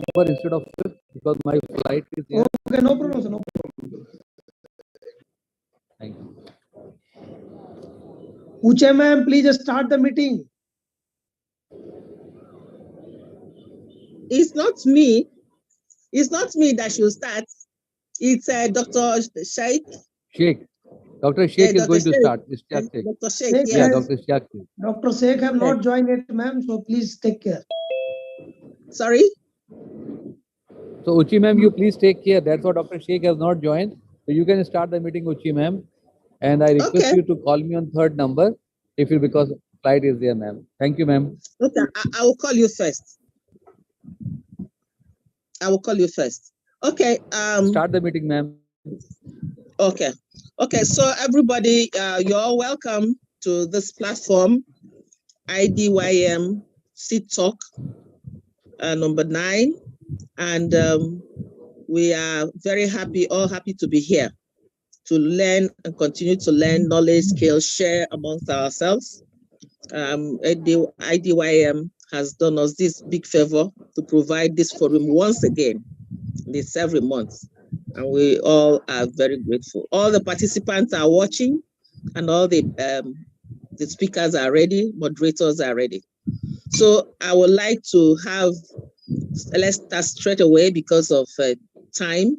number instead of 5th because my flight is here. Okay, no problem, sir. No problem. Thank you. Uche ma'am, please start the meeting. It's not me. It's not me that should start. It's Dr. Sheikh. Sheikh. Dr. Sheikh is Dr. going to Sheikh. start. Ishtiaq Sheikh. Dr. Sheikh, Sheikh Yeah, yes. has- Dr. Ishtiaq Sheikh. Dr. Sheikh have not joined it, ma'am, so please take care. Sorry? So Uchi ma'am, you please take care. That's what Dr. Sheikh has not joined. So you can start the meeting, Uchi ma'am. And I request Okay. you to call me on 3rd number if you because flight is there, ma'am. Thank you, ma'am. Okay, I will call you first. I will call you first. Okay. Start the meeting, ma'am. Okay. Okay, so everybody, you're all welcome to this platform, IDYM Seed Talk, number 9. And we are very happy, all happy to be here to learn and continue to learn knowledge, skills, share amongst ourselves. IDYM has done us this big favor to provide this forum once again, this every month. And we all are very grateful. All the participants are watching and all the speakers are ready, moderators are ready. So I would like to have, let's start straight away because of time.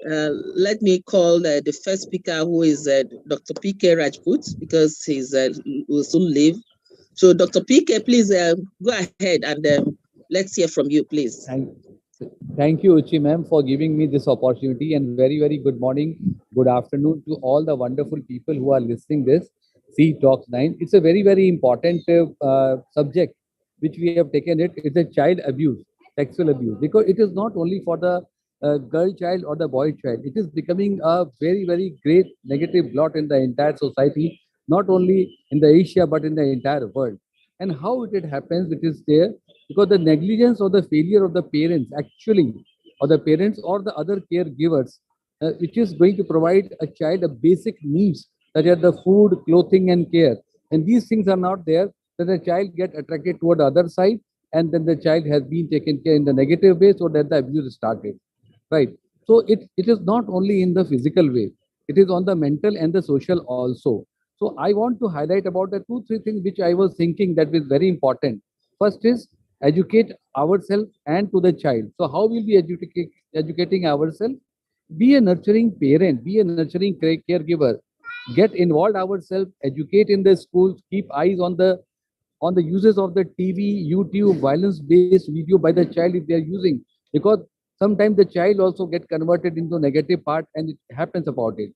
Let me call the first speaker, who is Dr. PK Rajput, because he will soon leave. So Dr. PK, please go ahead and let's hear from you, please. Thank you, Uchi ma'am, for giving me this opportunity, and very, very good morning, good afternoon to all the wonderful people who are listening this C Talks 9. It's a very, very important subject which we have taken it. It's a child abuse, sexual abuse, because it is not only for the girl child or the boy child. It is becoming a very, very great negative blot in the entire society, not only in the Asia but in the entire world. And how it happens, it is there because the negligence or the failure of the parents actually, or the parents or the other caregivers, which is going to provide a child a basic needs such as the food, clothing, and care. And these things are not there, then the child get attracted toward the other side, and then the child has been taken care in the negative way, so that the abuse started. Right. So it is not only in the physical way, it is on the mental and the social also. So I want to highlight about the 2 3 things which I was thinking that is very important. First is educate ourselves and to the child. So how will we educating ourselves? Be a nurturing parent, be a nurturing caregiver, get involved ourselves, educate in the schools, keep eyes on the uses of the TV, YouTube, violence-based video by the child if they are using, because sometimes the child also get converted into negative part and it happens about it.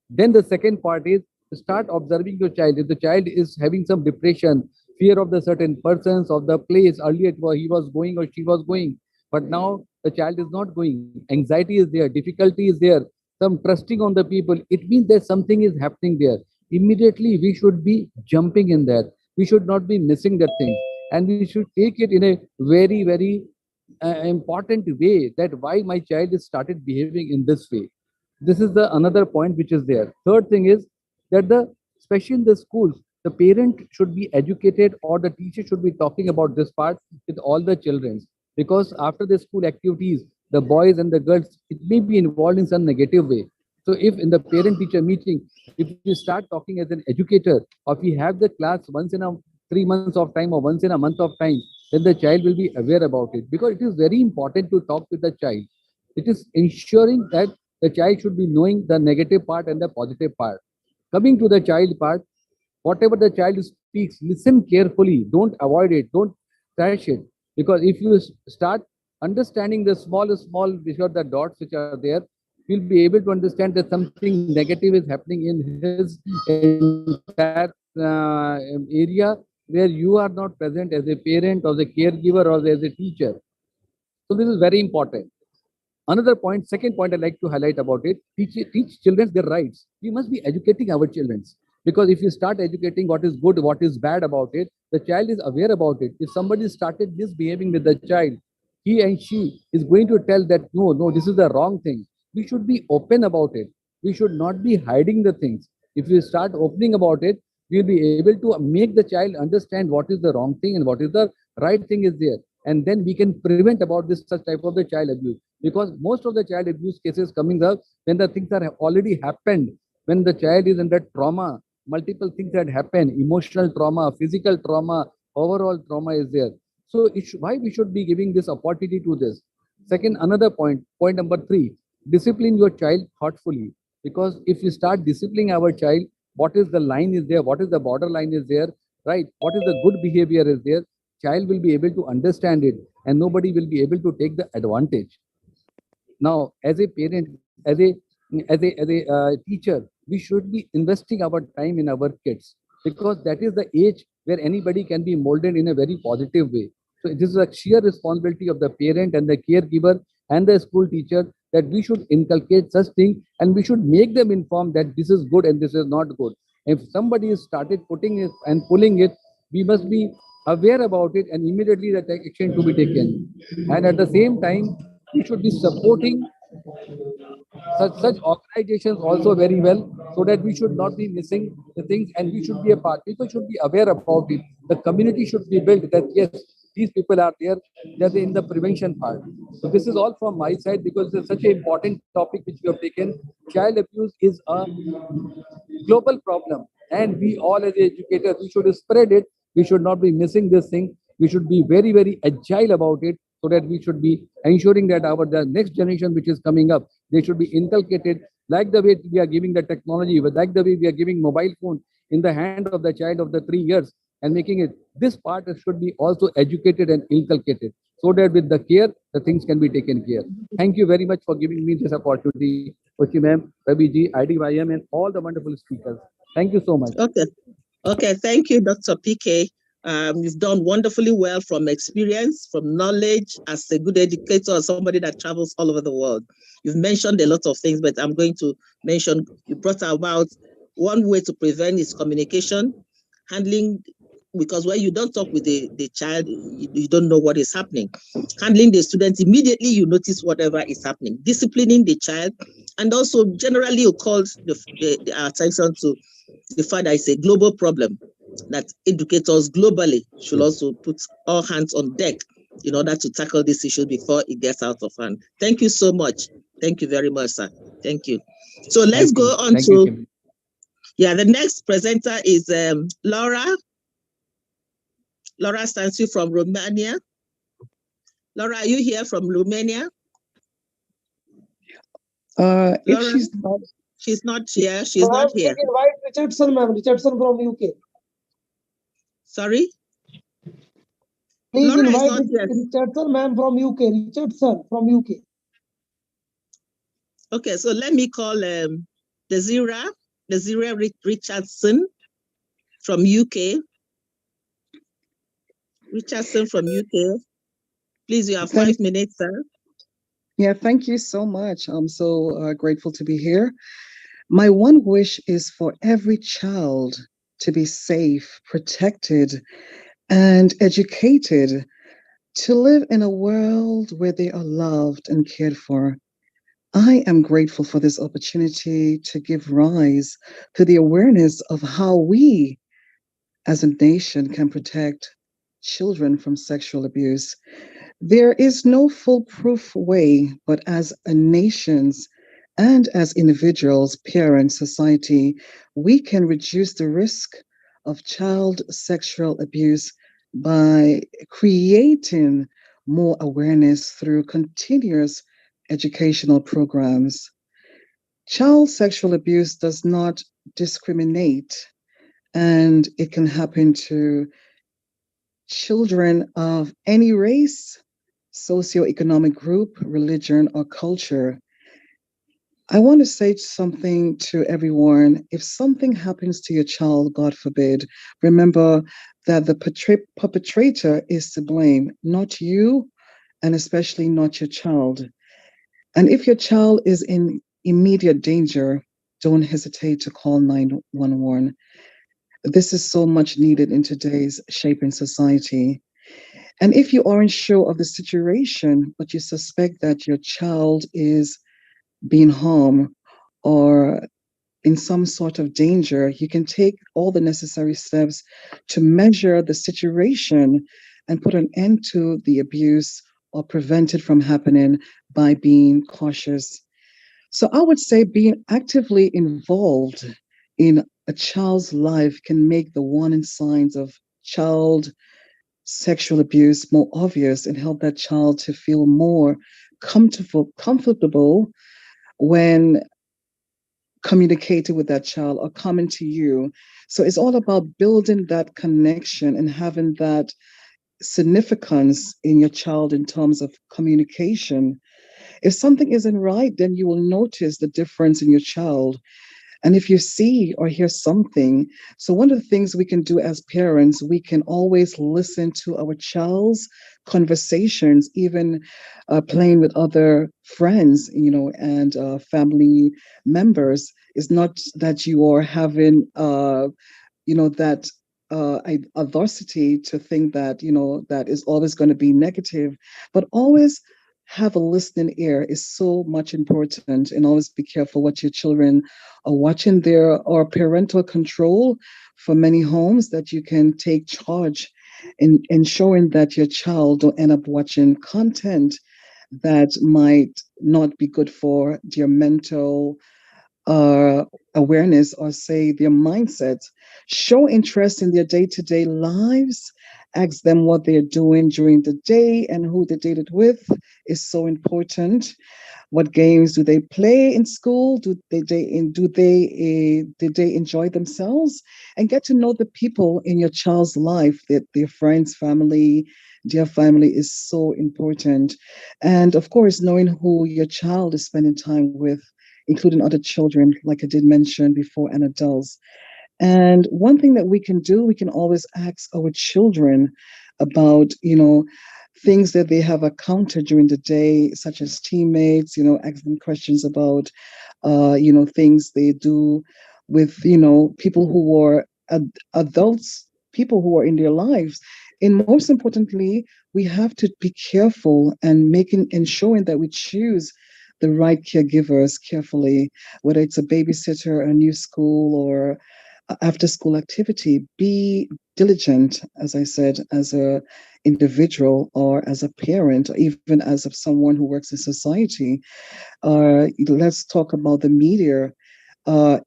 Then the second part is start observing your child. If the child is having some depression, fear of the certain persons, of the place, earlier he was going or she was going, but now the child is not going. Anxiety is there, difficulty is there, some trusting on the people. It means that something is happening there. Immediately we should be jumping in there. We should not be missing that thing. And we should take it in a very, very important way that why my child is started behaving in this way. This is the another point which is there. Third thing is that especially in the schools, the parent should be educated or the teacher should be talking about this part with all the children, because after the school activities, the boys and the girls, it may be involved in some negative way. So if in the parent teacher meeting, if you start talking as an educator, or if we have the class once in a 3 months of time or once in a month of time, then the child will be aware about it, because it is very important to talk with the child. It is ensuring that the child should be knowing the negative part and the positive part. Coming to the child part, whatever the child speaks, listen carefully. Don't avoid it. Don't trash it. Because if you start understanding the small, which are the dots which are there, you'll be able to understand that something negative is happening in his entire area where you are not present as a parent or as a caregiver or as a teacher. So this is very important. Another point, second point I like to highlight about it, teach children their rights. We must be educating our children, because if you start educating what is good, what is bad about it, the child is aware about it. If somebody started misbehaving with the child, he and she is going to tell that no, this is the wrong thing. We should be open about it. We should not be hiding the things. If we start opening about it, we'll be able to make the child understand what is the wrong thing and what is the right thing is there. and then we can prevent about this such type of the child abuse, because most of the child abuse cases coming up when the things are already happened, when the child is under trauma, multiple things that happen, emotional trauma, physical trauma, overall trauma is there. So why we should be giving this opportunity to this. Second, another point number 3, discipline your child thoughtfully, because if you start disciplining our child, what is the line is there, what is the borderline is there, right, what is the good behavior is there, child will be able to understand it, and nobody will be able to take the advantage. Now, as a parent, as a teacher, we should be investing our time in our kids, because that is the age where anybody can be molded in a very positive way. So this is a sheer responsibility of the parent and the caregiver and the school teacher, that we should inculcate such thing, and we should make them informed that this is good and this is not good. If somebody has started putting it and pulling it, we must be aware about it and immediately the action to be taken. And at the same time, we should be supporting such organizations also very well, so that we should not be missing the things, and we should be a part. People should be aware about it. The community should be built that yes, these people are there, they're in the prevention part. So this is all from my side, because it's such an important topic which we have taken. Child abuse is a global problem, and we all as educators, we should spread it. We should not be missing this thing. We should be very very agile about it, so that we should be ensuring that our the next generation which is coming up, they should be inculcated, like the way we are giving the technology, but like the way we are giving mobile phone in the hand of the child of the 3 years, and making it, this part should be also educated and inculcated, so that with the care the things can be taken care. Thank you very much for giving me this opportunity, Kochi ma'am, Ravi ji, IDYM, and all the wonderful speakers. Thank you so much. Okay. Okay. Thank you, Dr. PK. You've done wonderfully well from experience, from knowledge, as a good educator or somebody that travels all over the world. You've mentioned a lot of things, but I'm going to mention, you brought about one way to prevent is communication, handling, because when you don't talk with the child, you don't know what is happening. Handling the students, immediately you notice whatever is happening. Disciplining the child, and also generally you called the attention to the fact that it's a global problem, that educators globally should also put all hands on deck in order to tackle this issue before it gets out of hand. Thank you so much. Thank you very much, sir. Thank you. So let's go on to, the next presenter is Laura. Laura Stansu from Romania. Laura, are you here from Romania? Laura, she's not here. She's not here. Invite Richardson, ma'am. Richardson from UK. Sorry? Please invite Richardson, ma'am, from UK. Richardson from UK. Okay, so let me call Desiree Richardson from UK. Richardson from UK. Please, you have 5 minutes, sir. Yeah, thank you so much. I'm so grateful to be here. My one wish is for every child to be safe, protected, and educated, to live in a world where they are loved and cared for. I am grateful for this opportunity to give rise to the awareness of how we as a nation can protect children from sexual abuse. There is no foolproof way, but as a nations and as individuals, parents, society, we can reduce the risk of child sexual abuse by creating more awareness through continuous educational programs. Child sexual abuse does not discriminate, and it can happen to children of any race, socioeconomic group, religion, or culture. I want to say something to everyone. If something happens to your child, God forbid, remember that the perpetrator is to blame, not you, and especially not your child. And if your child is in immediate danger, don't hesitate to call 911. This is so much needed in today's shaping society. And if you aren't sure of the situation, but you suspect that your child is being harmed or in some sort of danger, you can take all the necessary steps to measure the situation and put an end to the abuse or prevent it from happening by being cautious. So I would say being actively involved in a child's life can make the warning signs of child sexual abuse more obvious and help that child to feel more comfortable when communicating with that child or coming to you. So it's all about building that connection and having that significance in your child in terms of communication. If something isn't right, then you will notice the difference in your child. And if you see or hear something, so one of the things we can do as parents, we can always listen to our child's conversations, even playing with other friends, and family members. It's not that you are having that adversity to think that that is always going to be negative, but always have a listening ear is so much important, and always be careful what your children are watching. There are parental control for many homes that you can take charge in ensuring that your child don't end up watching content that might not be good for their mental uh, awareness, or say their mindset. Show interest in their day to day lives. Ask them what they're doing during the day and who they dated with is so important. What games do they play in school? Did they enjoy themselves? And get to know the people in your child's life, that their friends, family, their family is so important. And of course, knowing who your child is spending time with, including other children, like I did mention before, and adults. And one thing that we can do, we can always ask our children about, things that they have encountered during the day, such as teammates, ask them questions about, things they do with, people who are adults, people who are in their lives. And most importantly, we have to be careful and making ensuring that we choose the right caregivers carefully, whether it's a babysitter, a new school, or after school activity. Be diligent, as I said, as a individual or as a parent, or even as of someone who works in society. Let's talk about the media.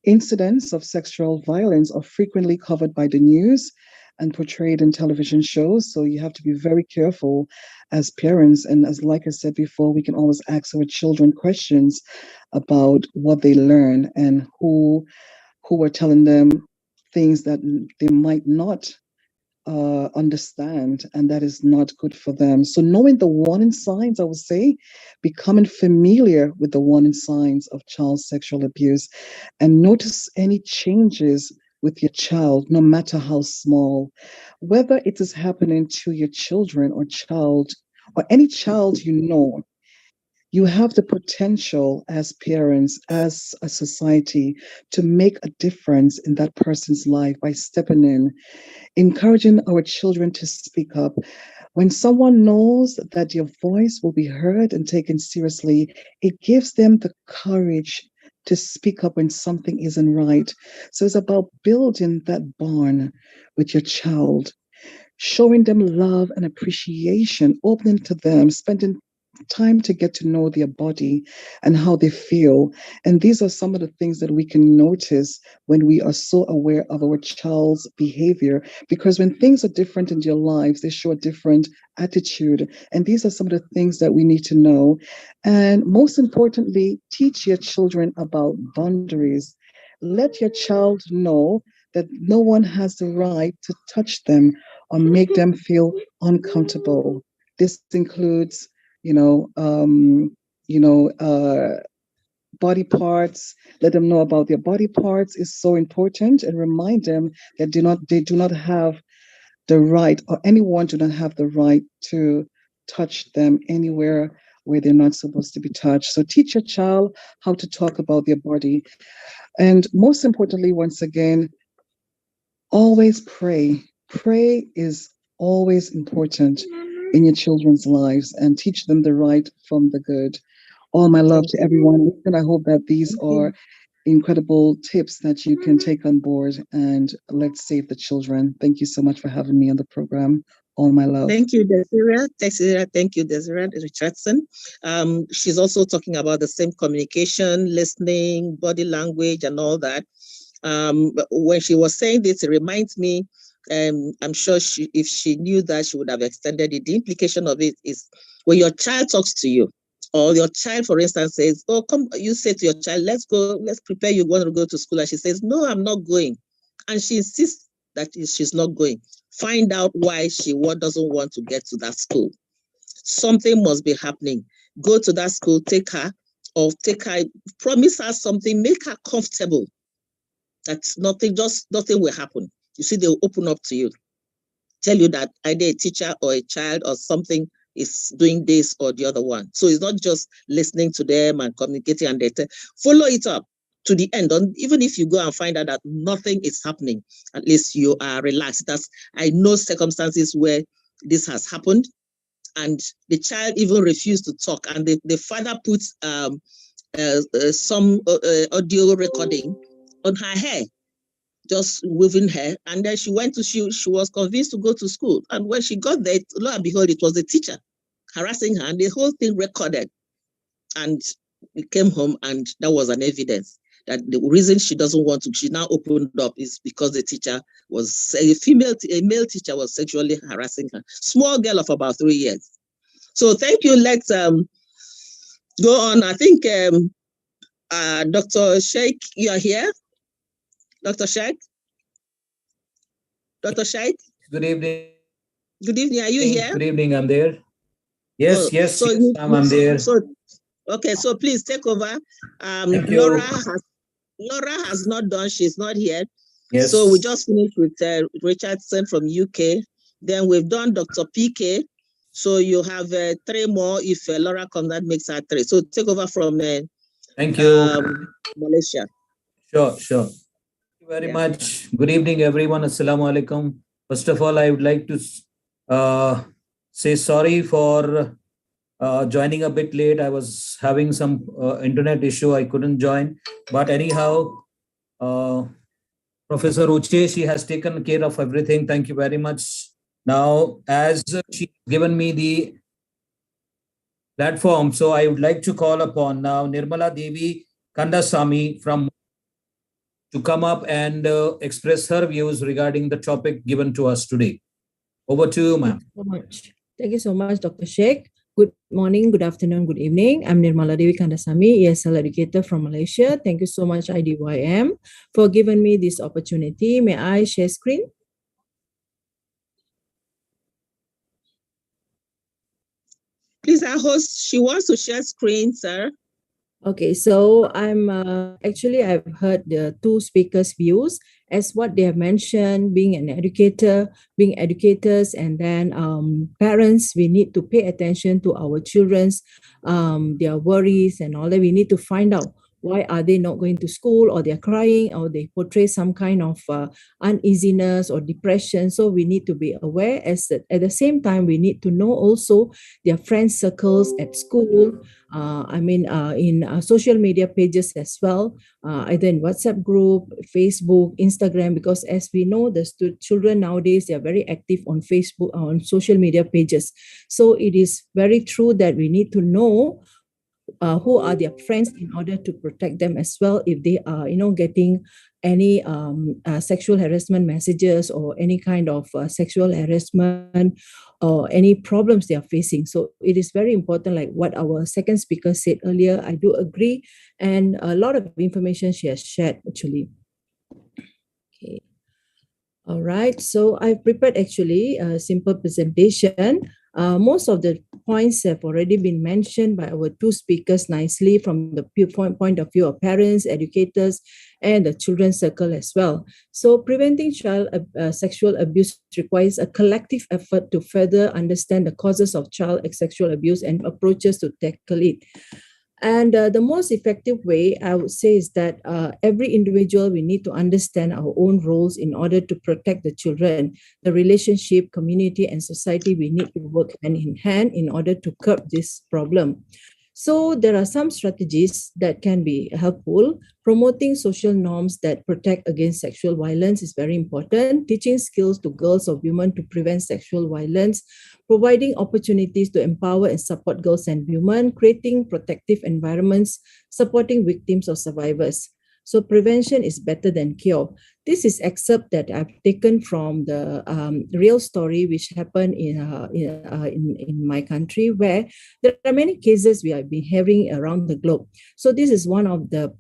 Incidents of sexual violence are frequently covered by the news and portrayed in television shows. So you have to be very careful as parents. And as like I said before, we can always ask our children questions about what they learn and who are telling them things that they might not understand, and that is not good for them. So, knowing the warning signs, I would say, becoming familiar with the warning signs of child sexual abuse, and notice any changes with your child, no matter how small, whether it is happening to your children or child or any child you know. You have the potential as parents, as a society, to make a difference in that person's life by stepping in, encouraging our children to speak up. When someone knows that your voice will be heard and taken seriously, it gives them the courage to speak up when something isn't right. So it's about building that bond with your child, showing them love and appreciation, opening to them, spending time to get to know their body and how they feel. And these are some of the things that we can notice when we are so aware of our child's behavior. Because when things are different in their lives, they show a different attitude. And these are some of the things that we need to know. And most importantly, teach your children about boundaries. Let your child know that no one has the right to touch them or make them feel uncomfortable. This includes, you know, um, you know, uh, body parts. Let them know about their body parts is so important, and remind them that they do not have the right, or anyone do not have the right to touch them anywhere where they're not supposed to be touched. So teach your child how to talk about their body. And most importantly, once again, always pray. Pray is always important in your children's lives, and teach them the right from the good. All my love Thank to you. everyone. And I hope that these Thank are you. incredible tips that you can take on board, and let's save the children. Thank you so much for having me on the program. All my love. Thank you, Desiree. Thank you, Desiree Richardson. She's also talking about the same communication, listening, body language, and all that. But when she was saying this, it reminds me, I'm sure if she knew that, she would have extended it. The implication of it is when your child talks to you, or your child, for instance, says, oh, come, you say to your child, let's go, let's prepare, you want to go to school. And she says, no, I'm not going. And she insists that she's not going. Find out why she doesn't want to get to that school. Something must be happening. Go to that school, take her, promise her something, make her comfortable. That's nothing will happen. You see, they'll open up to you, tell you that either a teacher or a child or something is doing this or the other one. So it's not just listening to them and communicating, and follow it up to the end. Even if you go and find out that nothing is happening, at least you are relaxed. I know circumstances where this has happened, and the child even refused to talk, and the father puts some audio recording on her hair, just waving her, and then she was convinced to go to school. And when she got there, lo and behold, it was the teacher harassing her, and the whole thing recorded. And we came home, and that was an evidence that the reason she doesn't want to, she now opened up, is because the teacher was a male teacher was sexually harassing her. Small girl of about 3 years. So thank you. Let's go on. I think Dr. Sheikh, you are here. Dr. Sheikh? Dr. Sheikh? Good evening. Good evening. Are you here? Good evening. I'm there. Yes, yes, so yes, I'm there. Okay, so please take over. Thank you. Laura has not done. She's not here. Yes. So we just finished with Richardson from UK. Then we've done Dr. PK. So you have 3 more. If Laura comes, that makes her 3. So take over from thank you. Malaysia. Sure. Thank you very much. Good evening, everyone. Assalamu alaikum. First of all, I would like to say sorry for joining a bit late. I was having some internet issue. I couldn't join. But anyhow, Professor Uche, she has taken care of everything. Thank you very much. Now, as she's given me the platform, so I would like to call upon now Nirmala Devi Kandasamy to come up and express her views regarding the topic given to us today. Over to you, ma'am. Thank you so much, Dr. Sheikh. Good morning, good afternoon, good evening. I'm Nirmala Devi Kandasamy, ESL educator from Malaysia. Thank you so much, IDYM, for giving me this opportunity. May I share screen? Please, our host, she wants to share screen, sir. Okay, so I'm actually I've heard the 2 speakers' views as what they have mentioned, being an educator, being educators, and then parents, we need to pay attention to our children's their worries and all that. We need to find out why are they not going to school, or they're crying, or they portray some kind of uneasiness or depression. So we need to be aware. At the same time, we need to know also their friend circles at school, in social media pages as well, either in WhatsApp group, Facebook, Instagram, because as we know, the children nowadays, they are very active on Facebook, on social media pages. So it is very true that we need to know who are their friends in order to protect them as well if they are getting any sexual harassment messages or any kind of sexual harassment or any problems they are facing. So it is very important, like what our second speaker said earlier. I do agree, and a lot of information she has shared actually. Okay. All right, so I've prepared actually a simple presentation. Most of the points have already been mentioned by our 2 speakers nicely from the point of view of parents, educators, and the children's circle as well. So preventing child sexual abuse requires a collective effort to further understand the causes of child sexual abuse and approaches to tackle it. And the most effective way, I would say, is that every individual, we need to understand our own roles in order to protect the children. The relationship, community, and society, we need to work hand in hand in order to curb this problem. So there are some strategies that can be helpful. Promoting social norms that protect against sexual violence is very important. Teaching skills to girls or women to prevent sexual violence, providing opportunities to empower and support girls and women, creating protective environments, supporting victims or survivors. So prevention is better than cure. This is excerpt that I've taken from the real story which happened in my country, where there are many cases we have been hearing around the globe. So this is one of the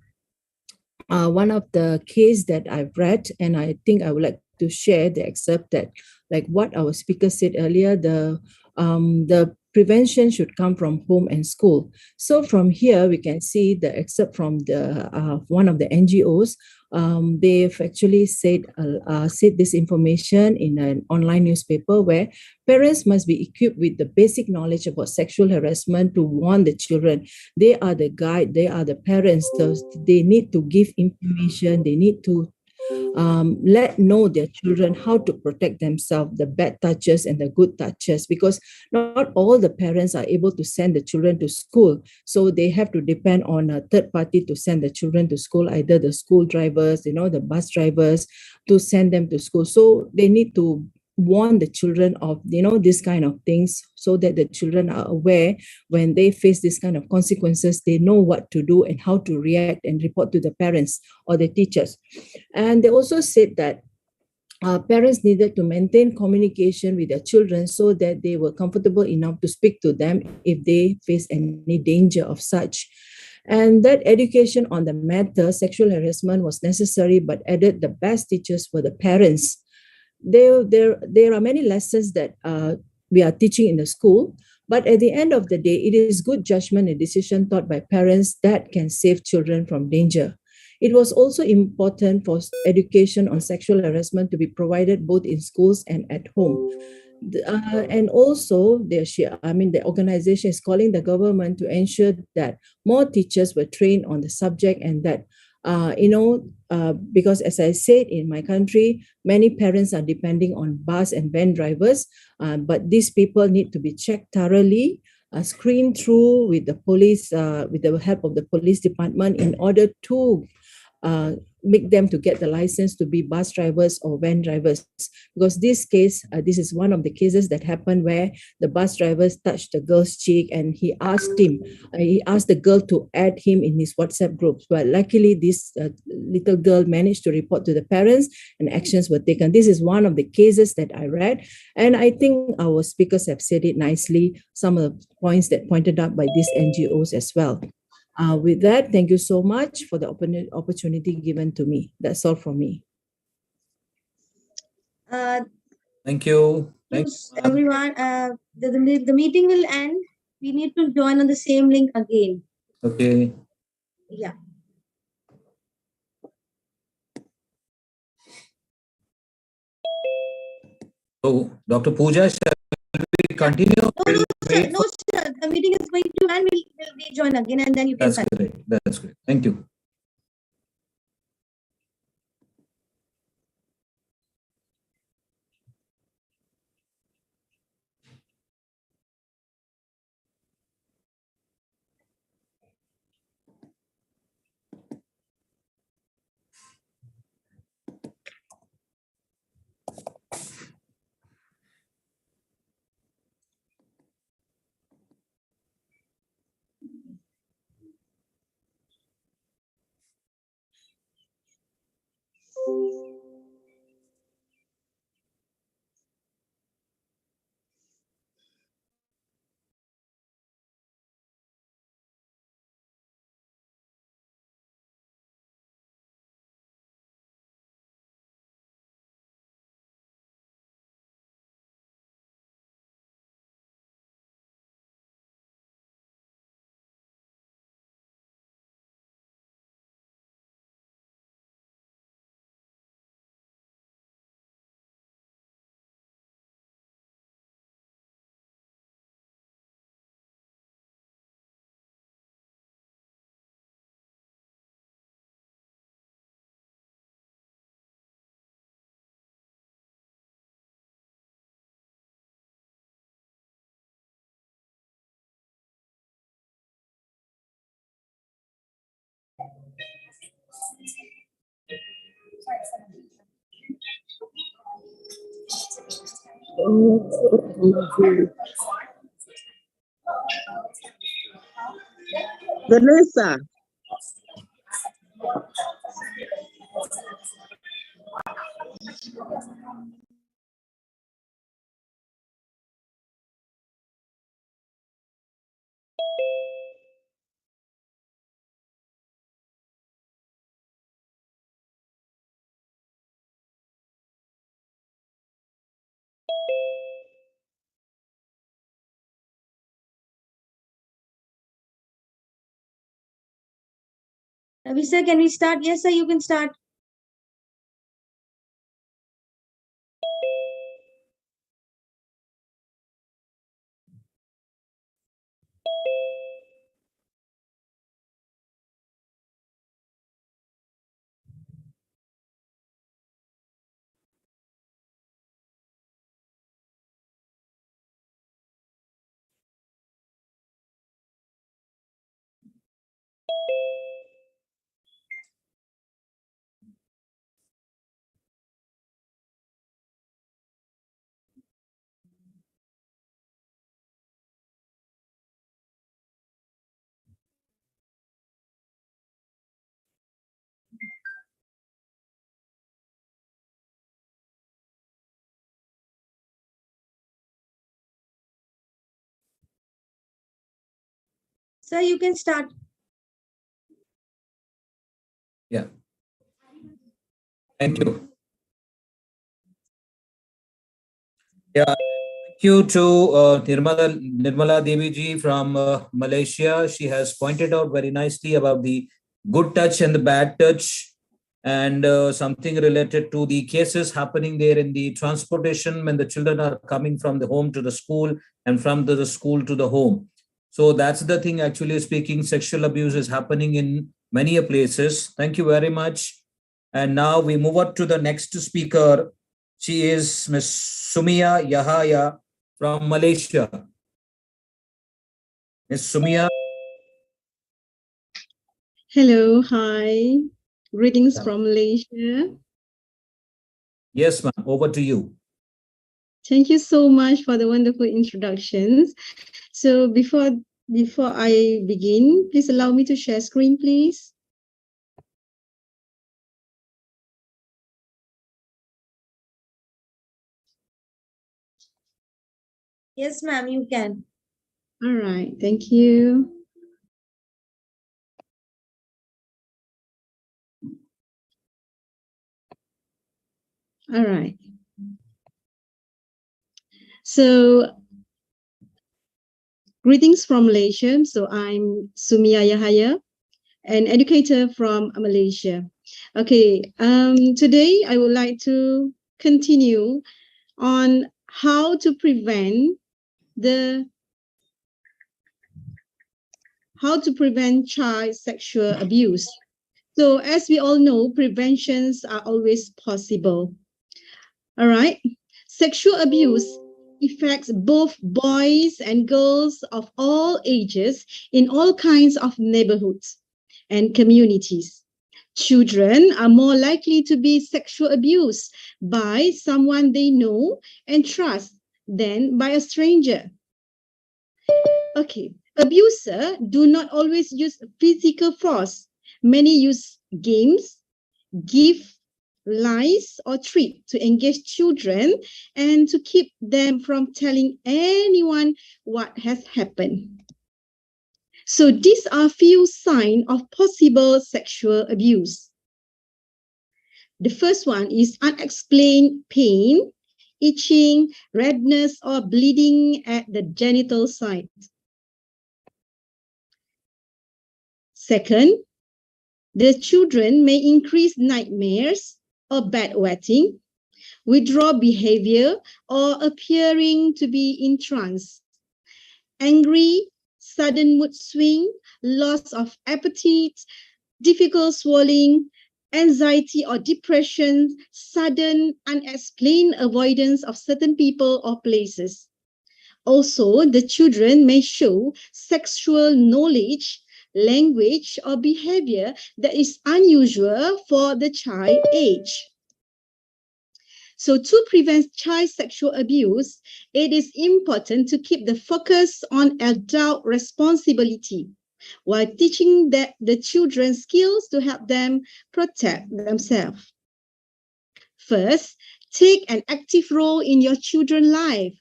case that I've read, and I think I would like to share the excerpt that, like what our speaker said earlier, the prevention should come from home and school. So from here we can see the excerpt from the one of the NGOs. They've actually said this information in an online newspaper, where parents must be equipped with the basic knowledge about sexual harassment to warn the children. They are the guide, they are the parents. They need to give information, they need to let know their children how to protect themselves, the bad touches and the good touches, because not all the parents are able to send the children to school. So they have to depend on a third party to send the children to school, either the school drivers, the bus drivers, to send them to school. So they need to warn the children of this kind of things, so that the children are aware when they face this kind of consequences. They know what to do and how to react and report to the parents or the teachers. And they also said that parents needed to maintain communication with their children so that they were comfortable enough to speak to them if they face any danger of such. And that education on the matter, sexual harassment, was necessary, but added the best teachers were the parents. There are many lessons that we are teaching in the school, but at the end of the day, it is good judgment and decision taught by parents that can save children from danger. It was also important for education on sexual harassment to be provided both in schools and at home. And also, the organization is calling the government to ensure that more teachers were trained on the subject, and that because as I said, in my country, many parents are depending on bus and van drivers, but these people need to be checked thoroughly, screened through with the police, with the help of the police department, in order to make them to get the license to be bus drivers or van drivers. Because this is one of the cases that happened, where the bus drivers touched the girl's cheek, and he asked the girl to add him in his WhatsApp groups. But luckily, this little girl managed to report to the parents, and actions were taken. This is one of the cases that I read, and I think our speakers have said it nicely, some of the points that pointed out by these NGOs as well. With that, thank you so much for the opportunity given to me. That's all from me. Thank you. Thanks, everyone. The meeting will end. We need to join on the same link again. Okay. Yeah. So, Dr. Pooja, shall we continue? No, sir. The meeting is going to end. We'll rejoin again, and then you can. That's great. That's great. Thank you. Vanessa. Ravi sir, can we start? Yes, sir, you can start. Sir, you can start. Yeah. Thank you. Yeah. Thank you to Nirmala Devi ji from Malaysia. She has pointed out very nicely about the good touch and the bad touch, and something related to the cases happening there in the transportation when the children are coming from the home to the school and from the school to the home. So that's the thing, actually speaking, sexual abuse is happening in many places. Thank you very much. And now we move on to the next speaker. She is Ms. Sumia Yahaya from Malaysia. Ms. Sumia. Hello, hi. Greetings from Malaysia. Yes, ma'am. Over to you. Thank you so much for the wonderful introductions. So before I begin, please allow me to share screen, please. Yes, ma'am, you can. All right, thank you. All right. So greetings from Malaysia. So I'm Sumia Yahaya, an educator from Malaysia. Okay, today I would like to continue on how to prevent child sexual abuse. So as we all know, preventions are always possible. All right. Sexual abuse affects both boys and girls of all ages in all kinds of neighborhoods and communities. Children are more likely to be sexual abused by someone they know and trust than by a stranger. Okay, abuser do not always use physical force. Many use games, give lies or trick to engage children and to keep them from telling anyone what has happened. So these are few signs of possible sexual abuse. The first one is unexplained pain, itching, redness, or bleeding at the genital site. Second, the children may increase nightmares or bedwetting, withdrawal behavior, or appearing to be in trance. Angry, sudden mood swing, loss of appetite, difficult swallowing, anxiety or depression, sudden unexplained avoidance of certain people or places. Also, the children may show sexual knowledge language, or behavior that is unusual for the child age. So to prevent child sexual abuse, it is important to keep the focus on adult responsibility while teaching the children skills to help them protect themselves. First, take an active role in your children's life.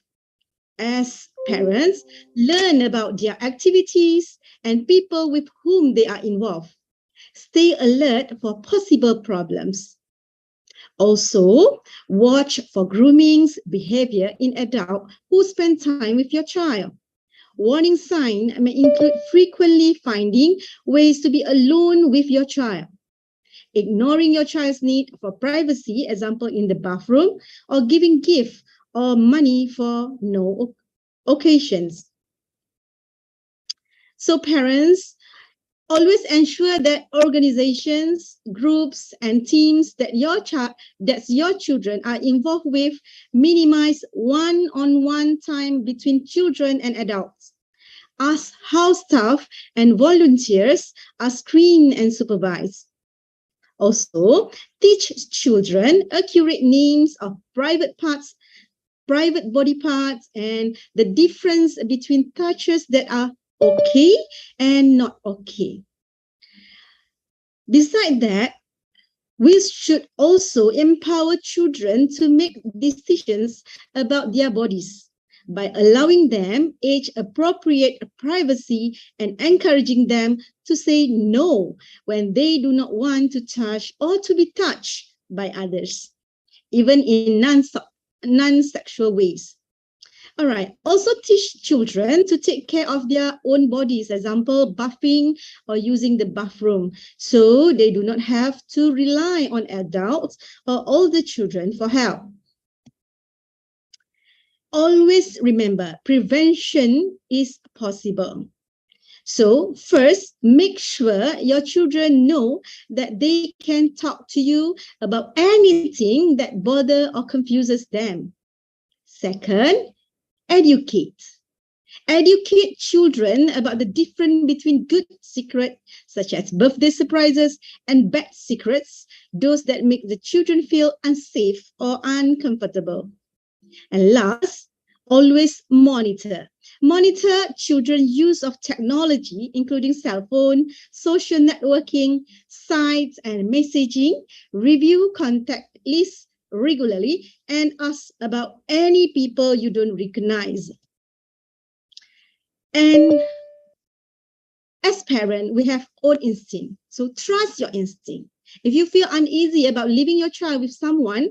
As parents, learn about their activities and people with whom they are involved. Stay alert for possible problems. Also, watch for grooming's behavior in adults who spend time with your child. Warning signs may include frequently finding ways to be alone with your child, ignoring your child's need for privacy, example in the bathroom, or giving gifts or money for no occasions. So parents, always ensure that organizations, groups, and teams that your children are involved with minimize one-on-one time between children and adults. Ask how staff and volunteers are screened and supervised. Also, teach children accurate names of private body parts, and the difference between touches that are okay and not okay. Besides that, we should also empower children to make decisions about their bodies by allowing them age-appropriate privacy and encouraging them to say no when they do not want to touch or to be touched by others, even in non-sexual ways. All right. Also teach children to take care of their own bodies, example, bathing or using the bathroom, so they do not have to rely on adults or older children for help. Always remember, prevention is possible. So first, make sure your children know that they can talk to you about anything that bothers or confuses them. Second, educate. Educate children about the difference between good secrets, such as birthday surprises, and bad secrets, those that make the children feel unsafe or uncomfortable. And last, always monitor. Monitor children's use of technology, including cell phone, social networking, sites, and messaging. Review contact lists regularly and ask about any people you don't recognize. And as parents, we have own instinct. So trust your instinct. If you feel uneasy about leaving your child with someone,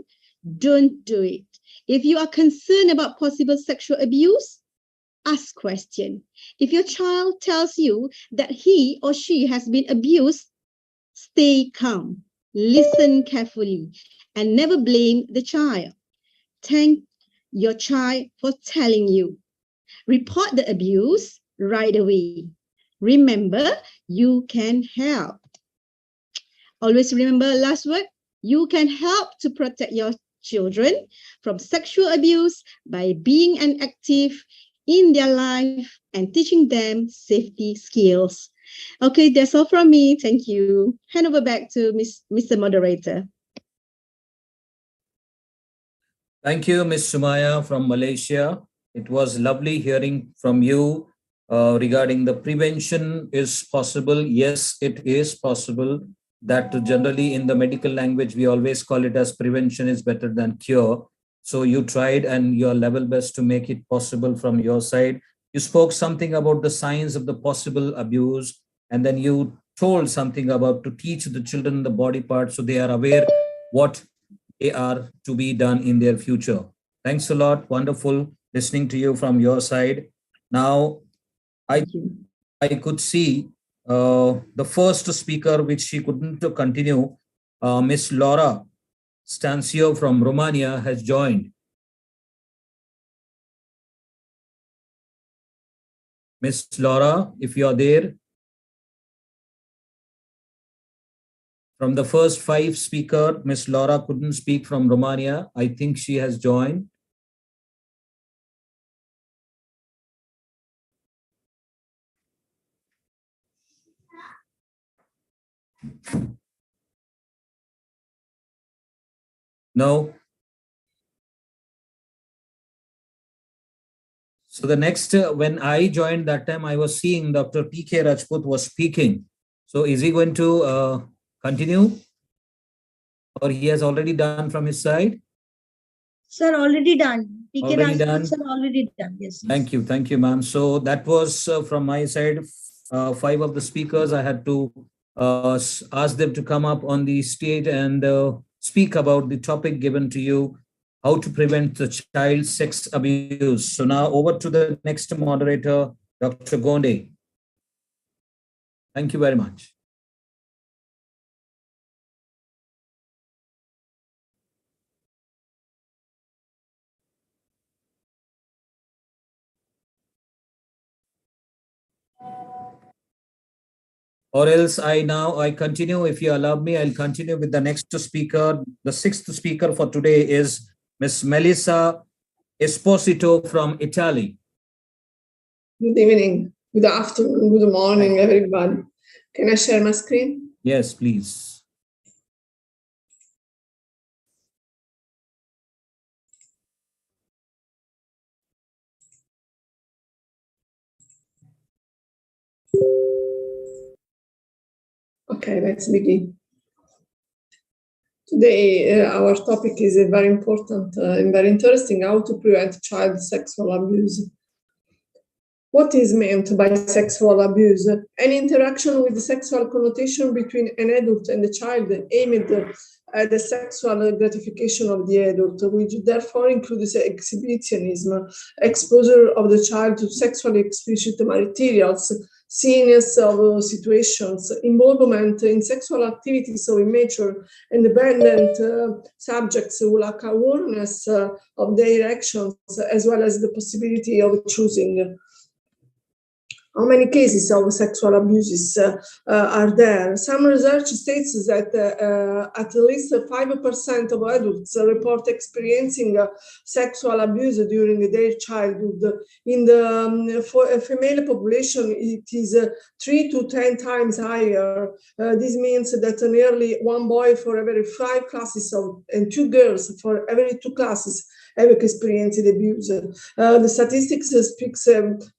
don't do it. If you are concerned about possible sexual abuse, ask questions. If your child tells you that he or she has been abused, stay calm, listen carefully, and never blame the child. Thank your child for telling you. Report the abuse right away. Remember, you can help. Always remember, last word, you can help to protect your children from sexual abuse by being an active in their life and teaching them safety skills. Okay, that's all from me. Thank you. Hand over back to Mr. Moderator. Thank you, Ms. Sumaya from Malaysia. It was lovely hearing from you regarding the prevention is possible. Yes, it is possible. That generally in the medical language, we always call it as prevention is better than cure. So you tried and your level best to make it possible from your side. You spoke something about the signs of the possible abuse, and then you told something about to teach the children the body parts so they are aware what they are to be done in their future. Thanks a lot. Wonderful listening to you from your side. Now, I could see the first speaker, which she couldn't continue, Miss Laura Stancio from Romania has joined. Miss Laura, if you are there. From the first 5 speaker, Miss Laura couldn't speak from Romania. I think she has joined. No. So the next, when I joined that time, I was seeing Dr. P.K. Rajput was speaking. So is he going to continue? Or he has already done from his side? Sir, already done. PK Already Rajput, done? sir, already done. Yes. Thank you, ma'am. So that was from my side. 5 of the speakers, I had to ask them to come up on the stage and speak about the topic given to you, how to prevent the child sex abuse. So now over to the next moderator, Dr. Gonde. Thank you very much. Or else I continue. If you allow me, I'll continue with the next speaker. The 6th speaker for today is Miss Melissa Esposito from Italy. Good evening, good afternoon, good morning, everybody. Can I share my screen? Yes, please. Okay, let's begin. Today, our topic is very important and very interesting, how to prevent child sexual abuse. What is meant by sexual abuse? Any interaction with the sexual connotation between an adult and a child aimed at the sexual gratification of the adult, which therefore includes exhibitionism, exposure of the child to sexually explicit materials, scenes of situations, involvement in sexual activities of immature and dependent subjects who lack awareness of their actions, as well as the possibility of choosing. How many cases of sexual abuses are there? Some research states that at least 5% of adults report experiencing sexual abuse during their childhood. In the female population, it is 3 to 10 times higher. This means that nearly 1 boy for every 5 classes and 2 girls for every 2 classes have experienced abuse. The statistics speak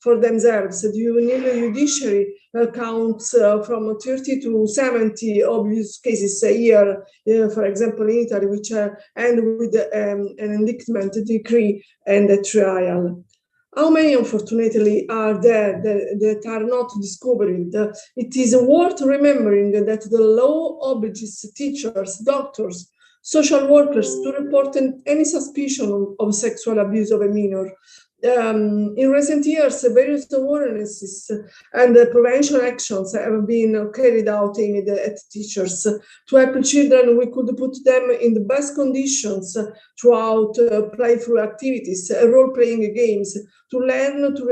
for themselves. The judiciary counts from 30 to 70 abuse cases a year, for example, in Italy, which end with an indictment decree and a trial. How many, unfortunately, are there that are not discovered? It is worth remembering that the law obliges teachers, doctors, social workers to report any suspicion of sexual abuse of a minor. In recent years, various awarenesses and prevention actions have been carried out aimed at teachers. To help children, we could put them in the best conditions throughout playful activities, role-playing games, to learn to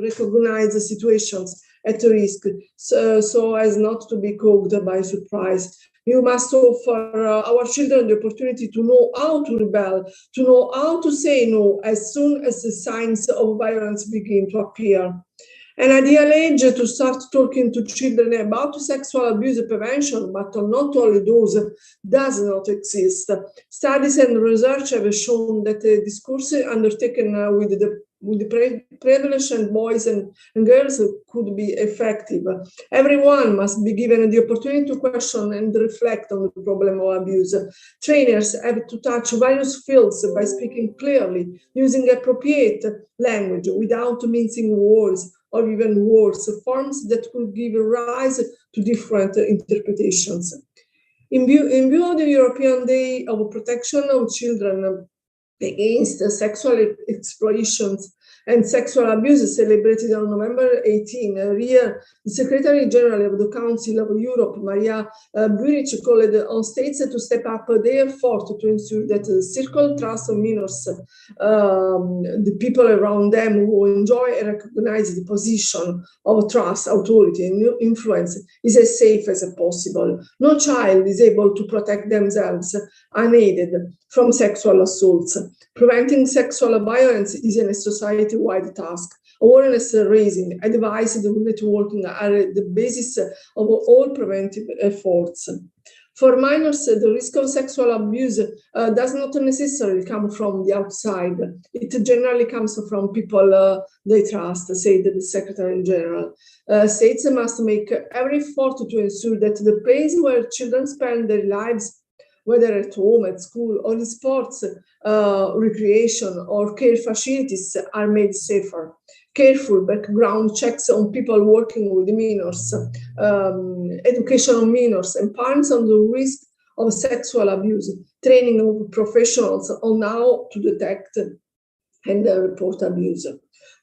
recognize situations at risk, so as not to be caught by surprise. We must offer our children the opportunity to know how to rebel, to know how to say no as soon as the signs of violence begin to appear. An ideal age to start talking to children about sexual abuse prevention, but not only those, does not exist. Studies and research have shown that the discourse undertaken with the preadolescent boys and girls could be effective. Everyone must be given the opportunity to question and reflect on the problem of abuse. Trainers have to touch various fields by speaking clearly, using appropriate language without mincing words, or even worse, forms that could give rise to different interpretations. In view of the European Day of Protection of Children against sexual exploitations and sexual abuse, celebrated on November 18, the Secretary General of the Council of Europe, Maria Buric, called on states to step up their effort to ensure that the circle trust of minors, the people around them who enjoy and recognize the position of trust, authority, and influence, is as safe as possible. No child is able to protect themselves unaided from sexual assaults. Preventing sexual violence is a society-wide task. Awareness raising, advice, and networking are the basis of all preventive efforts. For minors, the risk of sexual abuse does not necessarily come from the outside. It generally comes from people they trust, said the Secretary General. States must make every effort to ensure that the place where children spend their lives, whether at home, at school, or in sports, recreation, or care facilities, are made safer. Careful background checks on people working with minors, education on minors, and parents on the risk of sexual abuse, training of professionals on how to detect and report abuse.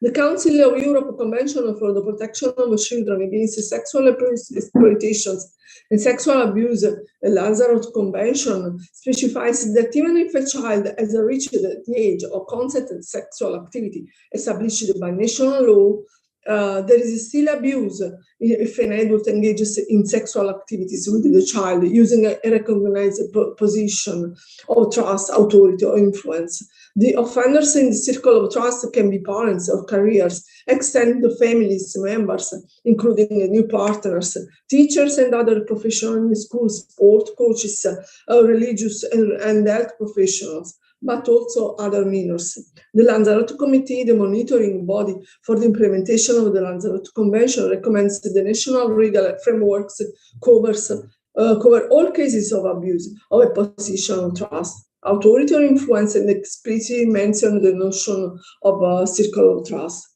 The Council of Europe Convention for the Protection of Children Against Sexual Exploitations and Sexual Abuse, the Lanzarote Convention, specifies that even if a child has reached the age of consented sexual activity established by national law, there is still abuse if an adult engages in sexual activities with the child using a recognized position of trust, authority, or influence. The offenders in the circle of trust can be parents or careers, extended families members, including new partners, teachers and other professionals in schools, sport coaches, religious and health professionals, but also other minors. The Lanzarote Committee, the monitoring body for the implementation of the Lanzarote Convention, recommends that the national legal frameworks cover all cases of abuse of a position of trust, authority, or influence, and explicitly mention the notion of a circle of trust.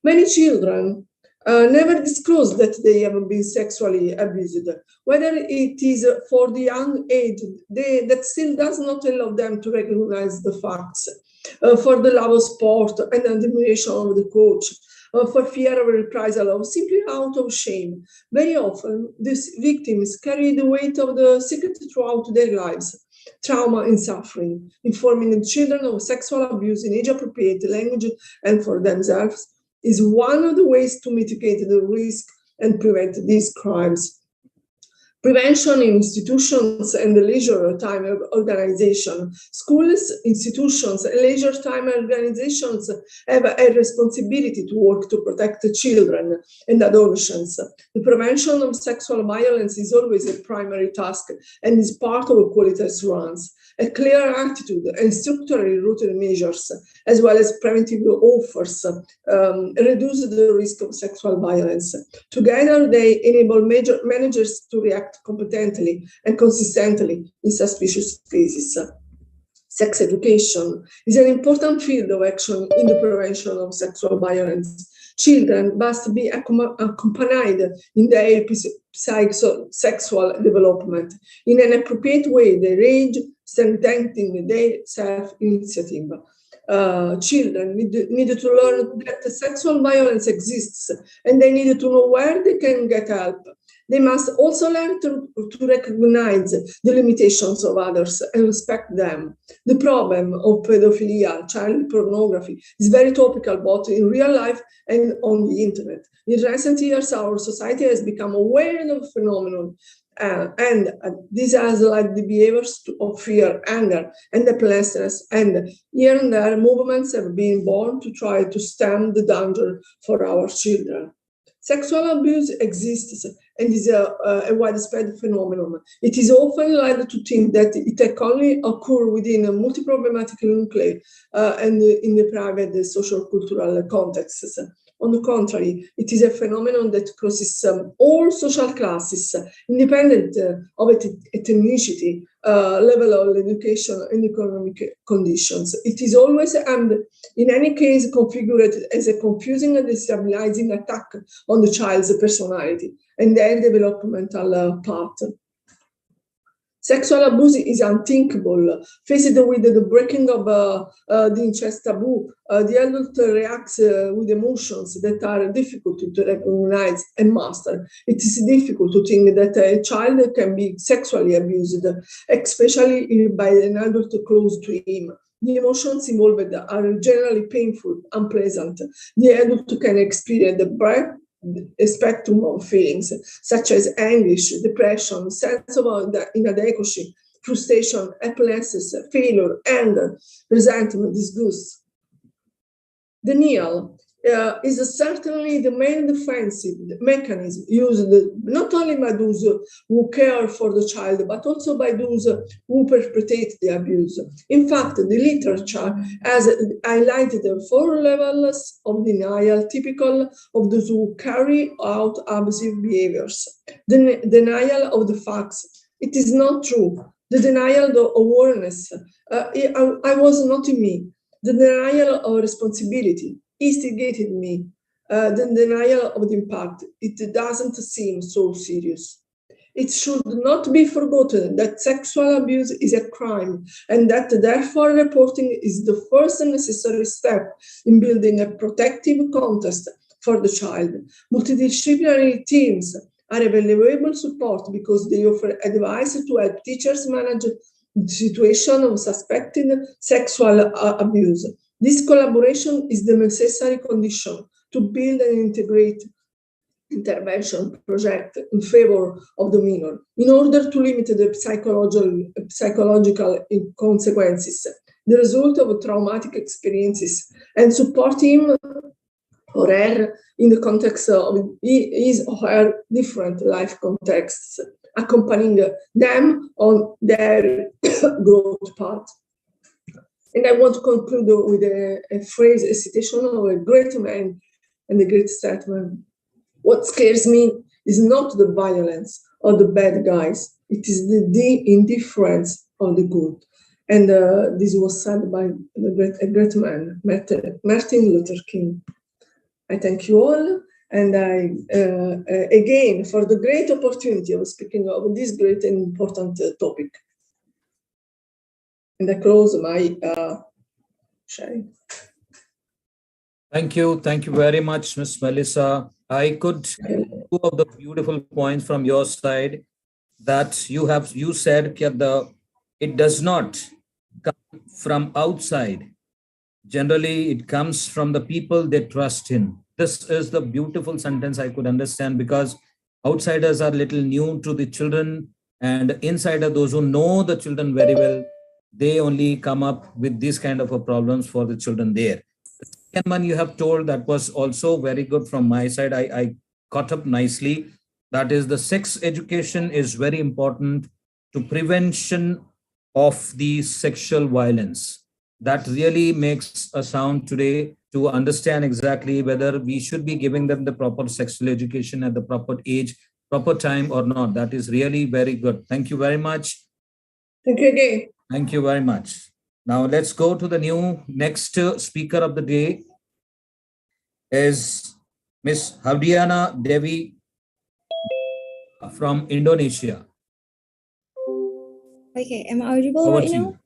Many children never disclose that they have been sexually abused, whether it is for the young age, that still does not allow them to recognize the facts, for the love of sport and admiration of the coach, for fear of reprisal, or simply out of shame. Very often, these victims carry the weight of the secret throughout their lives. Trauma and suffering, informing the children of sexual abuse in age-appropriate language and for themselves, is one of the ways to mitigate the risk and prevent these crimes. Prevention in institutions and the leisure time organization. Schools, institutions, and leisure time organizations have a responsibility to work to protect children and adolescents. The prevention of sexual violence is always a primary task and is part of quality assurance. A clear attitude and structurally rooted measures, as well as preventive offers, reduce the risk of sexual violence. Together, they enable managers to react competently and consistently in suspicious cases. Sex education is an important field of action in the prevention of sexual violence. Children must be accompanied in their sexual development in an appropriate way, their age, strengthening their self-initiative. Children need to learn that sexual violence exists and they need to know where they can get help. They must also learn to recognize the limitations of others and respect them. The problem of pedophilia, child pornography, is very topical both in real life and on the internet. In recent years, our society has become aware of the phenomenon, and this has led the behaviors of fear, anger, and helplessness, and here and there movements have been born to try to stem the danger for our children. Sexual abuse exists and is a widespread phenomenon. It is often led to think that it can only occur within a multi-problematic nuclei and in the private social cultural contexts. On the contrary, it is a phenomenon that crosses all social classes, independent of ethnicity, level of education, and economic conditions. It is always and in any case configured as a confusing and destabilizing attack on the child's personality and their developmental path. Sexual abuse is unthinkable. Faced with the breaking of the incest taboo, the adult reacts with emotions that are difficult to recognize and master. It is difficult to think that a child can be sexually abused, especially by an adult close to him. The emotions involved are generally painful, unpleasant. The adult can experience the breadth a spectrum of feelings such as anguish, depression, sense of inadequacy, frustration, helplessness, failure, anger, resentment, disgust. Denial is certainly the main defensive mechanism used not only by those who care for the child, but also by those who perpetrate the abuse. In fact, the literature has highlighted the 4 levels of denial typical of those who carry out abusive behaviors. The denial of the facts. It is not true. The denial of awareness. I was not me. The denial of responsibility instigated me. The denial of the impact. It doesn't seem so serious. It should not be forgotten that sexual abuse is a crime and that therefore reporting is the first necessary step in building a protective context for the child. Multidisciplinary teams are a valuable support because they offer advice to help teachers manage the situation of suspected sexual abuse. This collaboration is the necessary condition to build and integrate intervention project in favor of the minor in order to limit the psychological consequences, the result of traumatic experiences, and support him or her in the context of his or her different life contexts, accompanying them on their growth path. And I want to conclude with a phrase, a citation of a great man and a great statesman. What scares me is not the violence or the bad guys, it is the indifference of the good. And this was said by a great man, Martin Luther King. I thank you all, and I, again, for the great opportunity of speaking of this great and important topic. And I close my sharing. Thank you very much, Ms. Melissa. I could two of the beautiful points from your side that you said that it does not come from outside. Generally, it comes from the people they trust in. This is the beautiful sentence I could understand, because outsiders are little new to the children, and inside are those who know the children very well. They only come up with these kind of problems for the children there. The second one you have told, that was also very good from my side. I caught up nicely. That is, the sex education is very important to prevention of the sexual violence. That really makes a sound today to understand exactly whether we should be giving them the proper sexual education at the proper age, proper time or not. That is really very good. Thank you very much. Thank you again. Thank you very much. Now let's go to the next speaker of the day is Miss Hardiana Devi from Indonesia. Okay, am I audible Over right to now? you.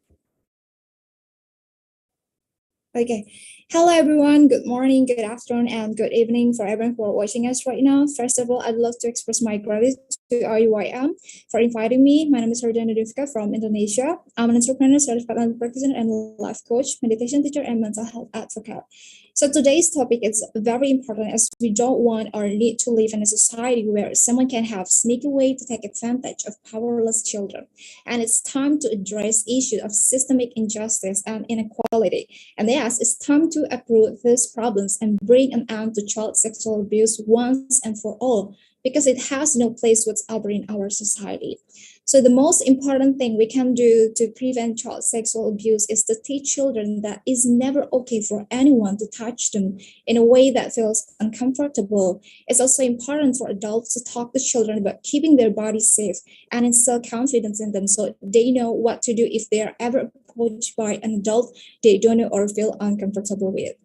Okay. Hello, everyone. Good morning, good afternoon, and good evening for everyone who are watching us right now. First of all, I'd love to express my gratitude to IUIM for inviting me. My name is Hardiana Devi from Indonesia. I'm an entrepreneur, certified life practitioner, and life coach, meditation teacher, and mental health advocate. So today's topic is very important, as we don't want or need to live in a society where someone can have sneaky way to take advantage of powerless children. And it's time to address issues of systemic injustice and inequality. And yes, it's time to uproot these problems and bring an end to child sexual abuse once and for all, because it has no place whatsoever in our society. So the most important thing we can do to prevent child sexual abuse is to teach children that it's never okay for anyone to touch them in a way that feels uncomfortable. It's also important for adults to talk to children about keeping their bodies safe and instill confidence in them so they know what to do if they are ever approached by an adult they don't know or feel uncomfortable with.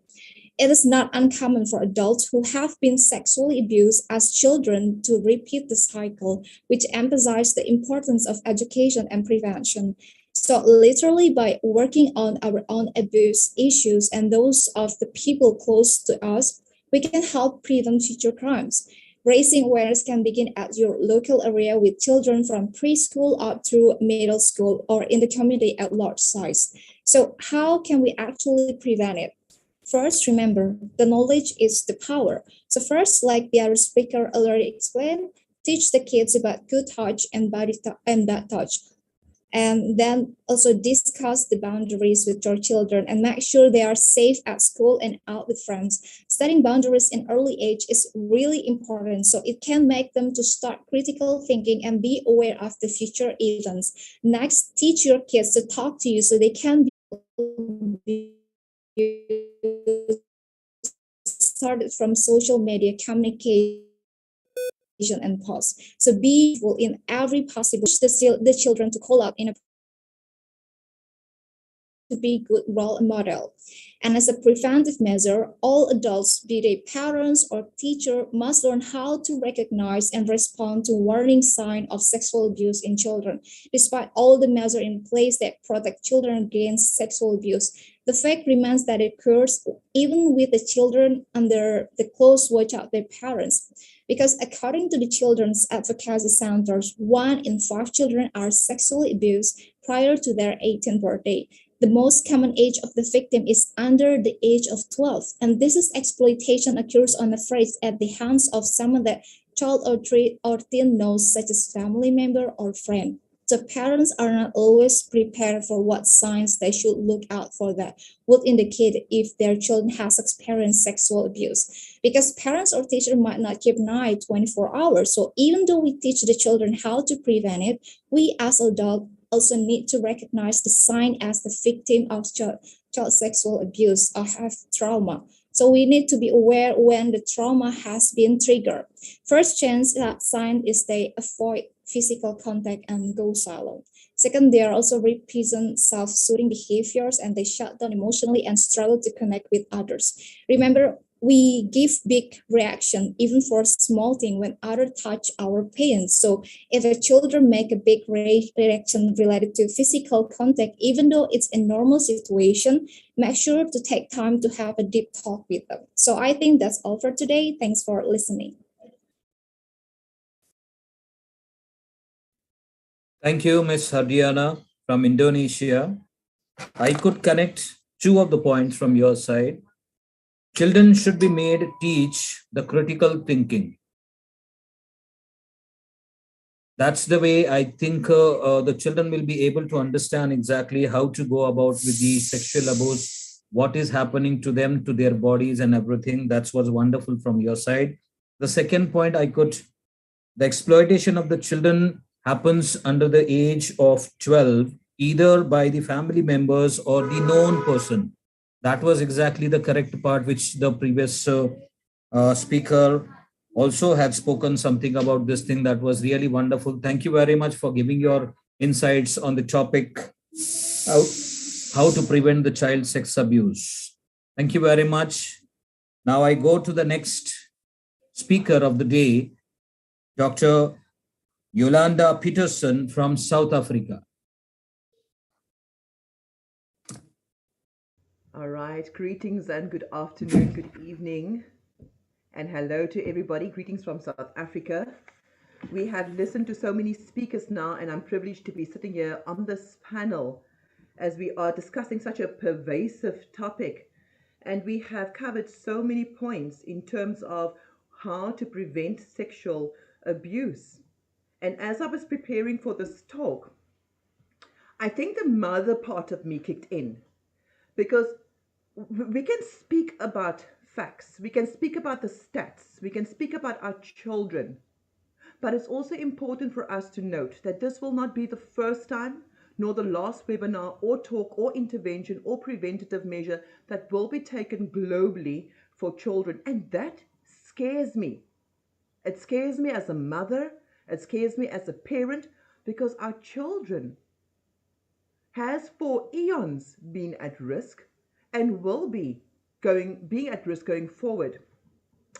It is not uncommon for adults who have been sexually abused as children to repeat the cycle, which emphasizes the importance of education and prevention. So literally by working on our own abuse issues and those of the people close to us, we can help prevent future crimes. Raising awareness can begin at your local area with children from preschool up through middle school or in the community at large size. So how can we actually prevent it? First, remember, the knowledge is the power. So first, like the other speaker already explained, teach the kids about good touch and bad touch. And then also discuss the boundaries with your children and make sure they are safe at school and out with friends. Setting boundaries in early age is really important, so it can make them to start critical thinking and be aware of the future events. Next, teach your kids to talk to you so they can be started from social media communication and pause. So be in every possible the children to call up in a to be good role model. And as a preventive measure, all adults, be they parents or teacher, must learn how to recognize and respond to warning signs of sexual abuse in children. Despite all the measures in place that protect children against sexual abuse, the fact remains that it occurs even with the children under the close watch of their parents. Because according to the Children's Advocacy Centers, 1 in 5 children are sexually abused prior to their 18th birthday. The most common age of the victim is under the age of 12, and this is exploitation occurs on the phrase at the hands of someone that child or teen knows, such as family member or friend. So parents are not always prepared for what signs they should look out for that would indicate if their children has experienced sexual abuse. Because parents or teachers might not keep an eye 24 hours. So even though we teach the children how to prevent it, we as adults also need to recognize the sign as the victim of child sexual abuse or have trauma. So we need to be aware when the trauma has been triggered. First chance sign is they avoid physical contact and go silent. Second, they are also represent self-soothing behaviors and they shut down emotionally and struggle to connect with others. Remember, we give big reaction even for small thing when others touch our pain. So if a children make a big reaction related to physical contact, even though it's a normal situation, make sure to take time to have a deep talk with them. So I think that's all for today. Thanks for listening. Thank you, Ms. Hardiana from Indonesia. I could connect two of the points from your side. Children should be made teach the critical thinking. That's the way I think the children will be able to understand exactly how to go about with the sexual abuse, what is happening to them, to their bodies and everything. That's what's wonderful from your side. The second point the exploitation of the children happens under the age of 12, either by the family members or the known person. That was exactly the correct part, which the previous speaker also had spoken something about this thing that was really wonderful. Thank you very much for giving your insights on the topic, how, how to prevent the child sex abuse. Thank you very much. Now I go to the next speaker of the day, Dr. Yolanda Peterson from South Africa. All right, greetings and good afternoon, good evening, and hello to everybody. Greetings from South Africa. We have listened to so many speakers now, and I'm privileged to be sitting here on this panel as we are discussing such a pervasive topic. And we have covered so many points in terms of how to prevent sexual abuse. And as I was preparing for this talk, I think the mother part of me kicked in, because we can speak about facts, we can speak about the stats, we can speak about our children, but it's also important for us to note that this will not be the first time nor the last webinar or talk or intervention or preventative measure that will be taken globally for children. And that scares me. It scares me as a mother, it scares me as a parent, because our children has for eons been at risk and will be being at risk going forward.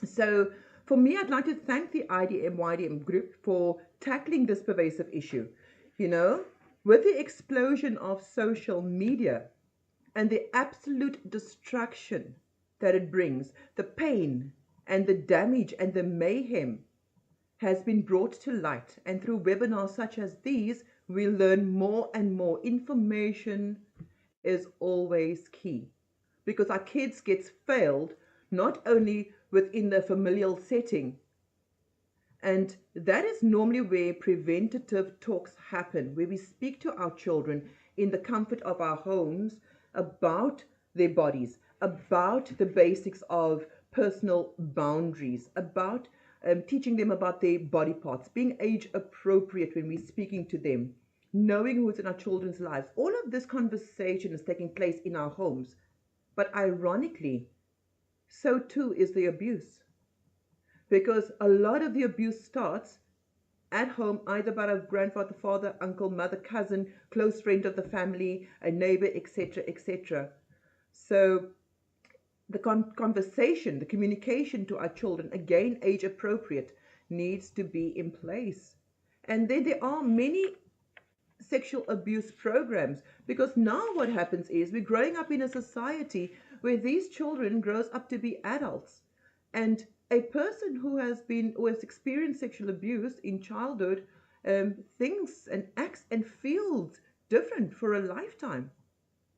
So for me, I'd like to thank the IDM group for tackling this pervasive issue. You know, with the explosion of social media and the absolute destruction that it brings, the pain and the damage and the mayhem has been brought to light. And through webinars such as these, we learn more and more. Information is always key, because our kids get failed not only within the familial setting, And that is normally where preventative talks happen, where we speak to our children in the comfort of our homes about their bodies, about the basics of personal boundaries, about teaching them about their body parts, being age appropriate when we're speaking to them, knowing who's in our children's lives. All of this conversation is taking place in our homes. But ironically, so too is the abuse. Because a lot of the abuse starts at home, either by a grandfather, father, uncle, mother, cousin, close friend of the family, a neighbor, etc., etc. So the conversation, the communication to our children, again age appropriate, needs to be in place. And then there are many sexual abuse programs, because now what happens is we're growing up in a society where these children grows up to be adults, and a person who has experienced sexual abuse in childhood thinks and acts and feels different for a lifetime.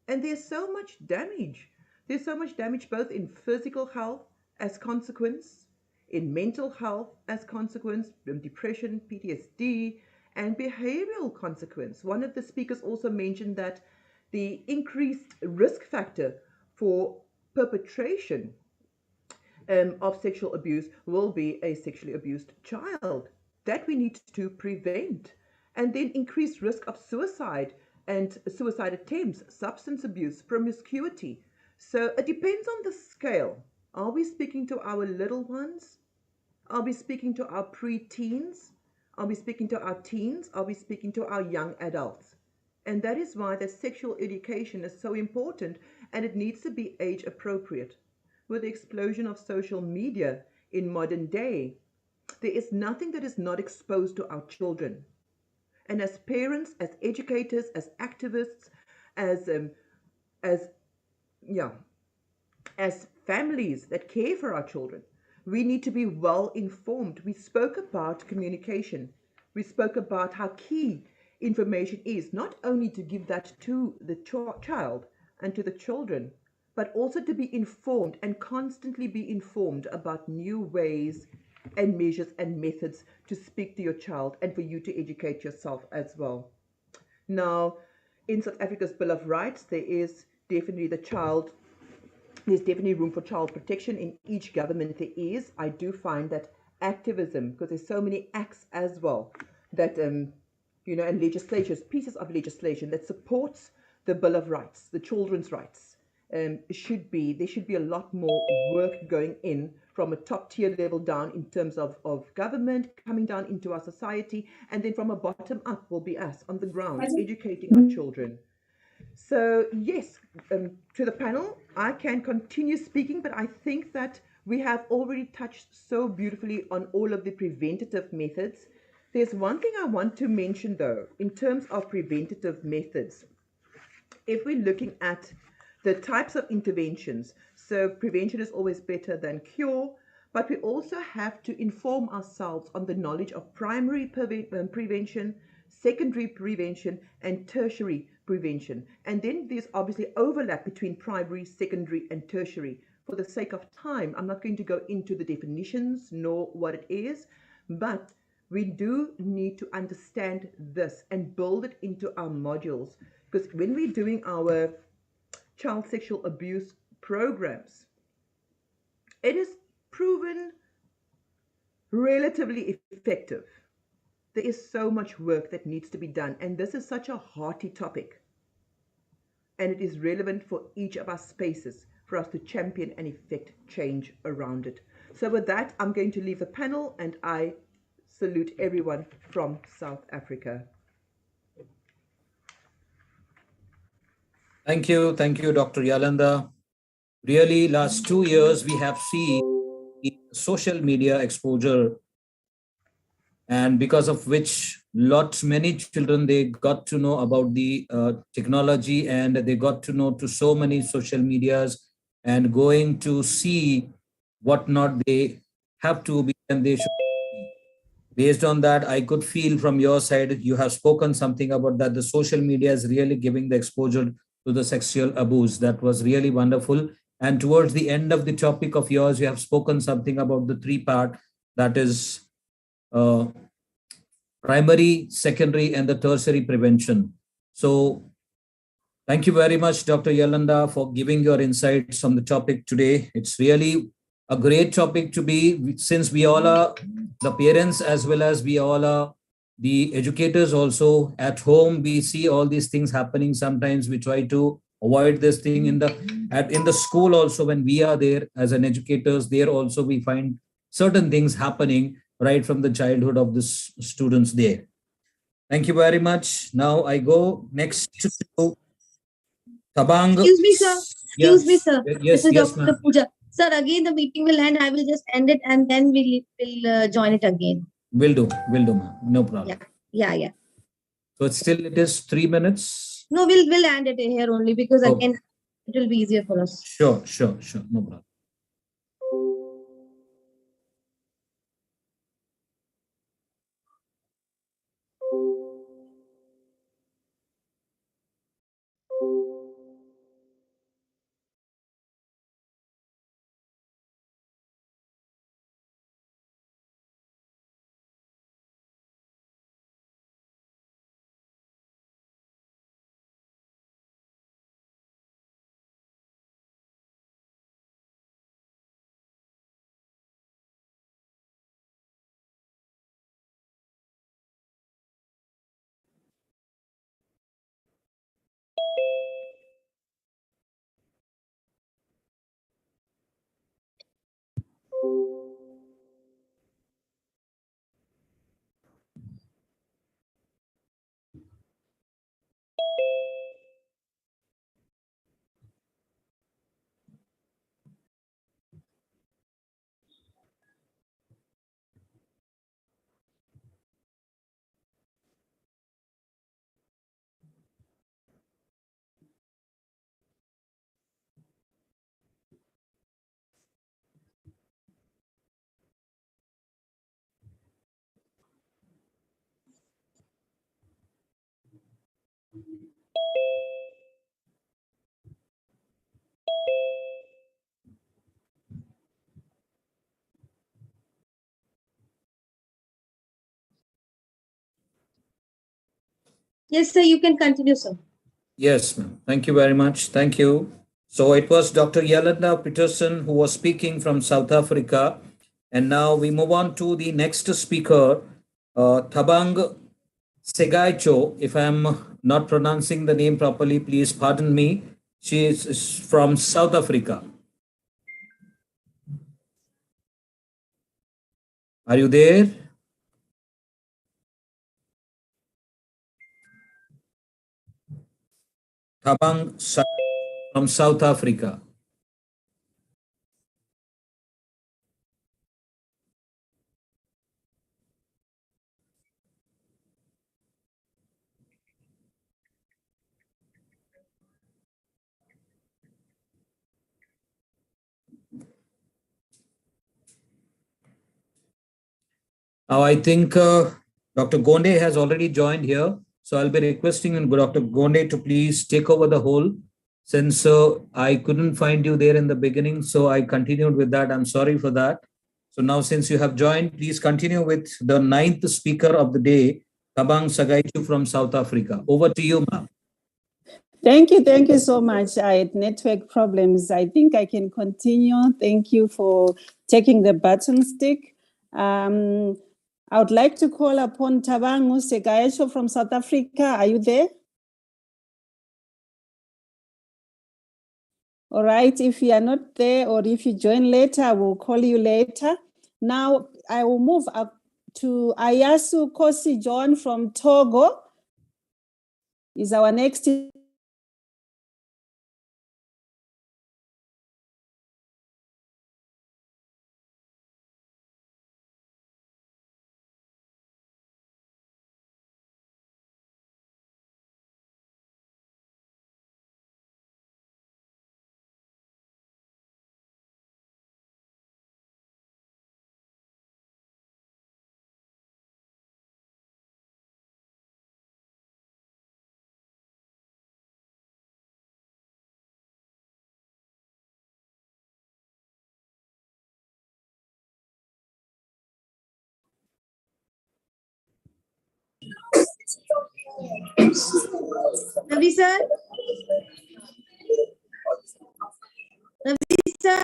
And there's so much damage. There's so much damage both in physical health as consequence, in mental health as consequence, depression, PTSD, and behavioral consequence. One of the speakers also mentioned that the increased risk factor for perpetration of sexual abuse will be a sexually abused child. That we need to prevent. And then increased risk of suicide and suicide attempts, substance abuse, promiscuity. So it depends on the scale. Are we speaking to our little ones? Are we speaking to our pre-teens? Are we speaking to our teens? Are we speaking to our young adults? And that is why the sexual education is so important, and it needs to be age appropriate. With the explosion of social media in modern day, there is nothing that is not exposed to our children. And as parents, as educators, as activists, as yeah, as families that care for our children, we need to be well informed. We spoke about communication. We spoke about how key information is, not only to give that to the child and to the children, but also to be informed and constantly be informed about new ways and measures and methods to speak to your child and for you to educate yourself as well. Now, in South Africa's Bill of Rights, there's definitely room for child protection in each government there is. I do find that activism, because there's so many acts as well, that, and legislation, pieces of legislation that supports the Bill of Rights, the children's rights, there should be a lot more work going in from a top tier level down in terms of government coming down into our society, and then from a bottom up will be us on the ground educating our children. So yes, to the panel, I can continue speaking, but I think that we have already touched so beautifully on all of the preventative methods. There's one thing I want to mention though, in terms of preventative methods. If we're looking at the types of interventions, so prevention is always better than cure, but we also have to inform ourselves on the knowledge of primary prevention, secondary prevention, and tertiary prevention. And then there's obviously overlap between primary, secondary, and tertiary. For the sake of time, I'm not going to go into the definitions nor what it is, but we do need to understand this and build it into our modules. Because when we're doing our child sexual abuse programs, it is proven relatively effective. There is so much work that needs to be done, and this is such a hearty topic, and it is relevant for each of our spaces for us to champion and effect change around it. So with that, I'm going to leave the panel, and I salute everyone from South Africa. Thank you, Dr. Yalanda. Really, last 2 years, we have seen social media exposure, and because of which many children, they got to know about the technology, and they got to know to so many social medias, and going to see what not they have to be and they should be. Based on that, I could feel from your side, you have spoken something about that the social media is really giving the exposure to the sexual abuse. That was really wonderful. And towards the end of the topic of yours, you have spoken something about the 3 part, that is uh, primary, secondary, and the tertiary prevention. So thank you very much, Dr. Yolanda, for giving your insights on the topic today. It's really a great topic to be, since we all are the parents as well as we all are the educators also at home. We see all these things happening. Sometimes we try to avoid this thing in the school also. When we are there as an educators, there also we find certain things happening right from the childhood of the students there. Thank you very much. Now I go next to Tabang. Excuse me, sir. Yeah. Excuse me, sir. This Yes, is yes, Dr. ma'am. Pooja. Sir, again the meeting will end. I will just end it and then we'll join it again. Will do, ma'am. No problem. Yeah. So it is 3 minutes. No, we'll end it here only because Oh. again it will be easier for us. Sure. No problem. Yes, sir, you can continue, sir. Yes, ma'am. Thank you very much. Thank you. So it was Dr. Yolanda Peterson who was speaking from South Africa. And now we move on to the next speaker, Thabang Segaicho. If I'm not pronouncing the name properly, please pardon me. She is from South Africa. Are you there? Thabang from South Africa. Now, I think Dr. Gonde has already joined here. So I'll be requesting Dr. Gonde to please take over the whole, since I couldn't find you there in the beginning. So I continued with that. I'm sorry for that. So now, since you have joined, please continue with the ninth speaker of the day, Tabang Sagaichu from South Africa. Over to you, ma'am. Thank you so much. I had network problems. I think I can continue. Thank you for taking the button stick. I would like to call upon Tabangu Segaesho from South Africa. Are you there? All right. If you are not there or if you join later, I will call you later. Now, I will move up to Ayasu Kosi John from Togo. Is our next Ravi sir? Ravi sir?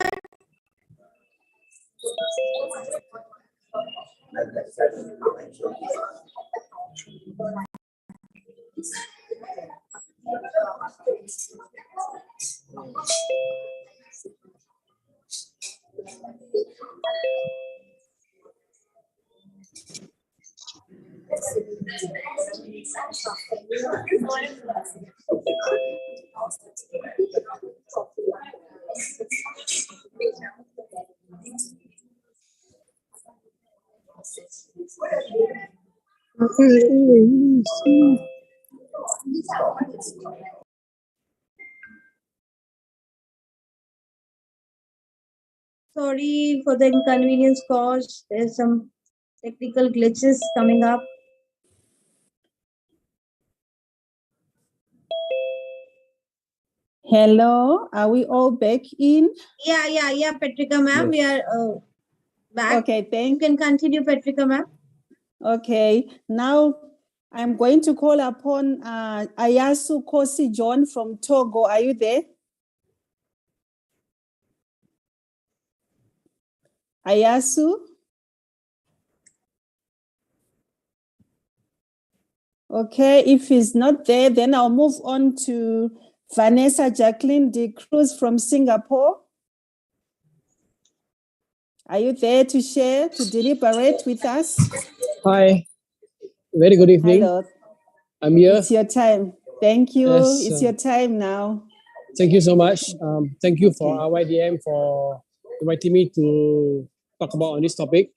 Sorry for the inconvenience caused. There's some technical glitches coming up. Hello, are we all back in? Yeah, Petrika ma'am, we are back. Okay, You can continue, Petrika ma'am. Okay, now I'm going to call upon Ayasu Kosi John from Togo. Are you there? Ayasu? Okay, if he's not there, then I'll move on to Vanessa Jacqueline de Cruz from Singapore. Are you there to share, to deliberate with us? Hi, very good evening. Hello. I'm here. It's your time. Thank you. Yes, it's your time now. Thank you so much. Thank you for RYDM for inviting me to talk about on this topic.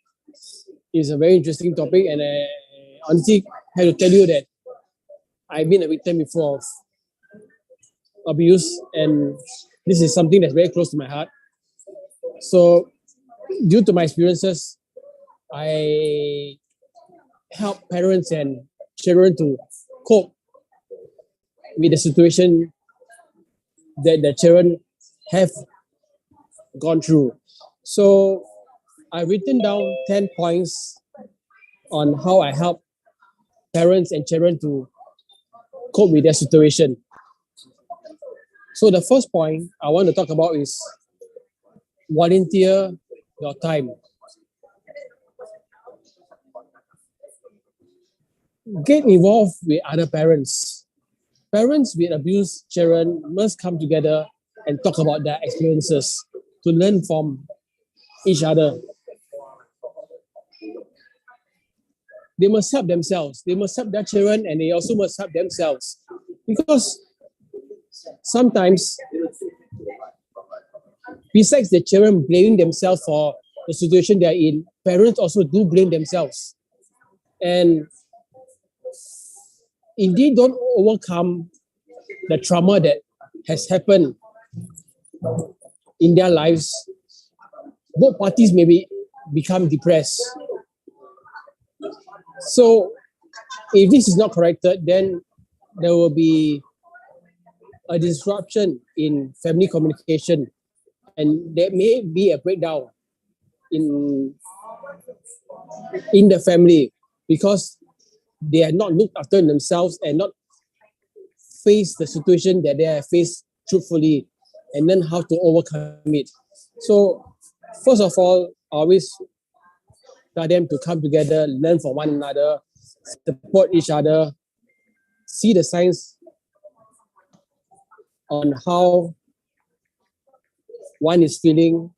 It's a very interesting topic, and I honestly have to tell you that I've been a victim before of abuse, and this is something that's very close to my heart. So, due to my experiences, I help parents and children to cope with the situation that the children have gone through. So I've written down 10 points on how I help parents and children to cope with their situation. So the first point I want to talk about is volunteer your time. Get involved with other parents. Parents with abused children must come together and talk about their experiences to learn from each other. They must help themselves. They must help their children, and they also must help themselves. Because sometimes, besides the children blaming themselves for the situation they are in, parents also do blame themselves. And if they don't overcome the trauma that has happened in their lives, both parties may become depressed. So if this is not corrected, then there will be a disruption in family communication, and there may be a breakdown in the family because they are not looked after themselves and not face the situation that they have faced truthfully and then how to overcome it. So first of all, I always tell them to come together, learn from one another, support each other, see the signs on how one is feeling,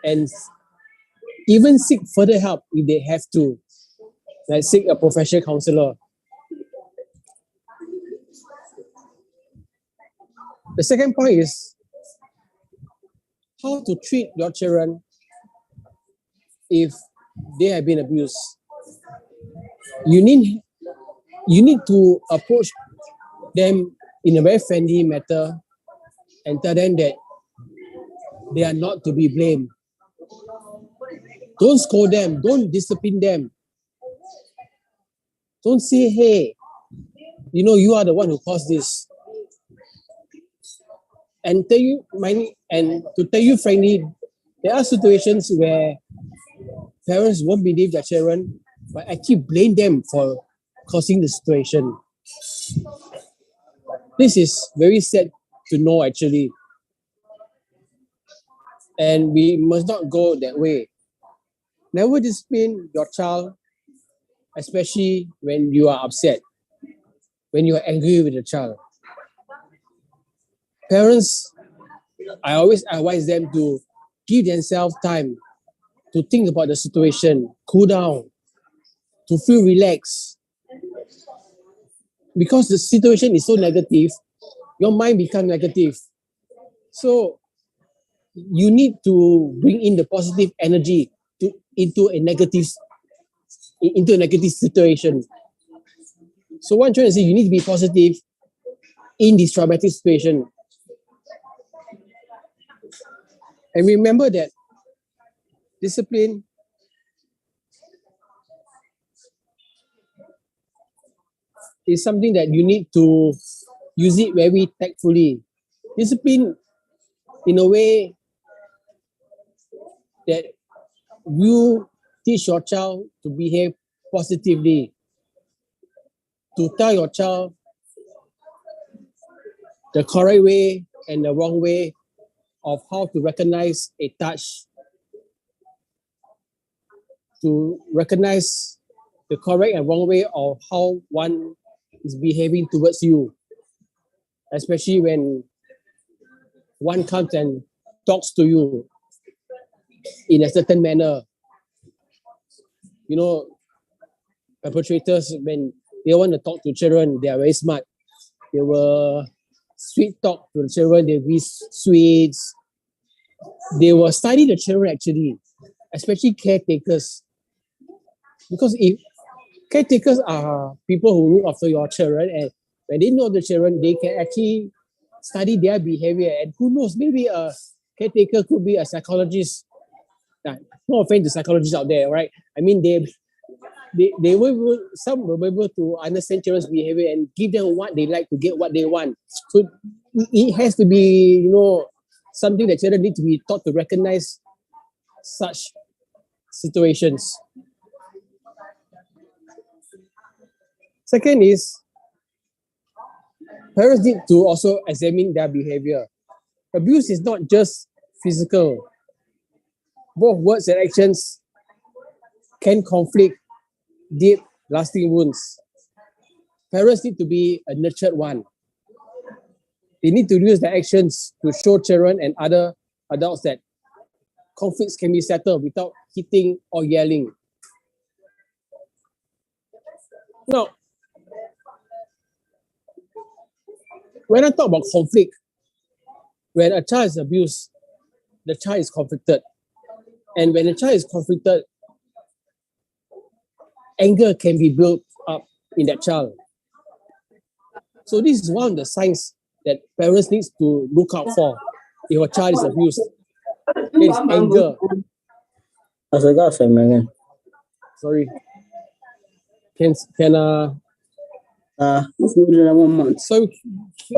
and even seek further help if they have to, like seek a professional counselor. The second point is how to treat your children if they have been abused. You need to approach them in a very friendly manner and tell them that they are not to be blamed. Don't scold them, don't discipline them. Don't say, hey, you are the one who caused this. And to tell you frankly, there are situations where parents won't believe their children, but actually blame them for causing the situation. This is very sad to know actually. And we must not go that way. Never discipline your child, especially when you are upset, when you are angry with the child. Parents, I always advise them to give themselves time to think about the situation, cool down, to feel relaxed. Because the situation is so negative, your mind becomes negative. So you need to bring in the positive energy into a negative situation. So what I'm trying to say, you need to be positive in this traumatic situation. And remember that discipline is something that you need to use it very tactfully. Discipline in a way that you teach your child to behave positively, to tell your child the correct way and the wrong way of how to recognize a touch, to recognize the correct and wrong way of how one is behaving towards you, especially when one comes and talks to you in a certain manner. You know, perpetrators, when they want to talk to children, they are very smart. They will sweet talk to the children, they give sweets. They will study the children actually, especially caretakers. Because if caretakers are people who look after your children, and when they know the children, they can actually study their behavior. And who knows, maybe a caretaker could be a psychologist. No offense to psychologists out there, right? I mean, they will, some will be able to understand children's behavior and give them what they like to get what they want. So it has to be, you know, something that children need to be taught to recognize such situations. Second is, parents need to also examine their behavior. Abuse is not just physical. Both words and actions can conflict deep, lasting wounds. Parents need to be a nurtured one. They need to use their actions to show children and other adults that conflicts can be settled without hitting or yelling. Now, when I talk about conflict, when a child is abused, the child is conflicted. And when a child is conflicted, anger can be built up in that child. So this is one of the signs that parents need to look out for if a child is abused. There is anger. Sorry. So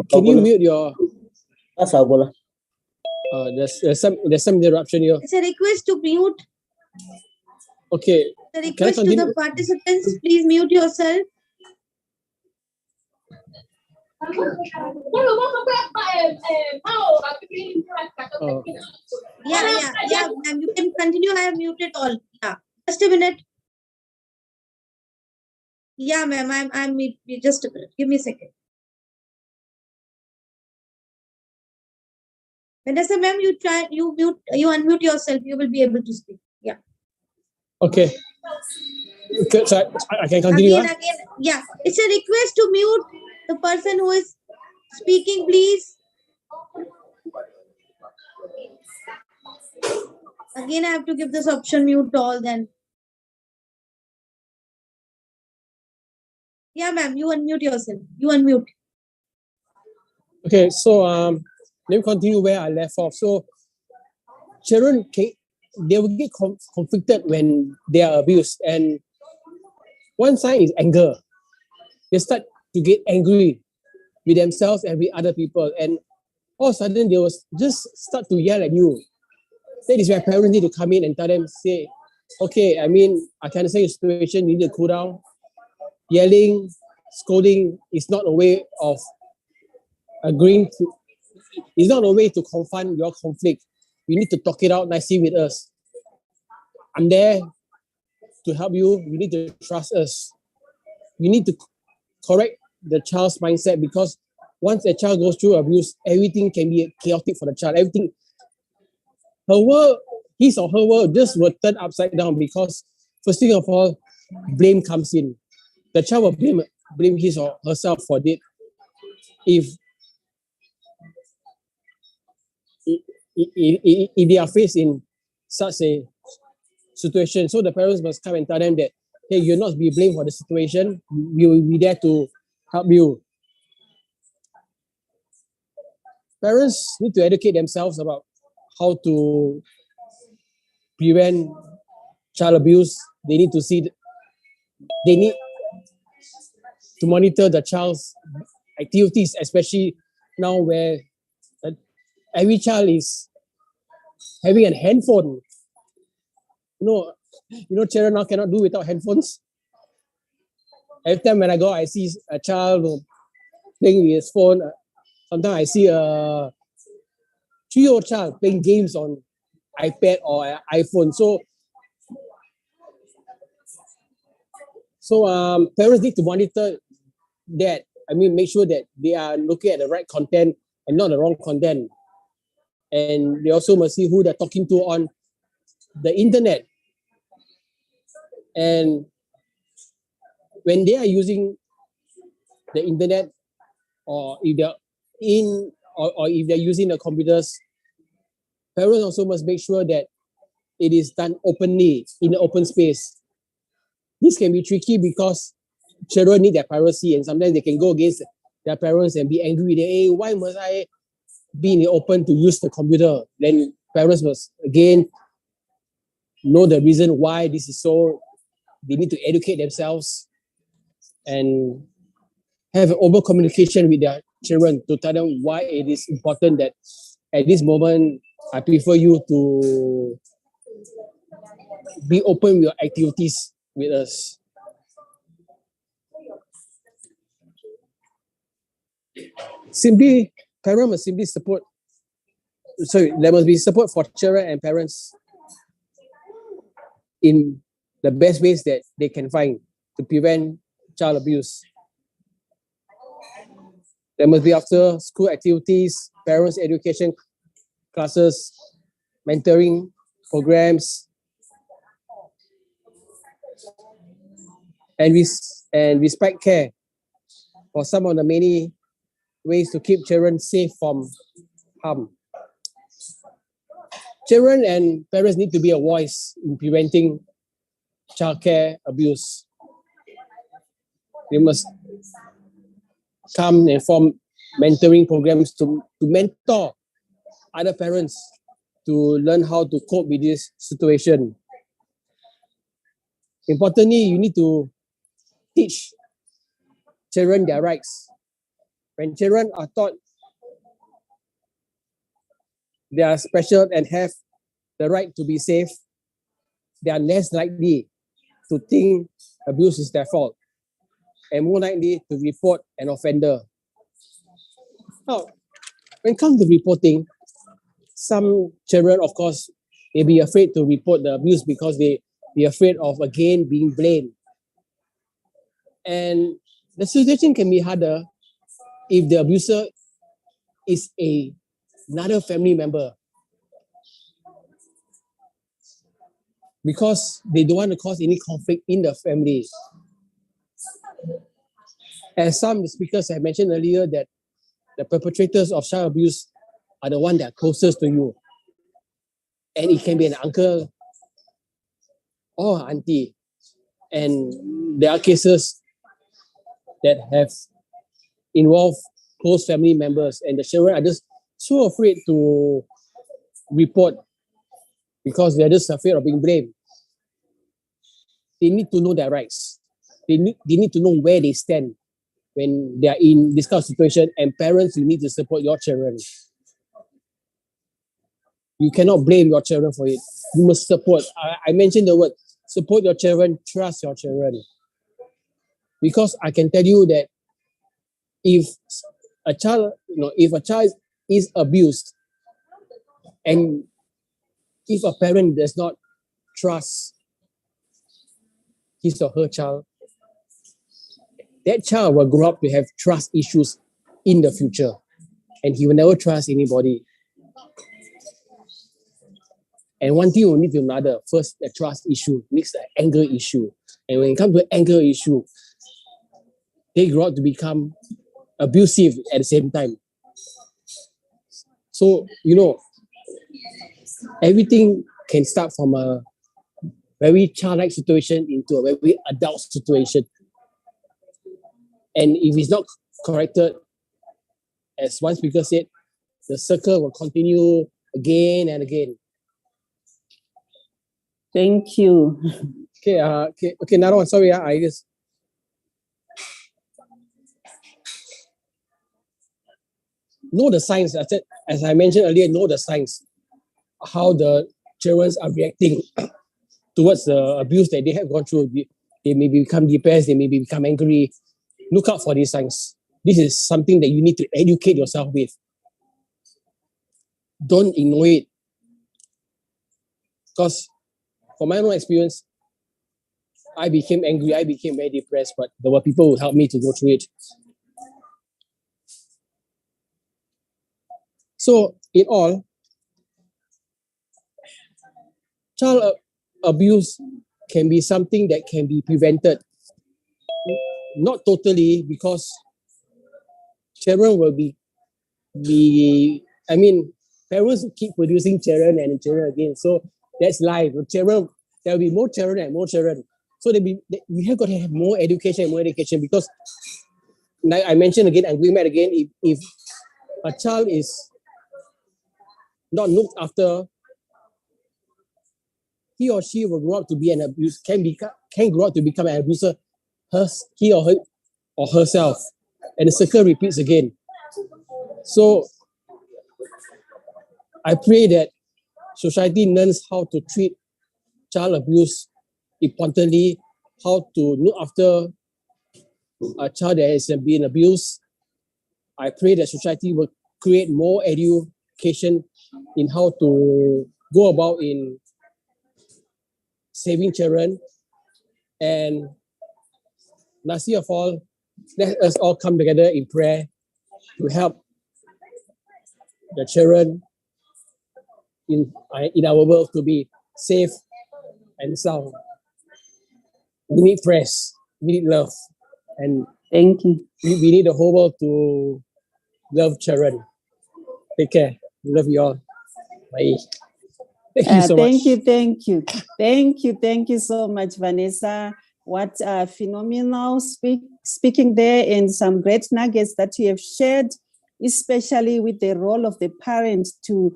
can you mute your? There's some interruption here. It's a request to mute. Okay. The request to the participants, please mute yourself. Yeah, ma'am. You can continue. I have muted all. Yeah. Just a minute. Yeah, ma'am. I'm just a minute. Give me a second. Vanessa, ma'am, you unmute yourself. You will be able to speak. Yeah. Okay. So I can continue. Again. Yeah. It's a request to mute the person who is speaking, please. Again, I have to give this option mute all then. Yeah, ma'am, you unmute yourself. You unmute. Okay, so let me continue where I left off. So children they will get conflicted when they are abused, and one sign is anger. They start to get angry with themselves and with other people, and all of a sudden they will just start to yell at you. That is where parents need to come in and tell them, say, okay, I mean, I can understand your situation, you need to cool down. yelling, scolding is not a way of agreeing to, it's not a way to confront your conflict. You need to talk it out nicely with us. I'm there to help you. You need to trust us. You need to correct the child's mindset, because once a child goes through abuse, everything can be chaotic for the child. Everything, her world, his or her world just will turn upside down, because first thing of all, blame comes in. The child will blame his or herself for it. If they are faced in such a situation, so the parents must come and tell them that, hey, you're not be blamed for the situation. We will be there to help you. Parents need to educate themselves about how to prevent child abuse. They need to they need to monitor the child's activities, especially now where every child is having a handphone. You know, children now cannot do without handphones. Every time when I go, I see a child playing with his phone. Sometimes I see a 3-year-old child playing games on iPad or iPhone. So parents need to monitor that. I mean, make sure that they are looking at the right content and not the wrong content. And they also must see who they're talking to on the internet. And when they are using the internet, or if they're or if they're using the computers, parents also must make sure that it is done openly in the open space. This can be tricky because children need their privacy, and sometimes they can go against their parents and be angry. Hey, why must I be in the open to use the computer? Then parents must again know the reason why this is so. They need to educate themselves and have an open communication with their children to tell them why it is important that at this moment I prefer you to be open with your activities with us. Parents must simply support. There must be support for children and parents in the best ways that they can find to prevent child abuse. There must be after school activities, parents education classes, mentoring programs, and respect care for some of the many ways to keep children safe from harm. Children and parents need to be a voice in preventing childcare abuse. They must come and form mentoring programs to mentor other parents to learn how to cope with this situation. Importantly, you need to teach children their rights. When children are taught they are special and have the right to be safe, they are less likely to think abuse is their fault and more likely to report an offender. Now, when it comes to reporting, some children, of course, may be afraid to report the abuse because they be afraid of again being blamed. And the situation can be harder if the abuser is another family member, because they don't want to cause any conflict in the family. As some speakers have mentioned earlier, that the perpetrators of child abuse are the ones that are closest to you. And it can be an uncle or auntie. And there are cases that have involved close family members, and the children are just so afraid to report because they're just afraid of being blamed. They need to know their rights. They need to know where they stand when they are in this kind of situation. And parents, you need to support your children. You cannot blame your children for it. You must support. I mentioned the word support your children, trust your children. because I can tell you that if a child is abused, and if a parent does not trust his or her child, that child will grow up to have trust issues in the future, and he will never trust anybody. And one thing will lead to another. First, the trust issue, next, the anger issue. And when it comes to anger issue, they grow up to become abusive at the same time. So, everything can start from a very childlike situation into a very adult situation. And if it's not corrected, as one speaker said, the circle will continue again and again. Thank you. Okay, another one. Sorry, I just. Know the signs. As I mentioned earlier, know the signs. How the children are reacting towards the abuse that they have gone through. They may become depressed, they may become angry. Look out for these signs. This is something that you need to educate yourself with. Don't ignore it. Because from my own experience, I became angry, I became very depressed, but there were people who helped me to go through it. So, in all, child abuse can be something that can be prevented. Not totally, because children will parents will keep producing children and children again. So that's life. Children, there will be more children and more children. So we have got to have more education and more education, because, like I mentioned again, and going back again, if a child is not looked after, he or she will grow up to be an abuser, can grow up to become an abuser, he or her or herself, and the circle repeats again. So I pray that society learns how to treat child abuse importantly, how to look after a child that has been abused. I pray that society will create more education in how to go about in saving children. And lastly of all, let us all come together in prayer to help the children in our world to be safe and sound. We need prayers, we need love, and thank you. We need the whole world to love children. Take care. Love you all. Bye. Thank you so much. Thank you so much, Vanessa. What phenomenal speaking there, and some great nuggets that you have shared, especially with the role of the parent to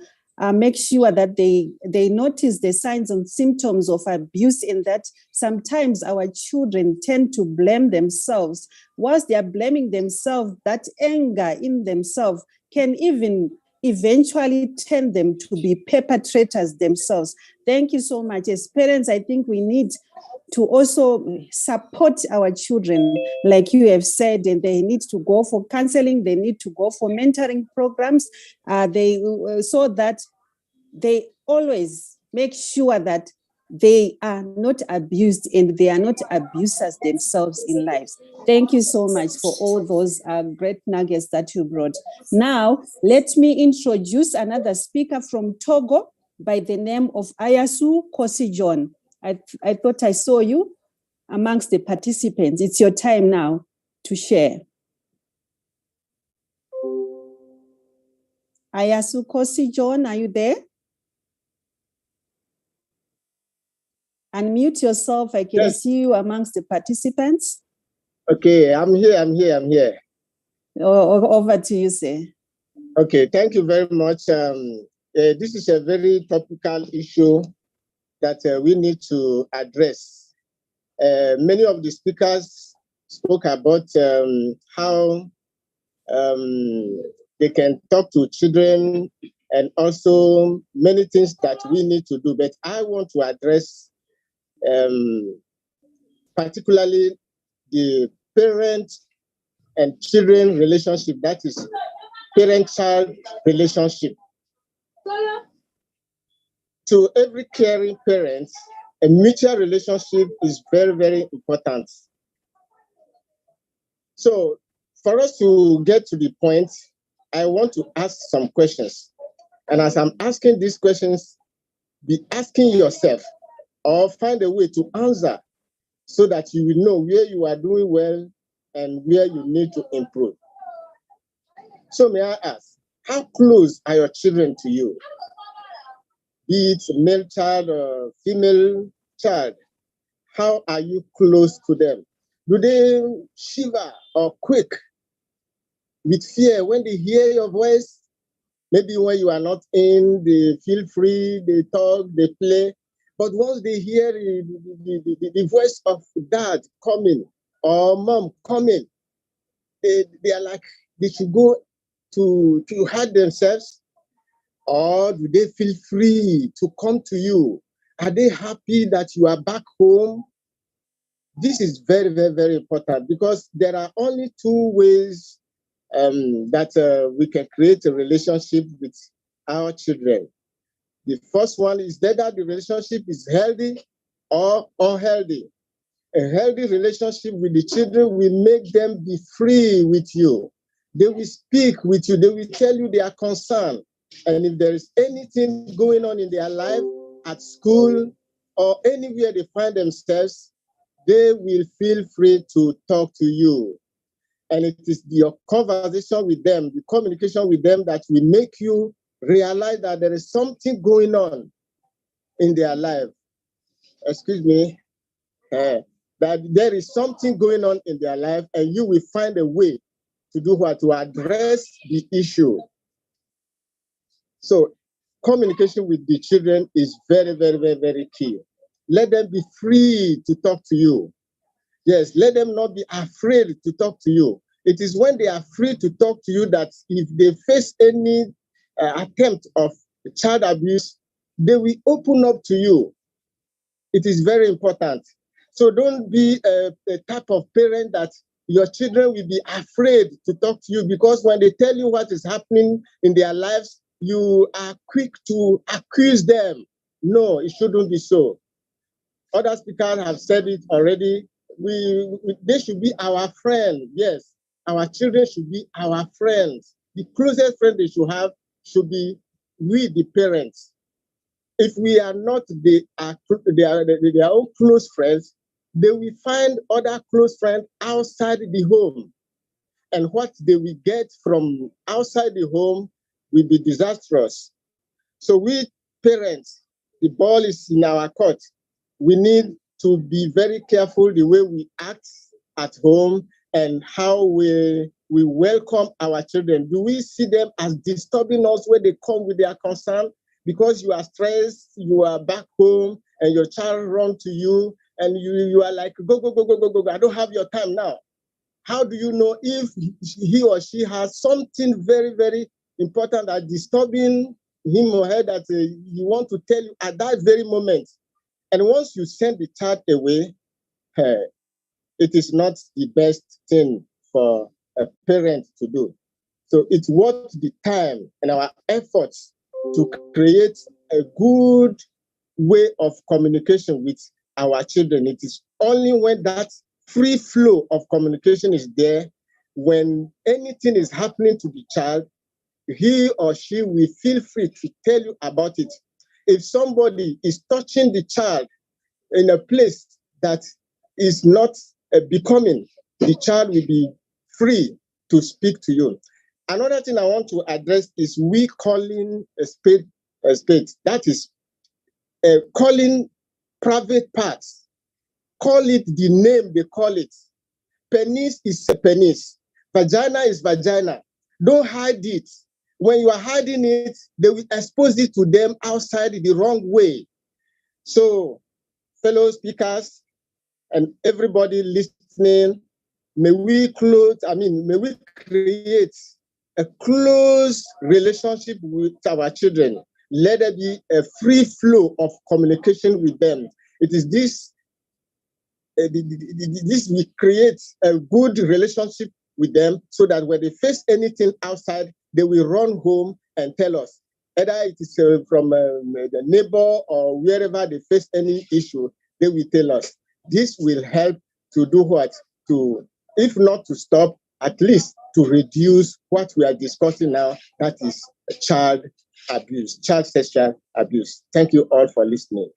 make sure that they notice the signs and symptoms of abuse, in that sometimes our children tend to blame themselves. Whilst they are blaming themselves, that anger in themselves can even eventually turn them to be perpetrators themselves. Thank you so much. As parents, I think we need to also support our children, like you have said, and they need to go for counseling, they need to go for mentoring programs, so that they always make sure that they are not abused and they are not abusers themselves in lives. Thank you so much for all those great nuggets that you brought. Now, let me introduce another speaker from Togo by the name of Ayasu Kosijon. I thought I saw you amongst the participants. It's your time now to share. Ayasu Kosijon, are you there? Unmute yourself. I can see you amongst the participants. Okay, I'm here. Over to you, sir. Okay, thank you very much. This is a very topical issue that we need to address. Many of the speakers spoke about how they can talk to children, and also many things that we need to do. But I want to address particularly the parent and children relationship, that is parent-child relationship. To every caring parent, a mutual relationship is very, very important. So for us to get to the point, I want to ask some questions. And as I'm asking these questions, be asking yourself or find a way to answer so that you will know where you are doing well and where you need to improve. So may I ask, how close are your children to you? Be it male child or female child, how are you close to them? Do they shiver or quake with fear when they hear your voice? Maybe when you are not in, they feel free, they talk, they play. But once they hear the voice of dad coming or mom coming, they are like, they should go to hide themselves, or do they feel free to come to you? Are they happy that you are back home? This is very, very, very important, because there are only two ways that we can create a relationship with our children. The first one is whether the relationship is healthy or unhealthy. A healthy relationship with the children will make them be free with you. They will speak with you. They will tell you their concern. And if there is anything going on in their life, at school, or anywhere they find themselves, they will feel free to talk to you. And it is your conversation with them, the communication with them, that will make you realize that there is something going on in their life. Excuse me. That there is something going on in their life, and you will find a way to do what? To address the issue. So communication with the children is very, very, very, very key. Let them be free to talk to you. Yes, let them not be afraid to talk to you. It is when they are free to talk to you that if they face any attempt of child abuse, they will open up to you. It is very important. So don't be a type of parent that your children will be afraid to talk to you, because when they tell you what is happening in their lives, you are quick to accuse them. No, it shouldn't be so. Other speakers have said it already. They should be our friend. Yes, our children should be our friends. The closest friend they should have should be we, the parents. If we are not their own close friends, they will find other close friends outside the home. And what they will get from outside the home will be disastrous. So we parents, the ball is in our court. We need to be very careful the way we act at home and how we welcome our children. Do we see them as disturbing us when they come with their concern? Because you are stressed, you are back home, and your child runs to you, and you are like, go, go, go, go, go, go, I don't have your time now. How do you know if he or she has something very, very important that disturbing him or her that you want to tell you at that very moment? And once you send the child away, it is not the best thing for a parent to do. So it's worth the time and our efforts to create a good way of communication with our children. It is only when that free flow of communication is there, when anything is happening to the child, he or she will feel free to tell you about it. If somebody is touching the child in a place that is not becoming, the child will be free to speak to you. Another thing I want to address is we calling a spade a spade. That is calling private parts. Call it the name they call it. Penis is a penis. Vagina is vagina. Don't hide it. When you are hiding it, they will expose it to them outside the wrong way. So, fellow speakers and everybody listening, may we create a close relationship with our children. Let there be a free flow of communication with them. It is this this will create a good relationship with them, so that when they face anything outside, they will run home and tell us. Either it is from the neighbor or wherever they face any issue, they will tell us. This will help to do what? To, if not to stop, at least to reduce what we are discussing now, that is child abuse, child sexual abuse. Thank you all for listening.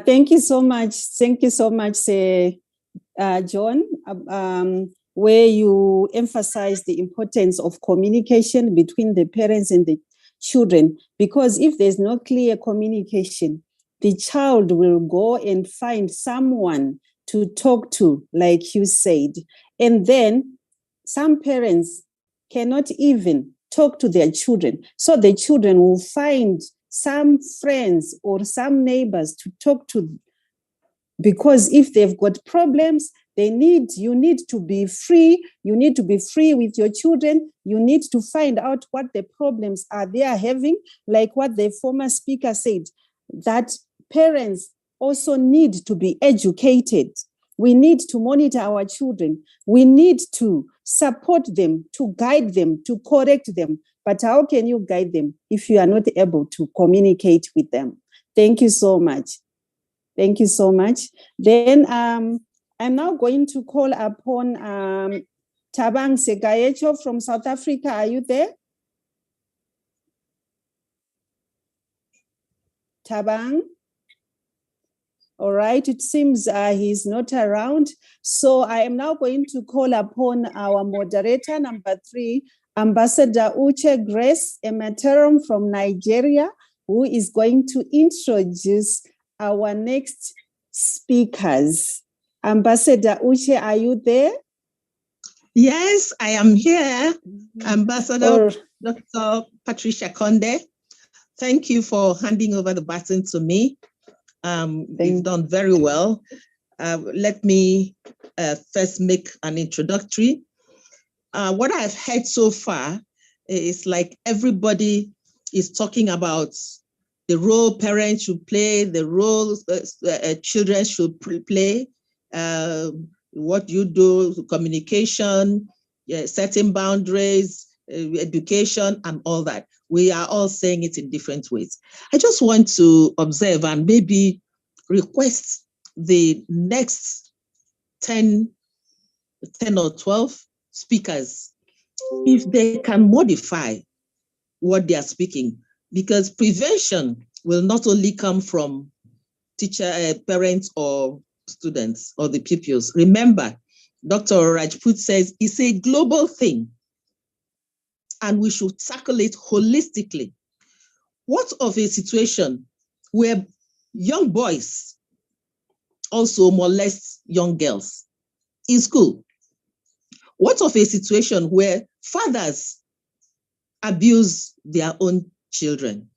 Thank you so much. Thank you so much, John, where you emphasize the importance of communication between the parents and the children. Because if there's no clear communication, the child will go and find someone to talk to, like you said. And then some parents cannot even talk to their children. So the children will find some friends or some neighbors to talk to, because if they've got problems, you need to be free. You need to be free with your children. You need to find out what the problems are they are having, like what the former speaker said, that parents also need to be educated. We need to monitor our children. We need to support them, to guide them, to correct them. But how can you guide them if you are not able to communicate with them? Thank you so much. Thank you so much. Then I'm now going to call upon Tabang Segayecho from South Africa. Are you there? Tabang? All right, it seems he's not around. So I am now going to call upon our moderator, number 3, Ambassador Uche Grace Emeterum from Nigeria, who is going to introduce our next speakers. Ambassador Uche, are you there? Yes, I am here. Ambassador Dr. Patricia Conde, thank you for handing over the baton to me. You've done very well. Let me first make an introductory. What I've heard so far is like everybody is talking about the role parents should play, the role children should play, what you do, communication, setting boundaries, education, and all that. We are all saying it in different ways. I just want to observe and maybe request the next 10 or 12 speakers, if they can modify what they are speaking, because prevention will not only come from teacher, parents, or students, or the pupils. Remember, Dr. Rajput says it's a global thing, and we should tackle it holistically. What of a situation where young boys also molest young girls in school? What of a situation where fathers abuse their own children?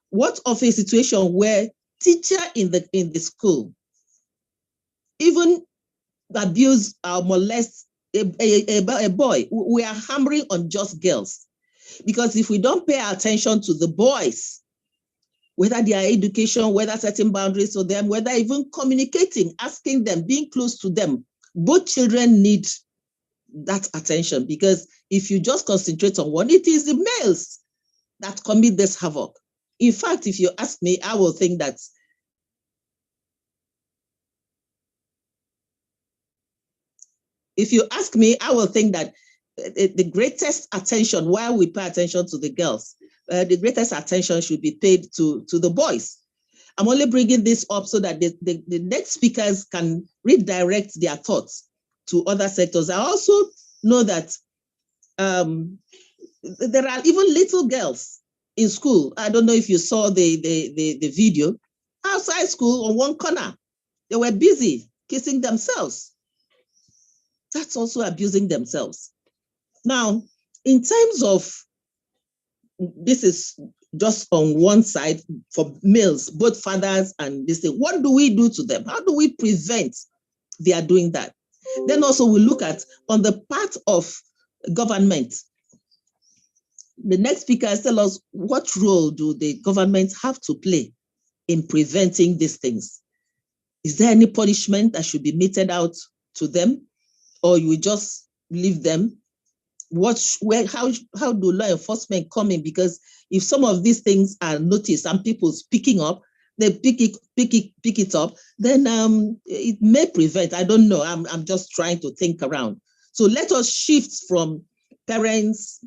What of a situation where teacher in the school even abuse or molest a boy? We are hammering on just girls, because if we don't pay attention to the boys, whether their education, whether setting boundaries for them, whether even communicating, asking them, being close to them, both children need that attention. Because if you just concentrate on one, it is the males that commit this havoc. In fact, if you ask me, I will think that the greatest attention, while we pay attention to the girls, the greatest attention should be paid to the boys. I'm only bringing this up so that the next speakers can redirect their thoughts to other sectors. I also know that there are even little girls in school. I don't know if you saw the video. Outside school, on one corner, they were busy kissing themselves. That's also abusing themselves. Now, in terms of, this is just on one side for males, both fathers and this thing, what do we do to them? How do we prevent their doing that? Then also we look at, on the part of government, the next speakers tell us what role do the government have to play in preventing these things. Is there any punishment that should be meted out to them, or you just leave them? How do law enforcement come in? Because if some of these things are noticed and people's picking up, they pick it up, then it may prevent. I don't know. I'm just trying to think around. So let us shift from parents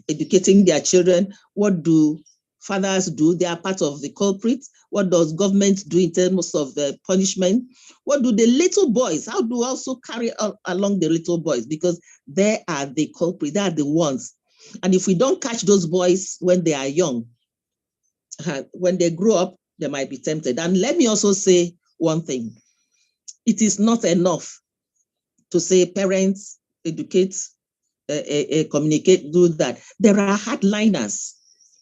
educating their children. What do fathers do? They are part of the culprits. What does government do in terms of the punishment? What do the little boys? How do we also carry along the little boys? Because they are the culprits. They are the ones. And if we don't catch those boys when they are young, when they grow up, they might be tempted. And let me also say one thing. It is not enough to say parents educate, communicate, do that. There are hardliners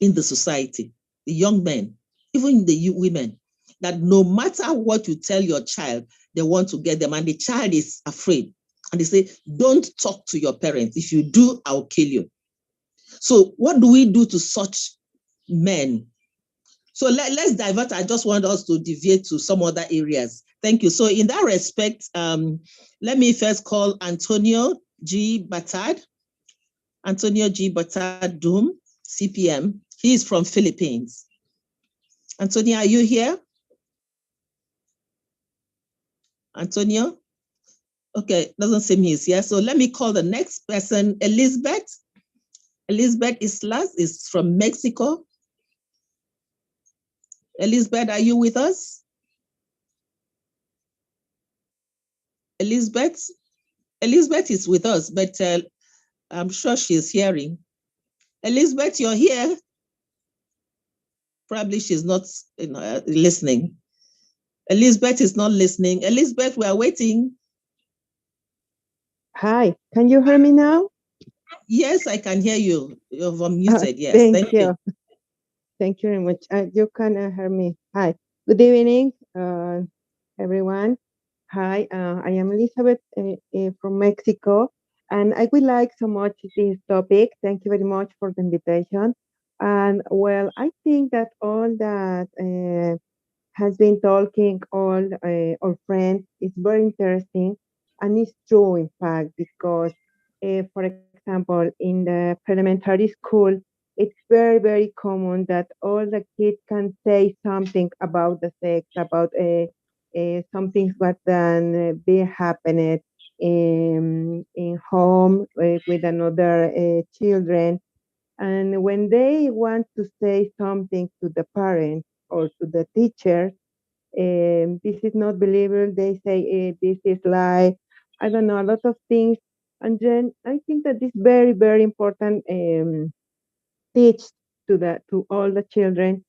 in the society, the young men, even the women, that no matter what you tell your child, they want to get them, and the child is afraid. And they say, don't talk to your parents. If you do, I'll kill you. So what do we do to such men? So let's divert. I just want us to deviate to some other areas. Thank you. So in that respect, let me first call Antonio G. Batad. Antonio G. Batad Doom, CPM. He is from Philippines. Antonio, are you here? Antonio? Okay, doesn't seem he's here. So let me call the next person, Elizabeth. Elizabeth Islas is from Mexico. Elizabeth, are you with us? Elizabeth? Elizabeth is with us, but I'm sure she's hearing. Elizabeth, you're here. Probably she's not listening. Elizabeth is not listening. Elizabeth, we are waiting. Hi, can you hear me now? Yes, I can hear you. You're unmuted. Yes, thank you. Thank you very much. You can hear me. Hi, good evening, everyone. Hi, I am Elizabeth from Mexico, and I would like so much this topic. Thank you very much for the invitation. And well, I think that all that has been talking all our friends is very interesting, and it's true in fact, because for example in the elementary school it's very common that all the kids can say something about the sex, about some things what can be happening in home with another children. And when they want to say something to the parents or to the teacher, this is not believable. They say this is lie. I don't know, a lot of things. And then I think that this very important teach to all the children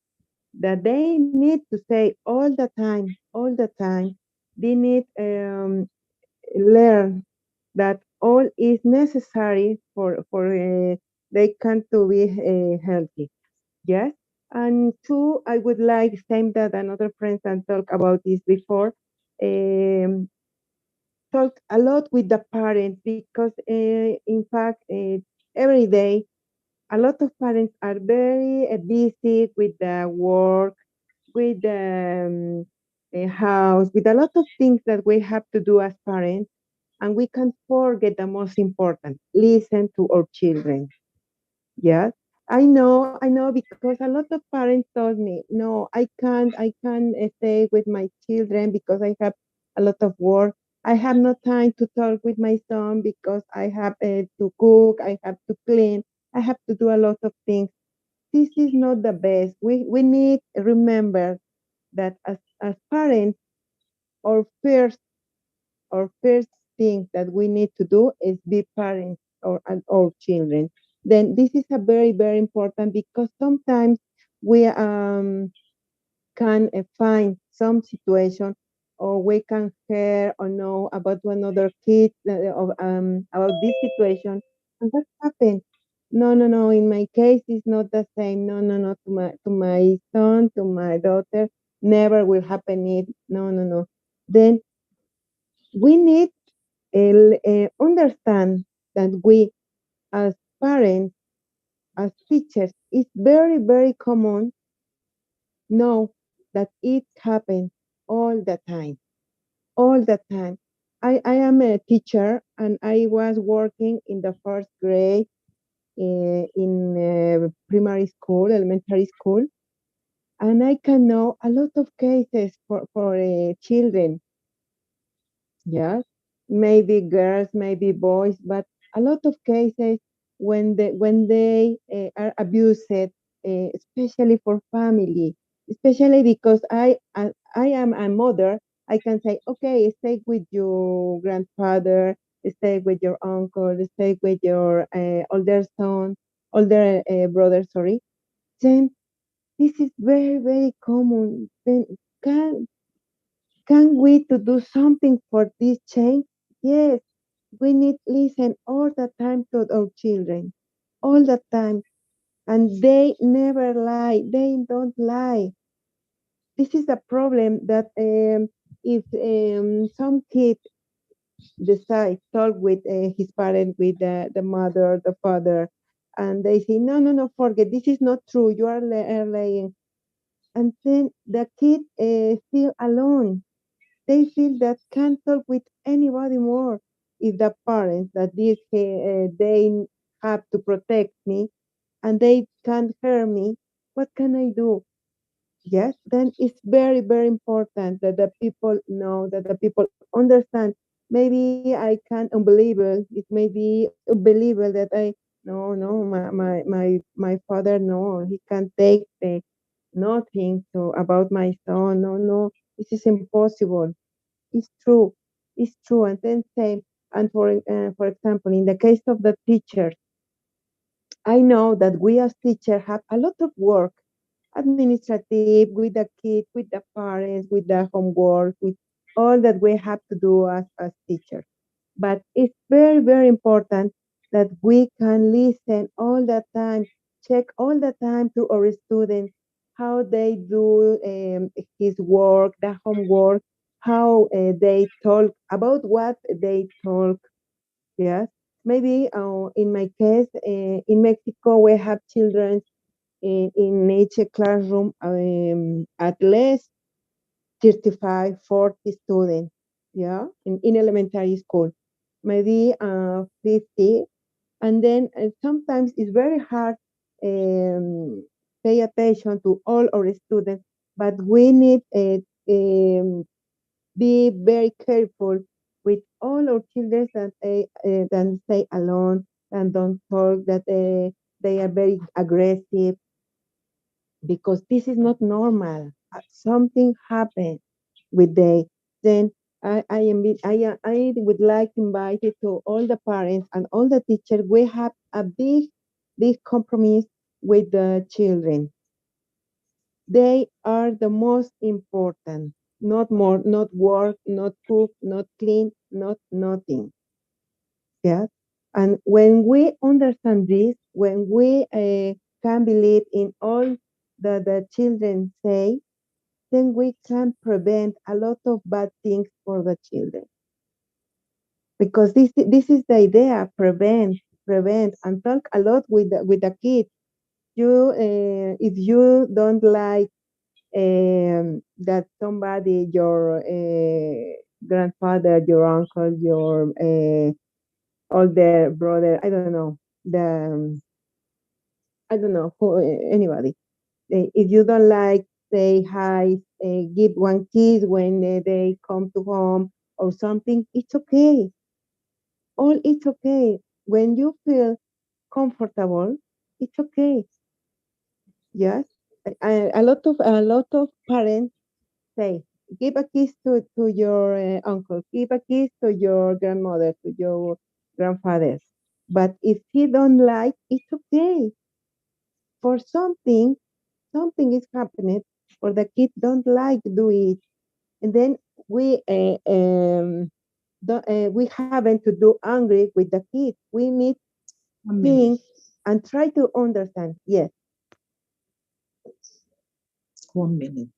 that they need to say all the time. They need learn that all is necessary for they can to be healthy. Yes. And two, I would like, same that another friend can talk about this before, talk a lot with the parents, because in fact, every day, a lot of parents are very busy with the work, with the house, with a lot of things that we have to do as parents. And we can forget the most important, listen to our children. Yes, I know, because a lot of parents told me, no, I can't stay with my children because I have a lot of work. I have no time to talk with my son because I have to cook, I have to clean, I have to do a lot of things. This is not the best. We need to remember that as parents, our first our first thing that we need to do is be parents and our children. Then this is a very important, because sometimes we can find some situation, or we can hear or know about another kid about this situation, and what happened. No, in my case it's not the same. No, to my son, to my daughter, never will happen it. No. Then we need understand that we as parents, as teachers, it's very common know that it happens all the time, all the time. I am a teacher and I was working in the first grade in primary school, elementary school, and I can know a lot of cases for children. Yes, maybe girls, maybe boys, but a lot of cases when they are abused, especially for family, especially because I am a mother. I can say, okay, stay with your grandfather, stay with your uncle, stay with your older son, older brother. Sorry. Then this is very very common. Then can can we to do something for this change? Yes, we need listen all the time to our children, all the time, and they never lie. They don't lie. This is a problem that if some kid decide talk with his parent, with the mother, the father, and they say no, no, no, forget this is not true. You are lying, and then the kid feel alone. They feel that can't talk with anybody more. If the parents that they have to protect me and they can't hear me, what can I do? Yes, then it's very very important that the people know, that the people understand. Maybe I can unbelievable. It may be unbelievable that I no no my father no he can't take nothing to about my son. No no, this is impossible. It's true. It's true. And then say, and for example, in the case of the teachers, I know that we as teachers have a lot of work, administrative, with the kids, with the parents, with the homework, with all that we have to do as teachers. But it's very, very important that we can listen all the time, check all the time to our students how they do his work, the homework, how they talk, about what they talk. Yes, maybe in my case, in Mexico, we have children in each classroom at least 35, 40 students, yeah, in elementary school, maybe 50. And then sometimes it's very hard pay attention to all our students, but we need be very careful with all our children that that stay alone and don't talk, that they are very aggressive, because this is not normal. Something happened with they. Then I would like to invite you to all the parents and all the teachers. We have a big compromise with the children. They are the most important. Not more, not work, not cook, not clean, not nothing. Yes. And when we understand this, when we can believe in all that the children say, then we can prevent a lot of bad things for the children. Because this is the idea: prevent, and talk a lot with the kids. You, if you don't like that somebody, your grandfather, your uncle, your older brother, I don't know, I don't know who, anybody. If you don't like, say hi, give one kiss when they come to home or something. It's okay. All it's okay. When you feel comfortable, it's okay. Yes. A lot of parents say, give a kiss to your uncle, give a kiss to your grandmother, to your grandfather. But if he don't like, it's okay. For something is happening, or the kid don't like to do it, and then we we haven't to do angry with the kid. We need think and try to understand. Yes. 1 minute.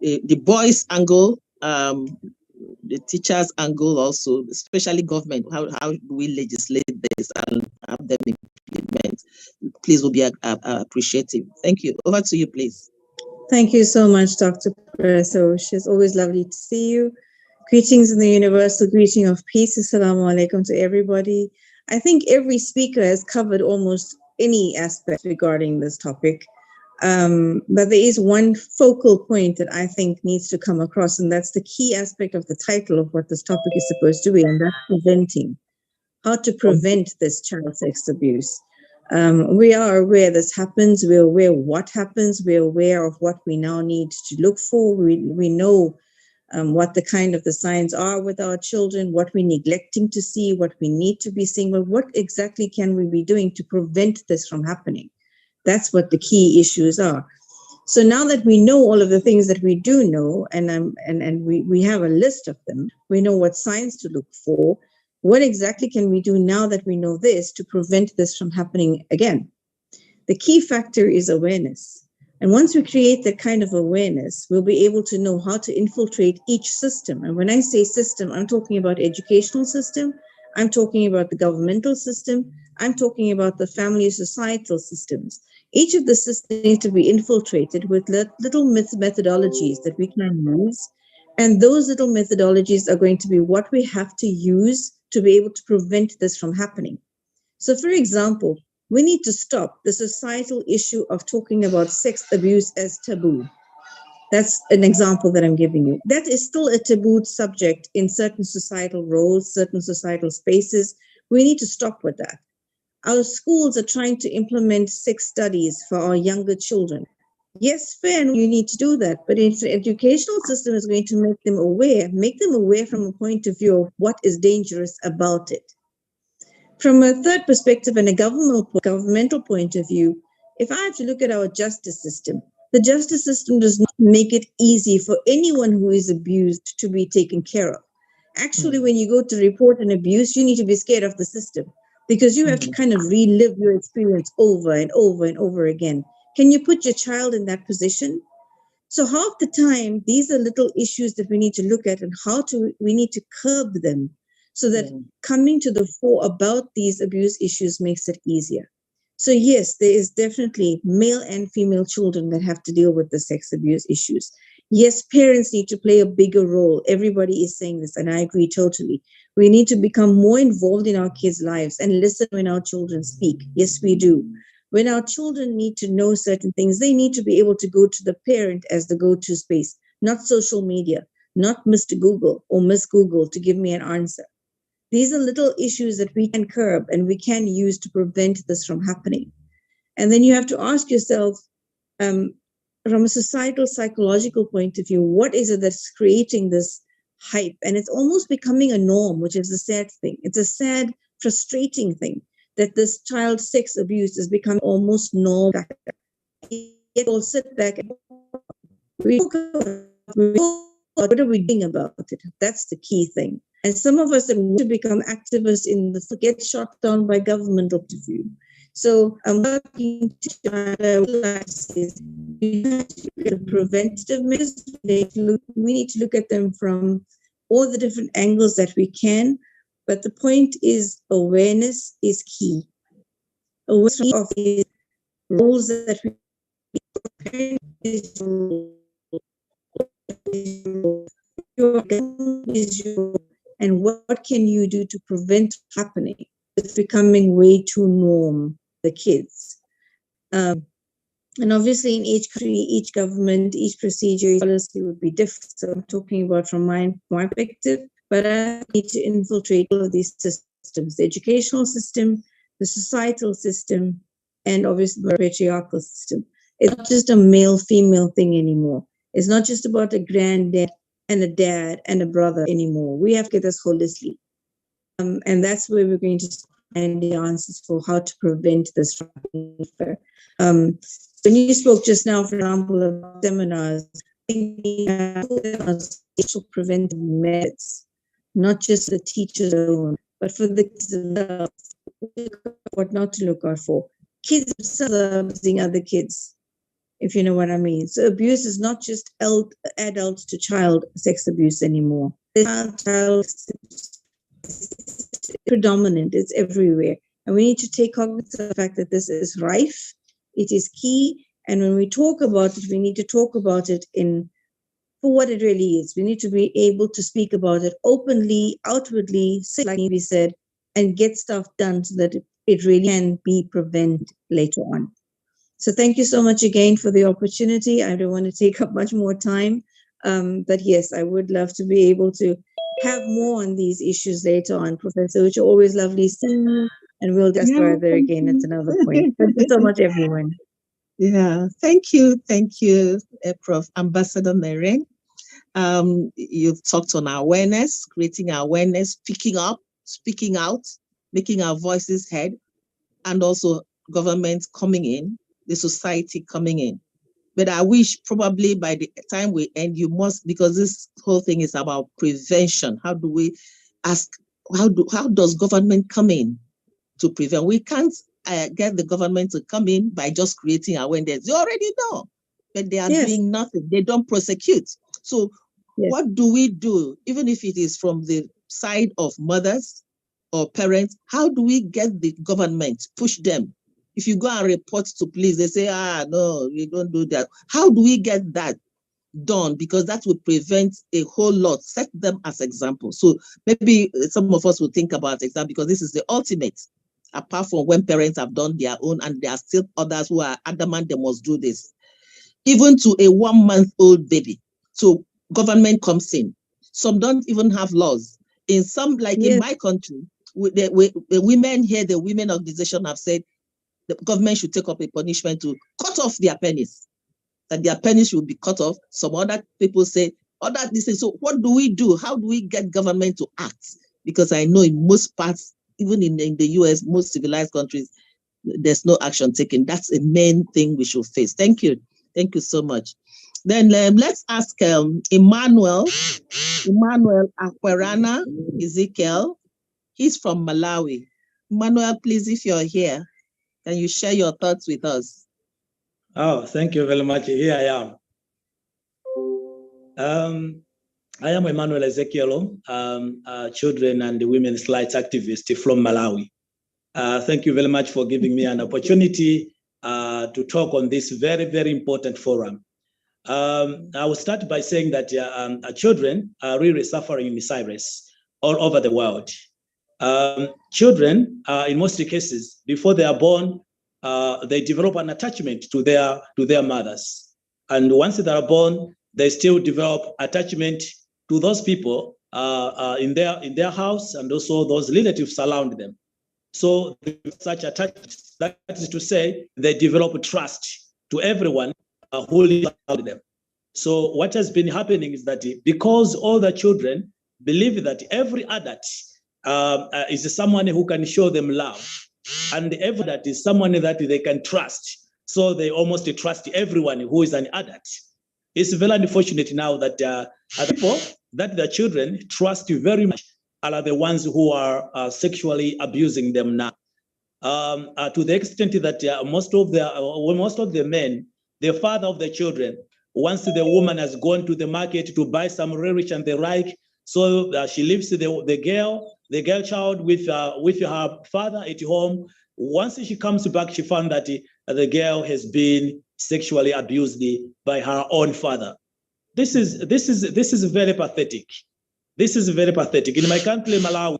the boys' angle, the teachers' angle also, especially government. How do we legislate this and have them implement? Please, will be appreciative. Thank you. Over to you, please. Thank you so much, Dr. Presosh. It's always lovely to see you. Greetings in the universal greeting of peace. Assalamu alaikum to everybody. I think every speaker has covered almost any aspect regarding this topic. But there is one focal point that I think needs to come across, and that's the key aspect of the title of what this topic is supposed to be, and that's preventing. How to prevent this child sex abuse. We are aware this happens. We're aware what happens. We're aware of what we now need to look for. We know what the kind of the signs are with our children, what we're neglecting to see, what we need to be seeing. But what exactly can we be doing to prevent this from happening? That's what the key issues are. So now that we know all of the things that we do know, and we have a list of them, we know what signs to look for. What exactly can we do now that we know this to prevent this from happening again? The key factor is awareness. And once we create that kind of awareness, we'll be able to know how to infiltrate each system. And when I say system, I'm talking about educational system, I'm talking about the governmental system, I'm talking about the family societal systems. Each of the systems needs to be infiltrated with little methodologies that we can use. And those little methodologies are going to be what we have to use to be able to prevent this from happening. So, for example, we need to stop the societal issue of talking about sex abuse as taboo. That's an example that I'm giving you. That is still a taboo subject in certain societal roles, certain societal spaces. We need to stop with that. Our schools are trying to implement sex studies for our younger children. Yes, fair, you need to do that, but if the educational system is going to make them aware from a point of view of what is dangerous about it. From a third perspective and a governmental point of view, if I have to look at our justice system, the justice system does not make it easy for anyone who is abused to be taken care of. Actually, when you go to report an abuse, you need to be scared of the system because you have to kind of relive your experience over and over and over again. Can you put your child in that position? So half the time, these are little issues that we need to look at and we need to curb them so that coming to the fore about these abuse issues makes it easier. So yes, there is definitely male and female children that have to deal with the sex abuse issues. Yes, parents need to play a bigger role. Everybody is saying this, and I agree totally. We need to become more involved in our kids' lives and listen when our children speak. Yes, we do. When our children need to know certain things, they need to be able to go to the parent as the go-to space, not social media, not Mr. Google or Miss Google to give me an answer. These are little issues that we can curb and we can use to prevent this from happening. And then you have to ask yourself, from a societal, psychological point of view, what is it that's creating this hype? And it's almost becoming a norm, which is a sad thing. It's a sad, frustrating thing that this child sex abuse is becoming almost normal. Yet we'll sit back and what are we doing about it? That's the key thing. And some of us that want to become activists in the get shot down by governmental view. So I'm working to the preventative measures. We need to look at them from all the different angles that we can. But the point is awareness is key. Awareness of the roles that we and what can you do to prevent happening? It's becoming way too norm, the kids. And obviously in each country, each government, each procedure, each policy would be different. So I'm talking about from my perspective, but I need to infiltrate all of these systems, the educational system, the societal system, and obviously the patriarchal system. It's not just a male-female thing anymore. It's not just about a granddad and a dad and a brother anymore. We have to get this holistically. And that's where we're going to find the answers for how to prevent this from happening. When you spoke just now, for example, about seminars, social preventive methods, not just the teachers alone, but for the kids themselves, what not to look out for. Kids themselves are abusing other kids. if you know what I mean. So abuse is not just adult to child sex abuse anymore. Child is predominant, it's everywhere. And we need to take cognizance of the fact that this is rife, it is key. And when we talk about it, we need to talk about it for what it really is. We need to be able to speak about it openly, outwardly, like we said, and get stuff done so that it really can be prevented later on. So thank you so much again for the opportunity. I don't want to take up much more time, but yes, I would love to be able to have more on these issues later on, Professor, which are always lovely seeing you, and we'll discuss further again at another point. Thank you so much, everyone. Yeah, thank you, Prof. Ambassador Neren. You've talked on awareness, creating awareness, speaking up, speaking out, making our voices heard, and also government coming in, the society coming in. But I wish probably by the time we end, you must, because this whole thing is about prevention. How do we ask, how does government come in to prevent? We can't get the government to come in by just creating awareness. They already know, but they are doing nothing. They don't prosecute. So what do we do, even if it is from the side of mothers or parents? How do we get the government, push them? If you go and report to police, they say, no, we don't do that. How do we get that done? Because that would prevent a whole lot, set them as examples. So maybe some of us will think about example, because this is the ultimate, apart from when parents have done their own, and there are still others who are adamant they must do this. Even to a 1-month-old baby. So government comes in. Some don't even have laws. In some, like in my country, the women here, the women organization have said, the government should take up a punishment to cut off their pennies, that their pennies should be cut off. Some other people say, so what do we do? How do we get government to act? Because I know in most parts, even in the US, most civilized countries, there's no action taken. That's a main thing we should face. Thank you. Thank you so much. Then let's ask Emmanuel Aquarana Ezekiel. He's from Malawi. Emmanuel, please, if you're here, can you share your thoughts with us? Oh, thank you very much. Here I am. I am Emmanuel Ezekiel, children and women's rights activist from Malawi. Thank you very much for giving me an opportunity to talk on this very, very important forum. I will start by saying that children are really suffering miscarriages all over the world. Children, in most cases, before they are born, they develop an attachment to their mothers, and once they are born, they still develop attachment to those people in their house, and also those relatives around them. So such attachment, that is to say, they develop trust to everyone who lives around them. So what has been happening is that because all the children believe that every adult is someone who can show them love, and every adult is someone that they can trust, so they almost trust everyone who is an adult. It's very unfortunate now that the people that the children trust very much are the ones who are sexually abusing them now. To the extent that most of the men, the father of the children, once the woman has gone to the market to buy some rich and the like, so she leaves the girl child with her father at home. Once she comes back, she found that the girl has been sexually abused by her own father. This is very pathetic. This is very pathetic. In my country, Malawi,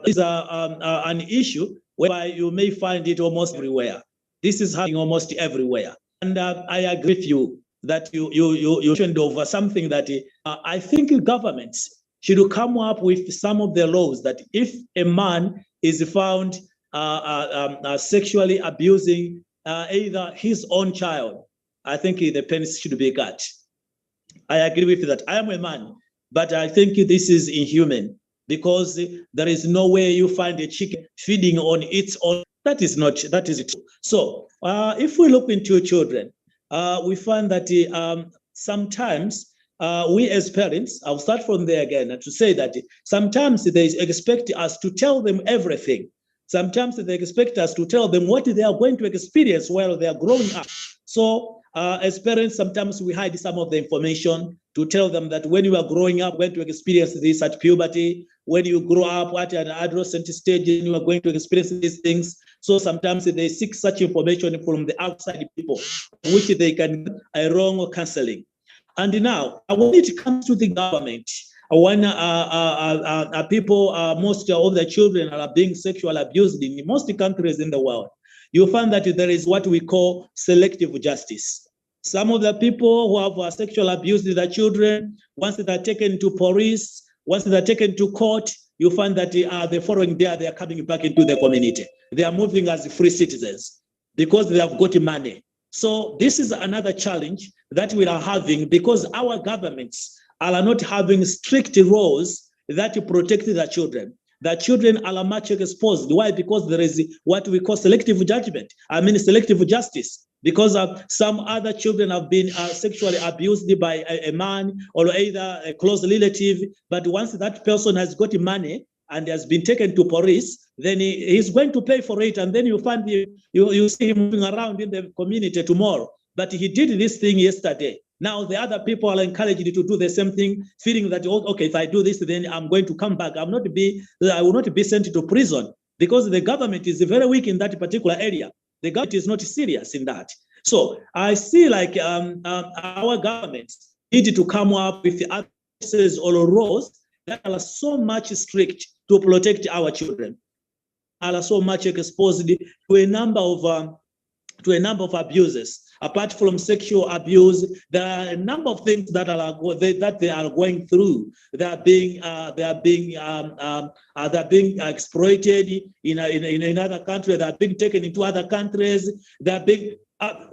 is an issue whereby you may find it almost everywhere. This is happening almost everywhere. And I agree with you that you mentioned over something that I think governments should come up with some of the laws that if a man is found sexually abusing either his own child, I think the penalty should be cut. I agree with that. I am a man, but I think this is inhuman, because there is no way you find a chicken feeding on its own. That is it. So if we look into children, we find that sometimes we as parents, I'll start from there again, and to say that sometimes they expect us to tell them everything. Sometimes they expect us to tell them what they are going to experience while they are growing up. So as parents, sometimes we hide some of the information to tell them that when you are growing up, going to experience this at puberty, when you grow up at an adolescent stage, you are going to experience these things. So sometimes they seek such information from the outside people, which they can get a wrong counseling. And now, when it comes to the government, when people, most of the children are being sexually abused in most countries in the world, you find that there is what we call selective justice. Some of the people who have sexually abused their children, once they are taken to police, once they are taken to court, you find that the following day they are coming back into the community. They are moving as free citizens because they have got money. So this is another challenge that we are having because our governments are not having strict laws that protect the children. The children are much exposed. Why? Because there is what we call selective judgment. I mean selective justice. Because some other children have been sexually abused by a man or either a close relative. But once that person has got money and has been taken to police, then he's going to pay for it. And then you find you see him moving around in the community tomorrow. But he did this thing yesterday. Now the other people are encouraged to do the same thing, feeling that, okay, if I do this, then I'm going to come back. I will not be sent to prison because the government is very weak in that particular area. The government is not serious in that. So I see like our governments need to come up with the or laws that are so much strict to protect our children, are so much exposed to a number of abuses. Apart from sexual abuse, there are a number of things that they are going through. They are being exploited in another country. They are being taken into other countries. They are being.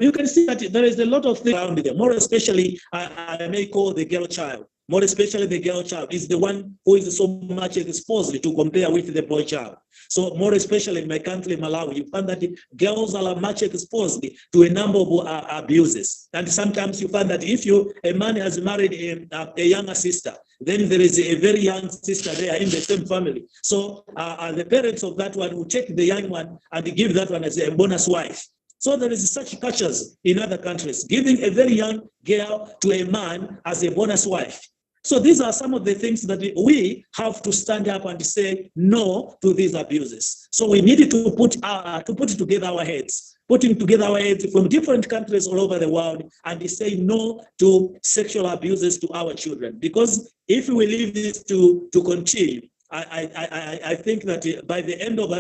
You can see that there is a lot of things around there. More especially, I may call the girl child. More especially, the girl child is the one who is so much exposed to compare with the boy child. So more especially in my country, Malawi, you find that girls are much exposed to a number of abuses. And sometimes you find that if a man has married a younger sister, then there is a very young sister there in the same family. So the parents of that one will take the young one and give that one as a bonus wife. So there is such cultures in other countries, giving a very young girl to a man as a bonus wife. So these are some of the things that we have to stand up and say no to these abuses. So we need to put together our heads, putting together our heads from different countries all over the world and say no to sexual abuses to our children. Because if we leave this to continue, I think that by the end of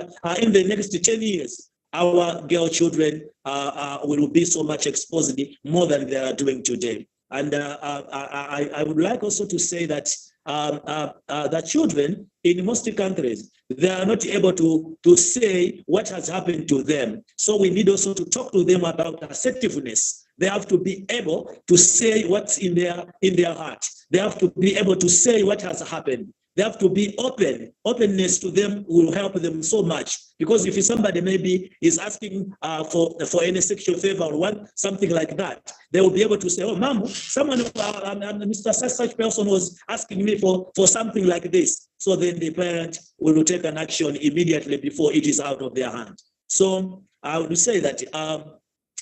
in the next 10 years, our girl children will be so much exposed more than they are doing today. And I would like also to say that the children in most countries, they are not able to say what has happened to them. So we need also to talk to them about assertiveness. They have to be able to say what's in their heart. They have to be able to say what has happened. They have to be open. Openness to them will help them so much. Because if somebody maybe is asking for any sexual favor or something like that, they will be able to say, oh, Mom, someone, Mr. Such person was asking me for something like this. So then the parent will take an action immediately before it is out of their hand. So I would say that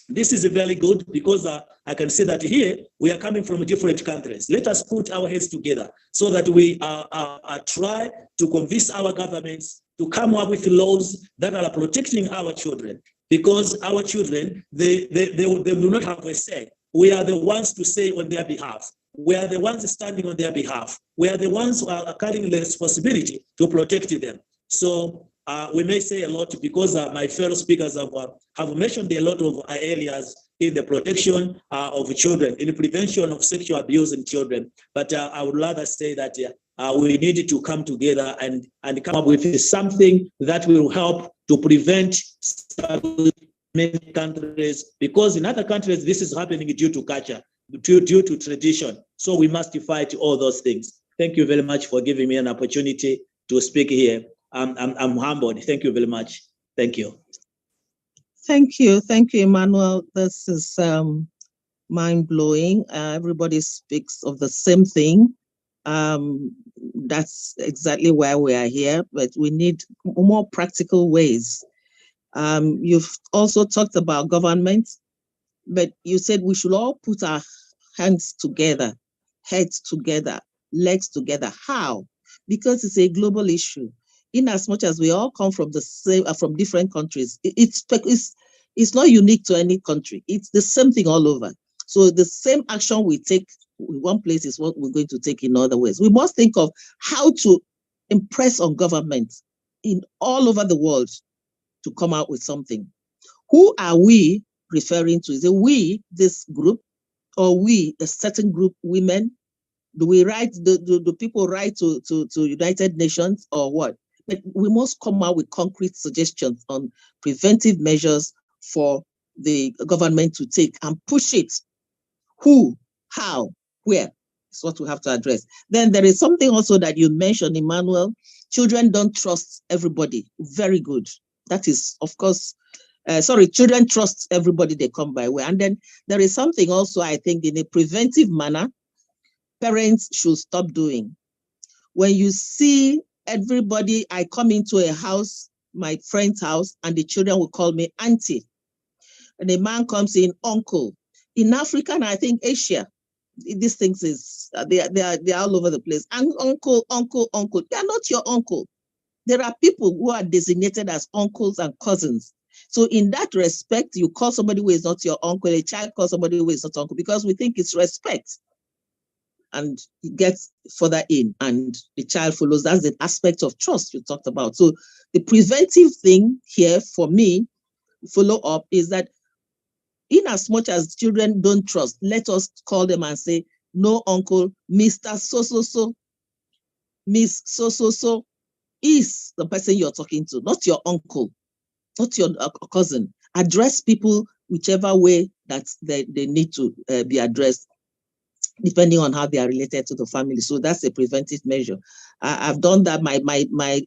this is very good because I can see that here we are coming from different countries. Let us put our heads together so that we try to convince our governments to come up with laws that are protecting our children. Because our children, they do not have a say. We are the ones to say on their behalf. We are the ones standing on their behalf. We are the ones who are carrying the responsibility to protect them. So we may say a lot because my fellow speakers have mentioned a lot of areas in the protection of children, in the prevention of sexual abuse in children. But I would rather say that we need to come together and come up with something that will help to prevent many countries, because in other countries, this is happening due to culture, due to tradition. So we must fight all those things. Thank you very much for giving me an opportunity to speak here. I'm humbled. Thank you very much. Thank you. Thank you, Emmanuel. This is mind-blowing. Everybody speaks of the same thing. That's exactly why we are here, but we need more practical ways. You've also talked about government. But you said we should all put our hands together, heads together, legs together. How? Because it's a global issue. In as much as we all come from the same, from different countries, it's not unique to any country. It's the same thing all over. So the same action we take in one place is what we're going to take in other ways. We must think of how to impress on government in all over the world to come out with something. Who are we referring to? Is it we, this group, or we, a certain group, women? Do we write, do people write to United Nations or what? But we must come out with concrete suggestions on preventive measures for the government to take and push it. Who, how, where is what we have to address. Then there is something also that you mentioned, Emmanuel. Children don't trust everybody. Very good. That is, of course, children trust everybody they come by way. And then there is something also, I think, in a preventive manner, parents should stop doing. When you see everybody, I come into a house, my friend's house, and the children will call me auntie. And the man comes in, uncle. In Africa, and I think Asia, these things they are all over the place. And uncle, they are not your uncle. There are people who are designated as uncles and cousins. So in that respect, you call somebody who is not your uncle, a child calls somebody who is not uncle, because we think it's respect. And it gets further in and the child follows. That's the aspect of trust we talked about. So the preventive thing here for me, follow up, is that in as much as children don't trust, let us call them and say, no, uncle, Mr. So-so-so, Miss So-so-so is the person you're talking to, not your uncle, not your cousin. Address people whichever way that they need to be addressed, depending on how they are related to the family. So that's a preventive measure. I've done that. My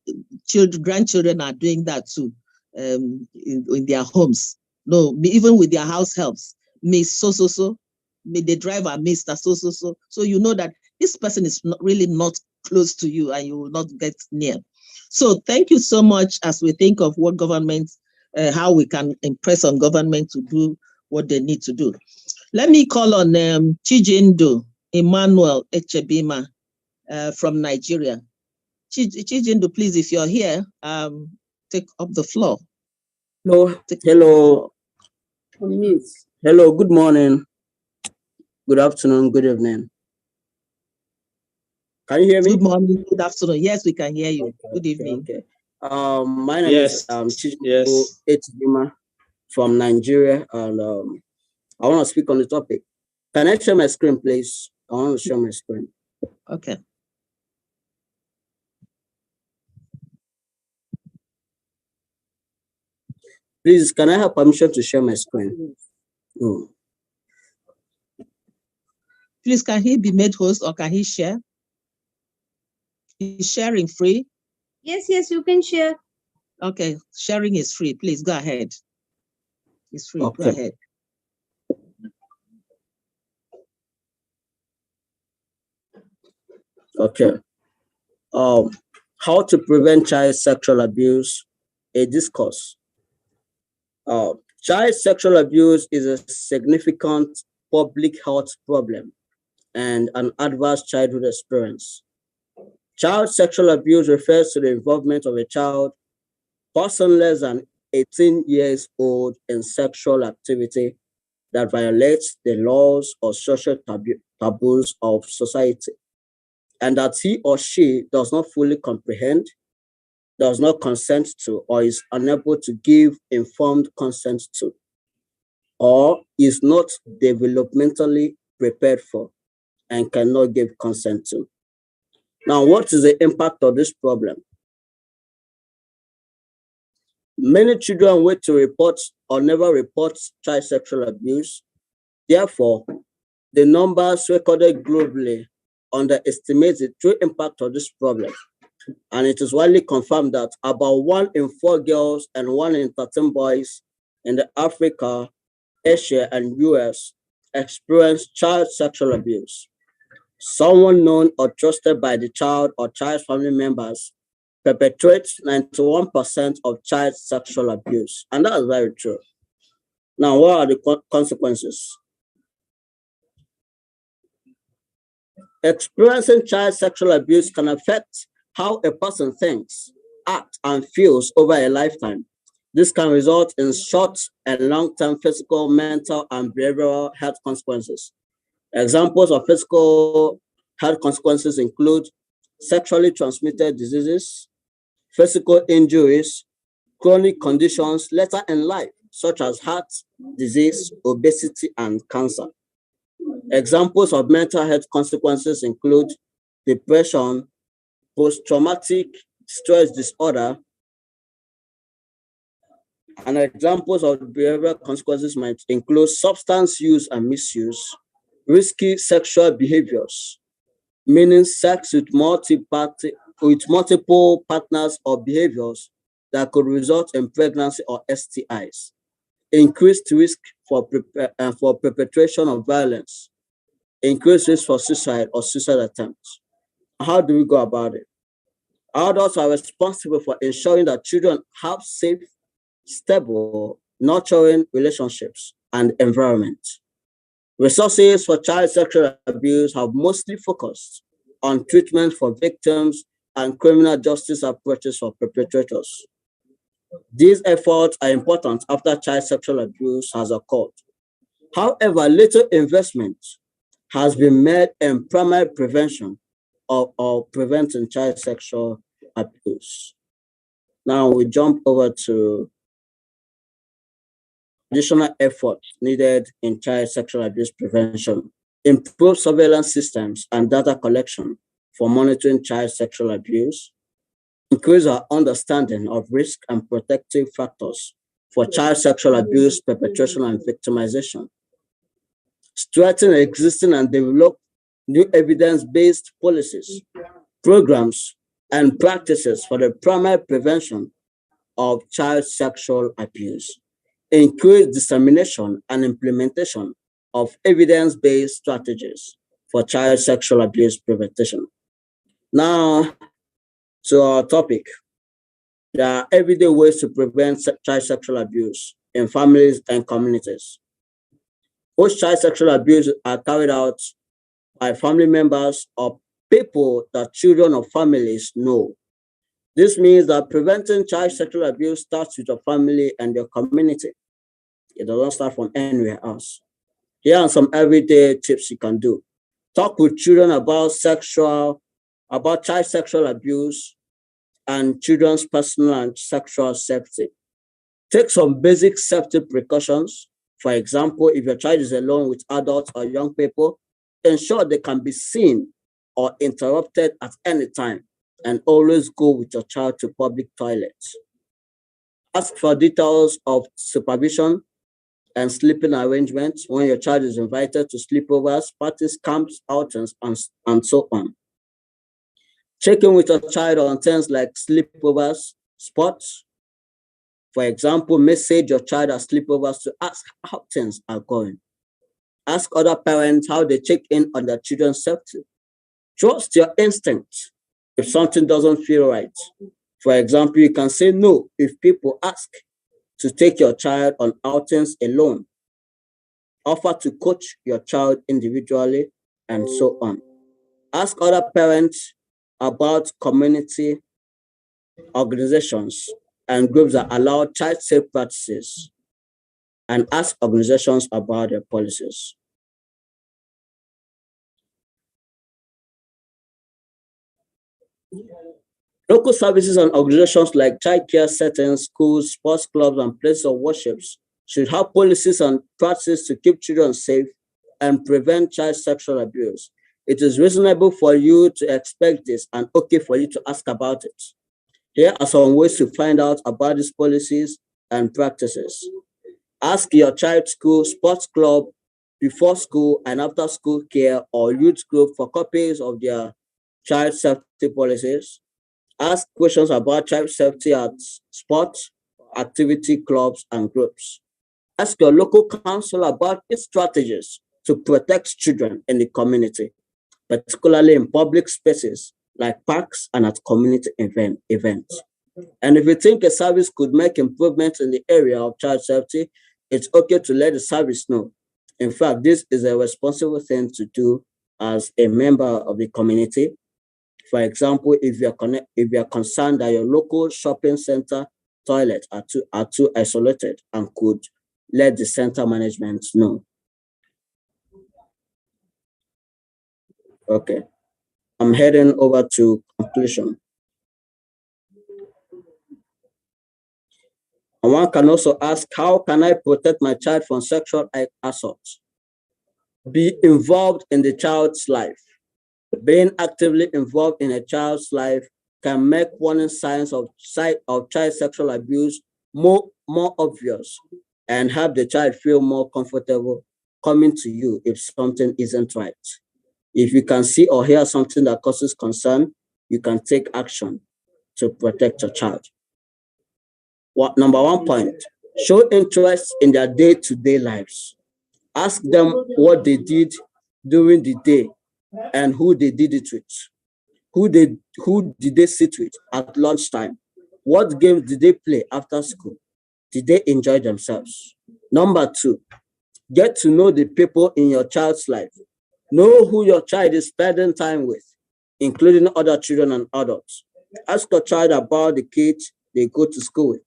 grandchildren are doing that too, in their homes. No, even with their house helps. Miss so-so-so, the driver, Mr. So-so-so. So you know that this person is really not close to you and you will not get near. So thank you so much as we think of what government, how we can impress on government to do what they need to do. Let me call on Chijindu Emmanuel Echebima from Nigeria. Chijindu, please, if you're here, take up the floor. Hello. Hello, good morning. Good afternoon, good evening. Can you hear me? Good morning, good afternoon. Yes, we can hear you. Good evening. Okay. My name is Chijindu Echebima from Nigeria, and I want to speak on the topic. Can I share my screen, please? I want to share my screen. Okay. Please, can I have permission to share my screen? Oh. Please, can he be made host or can he share? Is sharing free? Yes, you can share. Okay, sharing is free. Please go ahead. It's free. Okay. Go ahead. Okay. How to prevent child sexual abuse, a discourse. Child sexual abuse is a significant public health problem and an adverse childhood experience. Child sexual abuse refers to the involvement of a child, person less than 18 years old, in sexual activity that violates the laws or social taboos of society, and that he or she does not fully comprehend, does not consent to, or is unable to give informed consent to, or is not developmentally prepared for and cannot give consent to. Now, what is the impact of this problem? Many children wait to report or never report child sexual abuse. Therefore, the numbers recorded globally underestimate the true impact of this problem. And it is widely confirmed that about 1 in 4 girls and 1 in 13 boys in the Africa, Asia, and US experience child sexual abuse. Someone known or trusted by the child or child's family members perpetrates 91% of child sexual abuse. And that is very true. Now, what are the consequences? Experiencing child sexual abuse can affect how a person thinks, acts, and feels over a lifetime. This can result in short and long-term physical, mental, and behavioral health consequences. Examples of physical health consequences include sexually transmitted diseases, physical injuries, chronic conditions later in life, such as heart disease, obesity, and cancer. Examples of mental health consequences include depression, post-traumatic stress disorder, and examples of behavioral consequences might include substance use and misuse, risky sexual behaviors, meaning sex with multiple partners or behaviors that could result in pregnancy or STIs, increased risk for perpetration of violence, increased risk for suicide or suicide attempts. How do we go about it? Adults are responsible for ensuring that children have safe, stable, nurturing relationships and environment. Resources for child sexual abuse have mostly focused on treatment for victims and criminal justice approaches for perpetrators. These efforts are important after child sexual abuse has occurred. However, little investment has been made in primary prevention or preventing child sexual abuse. Now we jump over to additional efforts needed in child sexual abuse prevention. Improve surveillance systems and data collection for monitoring child sexual abuse. Increase our understanding of risk and protective factors for child sexual abuse perpetration and victimization. Strengthen existing and develop new evidence-based policies, programs, and practices for the primary prevention of child sexual abuse. Encourage dissemination and implementation of evidence-based strategies for child sexual abuse prevention. Now, to our topic. There are everyday ways to prevent child sexual abuse in families and communities. Most child sexual abuse are carried out by family members or people that children or families know. This means that preventing child sexual abuse starts with your family and your community. It doesn't start from anywhere else. Here are some everyday tips you can do. Talk with children about child sexual abuse and children's personal and sexual safety. Take some basic safety precautions. For example, if your child is alone with adults or young people, ensure they can be seen or interrupted at any time, and always go with your child to public toilets. Ask for details of supervision and sleeping arrangements when your child is invited to sleepovers, parties, camps, outings, and so on. Check in with your child on things like sleepovers, sports. For example, message your child at sleepovers to ask how things are going. Ask other parents how they check in on their children's safety. Trust your instincts if something doesn't feel right. For example, you can say no if people ask to take your child on outings alone. Offer to coach your child individually, and so on. Ask other parents about community organizations and groups that allow child safe practices, and ask organizations about their policies. Local services and organizations like child care settings, schools, sports clubs, and places of worship should have policies and practices to keep children safe and prevent child sexual abuse. It is reasonable for you to expect this and okay for you to ask about it. Here are some ways to find out about these policies and practices. Ask your child's school, sports club, before school and after school care or youth group for copies of their child safety policies. Ask questions about child safety at sports, activity clubs, and groups. Ask your local council about its strategies to protect children in the community, particularly in public spaces like parks and at community events. And if you think a service could make improvements in the area of child safety, it's okay to let the service know. In fact, this is a responsible thing to do as a member of the community. For example, if you are concerned that your local shopping center toilets are too isolated and could let the center management know. Okay, I'm heading over to conclusion. And one can also ask, how can I protect my child from sexual assault? Be involved in the child's life. Being actively involved in a child's life can make warning signs of child sexual abuse more obvious and help the child feel more comfortable coming to you if something isn't right. If you can see or hear something that causes concern, you can take action to protect your child. Number 1 point, show interest in their day-to-day lives. Ask them what they did during the day and who they did it with. Who did they sit with at lunchtime? What games did they play after school? Did they enjoy themselves? Number 2, get to know the people in your child's life. Know who your child is spending time with, including other children and adults. Ask your child about the kids they go to school with,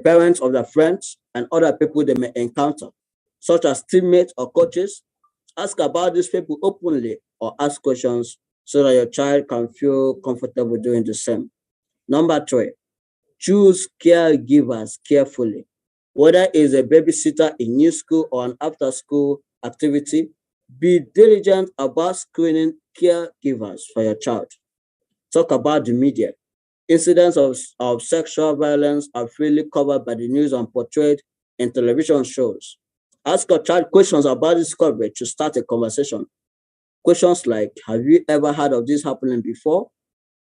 parents of their friends, and other people they may encounter, such as teammates or coaches. Ask about these people openly or ask questions so that your child can feel comfortable doing the same. Number 3, choose caregivers carefully. Whether it's a babysitter in new school or an after-school activity, be diligent about screening caregivers for your child. Talk about the media. Incidents of sexual violence are freely covered by the news and portrayed in television shows. Ask your child questions about this coverage to start a conversation. Questions like, have you ever heard of this happening before?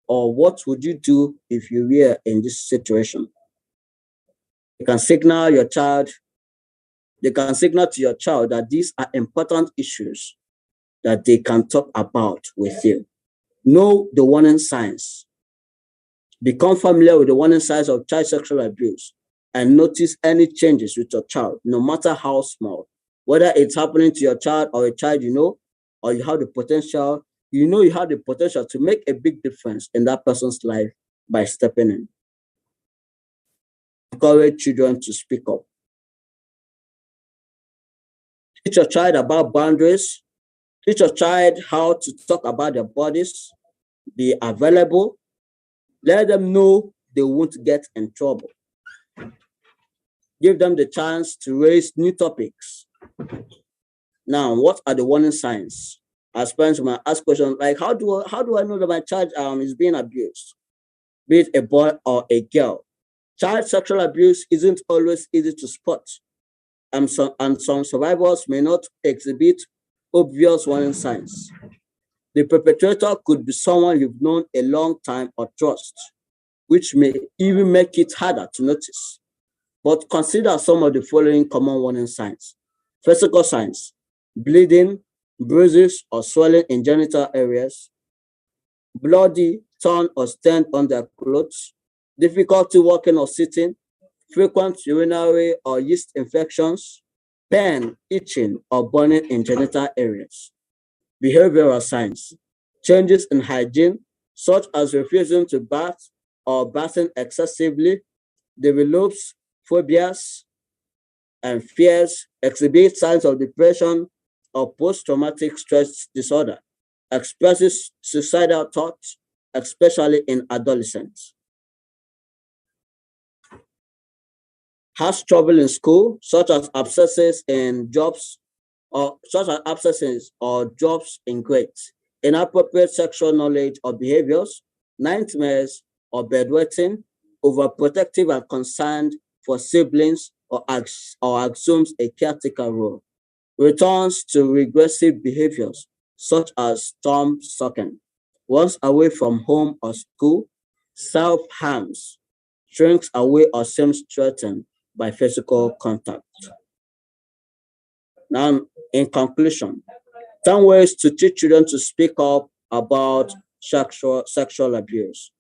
Or what would you do if you were in this situation? You can signal to your child that these are important issues that they can talk about with you. Know the warning signs. Become familiar with the warning signs of child sexual abuse and notice any changes with your child, no matter how small. Whether it's happening to your child or a child you know, or you have the potential to make a big difference in that person's life by stepping in. Encourage children to speak up. Teach your child about boundaries. Teach your child how to talk about their bodies. Be available. Let them know they won't get in trouble. Give them the chance to raise new topics. Now, what are the warning signs? As parents might ask questions like, how do I know that my child is being abused? Be it a boy or a girl. Child sexual abuse isn't always easy to spot, and some survivors may not exhibit obvious warning signs. The perpetrator could be someone you've known a long time or trust, which may even make it harder to notice. But consider some of the following common warning signs. Physical signs: bleeding, bruises or swelling in genital areas, bloody, torn or stained on their clothes, difficulty walking or sitting, frequent urinary or yeast infections, pain, itching or burning in genital areas. Behavioral signs: changes in hygiene, such as refusing to bath or bathing excessively, develops phobias and fears, exhibit signs of depression or post-traumatic stress disorder, expresses suicidal thoughts, especially in adolescents. Has trouble in school, such as absences or jobs in grades, inappropriate sexual knowledge or behaviors, nightmares or bedwetting, overprotective and concerned for siblings or assumes a caretaker role, returns to regressive behaviors such as thumb sucking, runs away from home or school, self-harms, shrinks away or seems threatened by physical contact. Now, in conclusion, 10 ways to teach children to speak up about sexual abuse.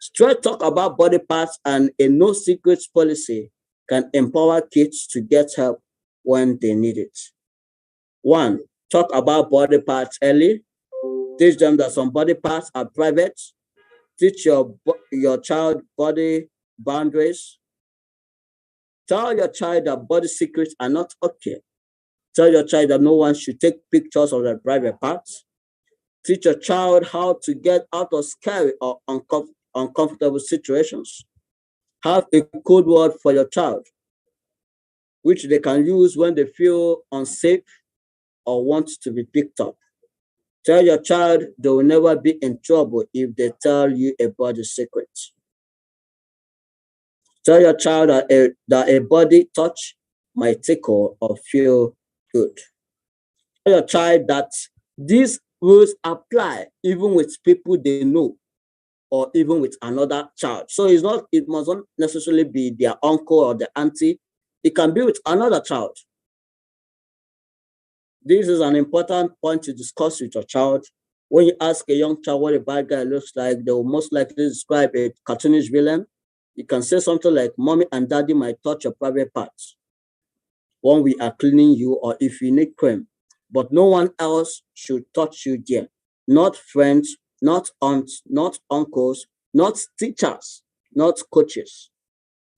Straight talk about body parts and a no secrets policy can empower kids to get help when they need it. One, talk about body parts early. Teach them that some body parts are private. Teach your child body boundaries. Tell your child that body secrets are not okay. Tell your child that no one should take pictures of their private parts. Teach your child how to get out of scary or uncomfortable situations. Have a code word for your child, which they can use when they feel unsafe or want to be picked up. Tell your child they will never be in trouble if they tell you a body secret. Tell your child that a body touch might tickle or feel good. Tell your child that these rules apply even with people they know or even with another child. So it must not necessarily be their uncle or the auntie. It can be with another child. This is an important point to discuss with your child. When you ask a young child what a bad guy looks like, they will most likely describe a cartoonish villain. You can say something like, "Mommy and daddy might touch your private parts when we are cleaning you or if you need cream, but no one else should touch you there. Not friends, not aunts, not uncles, not teachers, not coaches.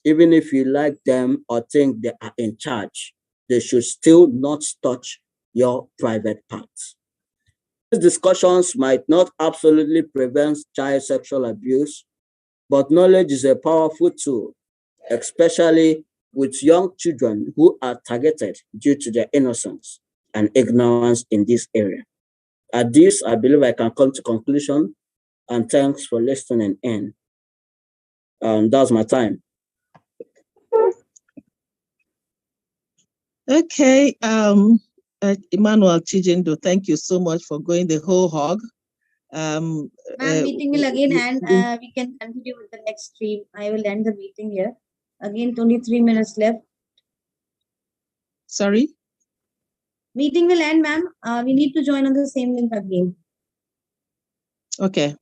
Even if you like them or think they are in charge, they should still not touch your private parts." These discussions might not absolutely prevent child sexual abuse, but knowledge is a powerful tool, especially with young children who are targeted due to their innocence and ignorance in this area. At this, I believe I can come to conclusion, and thanks for listening in. That's my time. Okay, Emmanuel Chijendo, thank you so much for going the whole hog. Ma'am, meeting will again end. We can continue with the next stream. I will end the meeting here. Again, 23 minutes left. Sorry? Meeting will end, ma'am. We need to join on the same link again. Okay.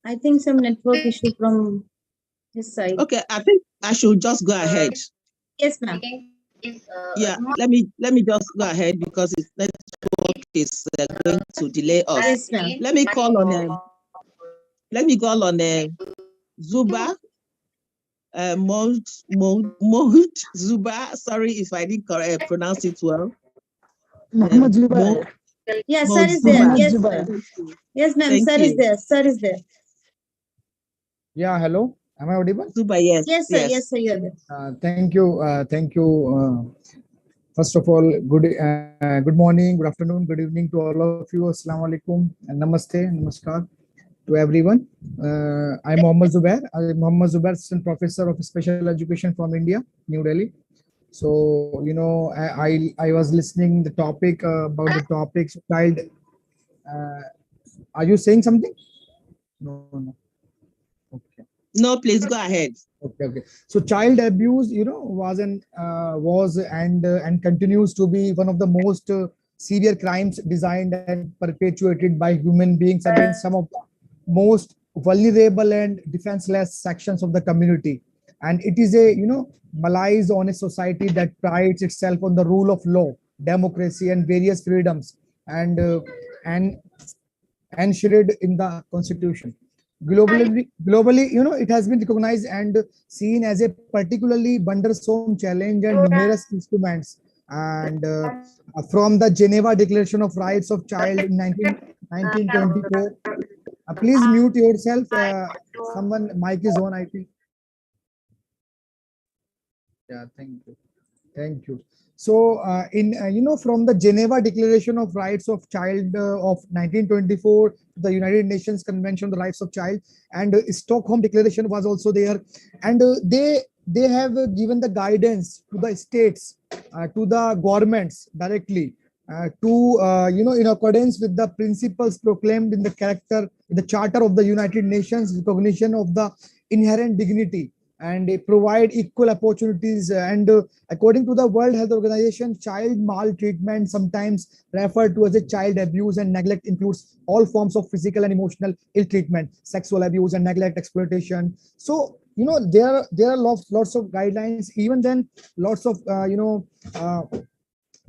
I think some network issue from his side. Okay, I think I should just go ahead. Yes, ma'am. Yeah, let me just go ahead because its network is going to delay us. Yes, ma'am. Let me call on Zuba. Mold Zuba. Sorry if I didn't pronounce it well. Muhammad Zubair. Yes, sir is there. Muhammad Yes, Zubair. ma'am. Yes, ma'am. Thank Sir you. is there. Sir is there. Yeah, hello. Am I audible? Zuba, yes. Yes, sir. Yes, sir. You're there. Thank you. Thank you. First of all, good morning, good afternoon, good evening to all of you. Assalamu alaikum and namaste, namaskar to everyone. I'm Mohammad Zubair. I'm Mohammad Zubair, assistant professor of special education from India, New Delhi. So, I was listening the topic about the topics child. Are you saying something? No, no. Okay. No, please go ahead. Okay. So child abuse, was and continues to be one of the most severe crimes designed and perpetuated by human beings against some of the most vulnerable and defenseless sections of the community. And it is malice on a society that prides itself on the rule of law, democracy, and various freedoms, and enshrined in the constitution. Globally, it has been recognized and seen as a particularly burdensome challenge and numerous instruments. And from the Geneva Declaration of Rights of Child in 1924. Please mute yourself. Someone mic is on, I think. Yeah, thank you. Thank you. So, from the Geneva Declaration of Rights of Child of 1924, to the United Nations Convention on the Rights of Child, and Stockholm Declaration was also there, and they have given the guidance to the states, to the governments directly, in accordance with the principles proclaimed in the Charter of the United Nations, recognition of the inherent dignity, and they provide equal opportunities. And according to the World Health Organization, child maltreatment, sometimes referred to as a child abuse and neglect, includes all forms of physical and emotional ill treatment, sexual abuse and neglect, exploitation. So there are lots of guidelines. Even then, lots of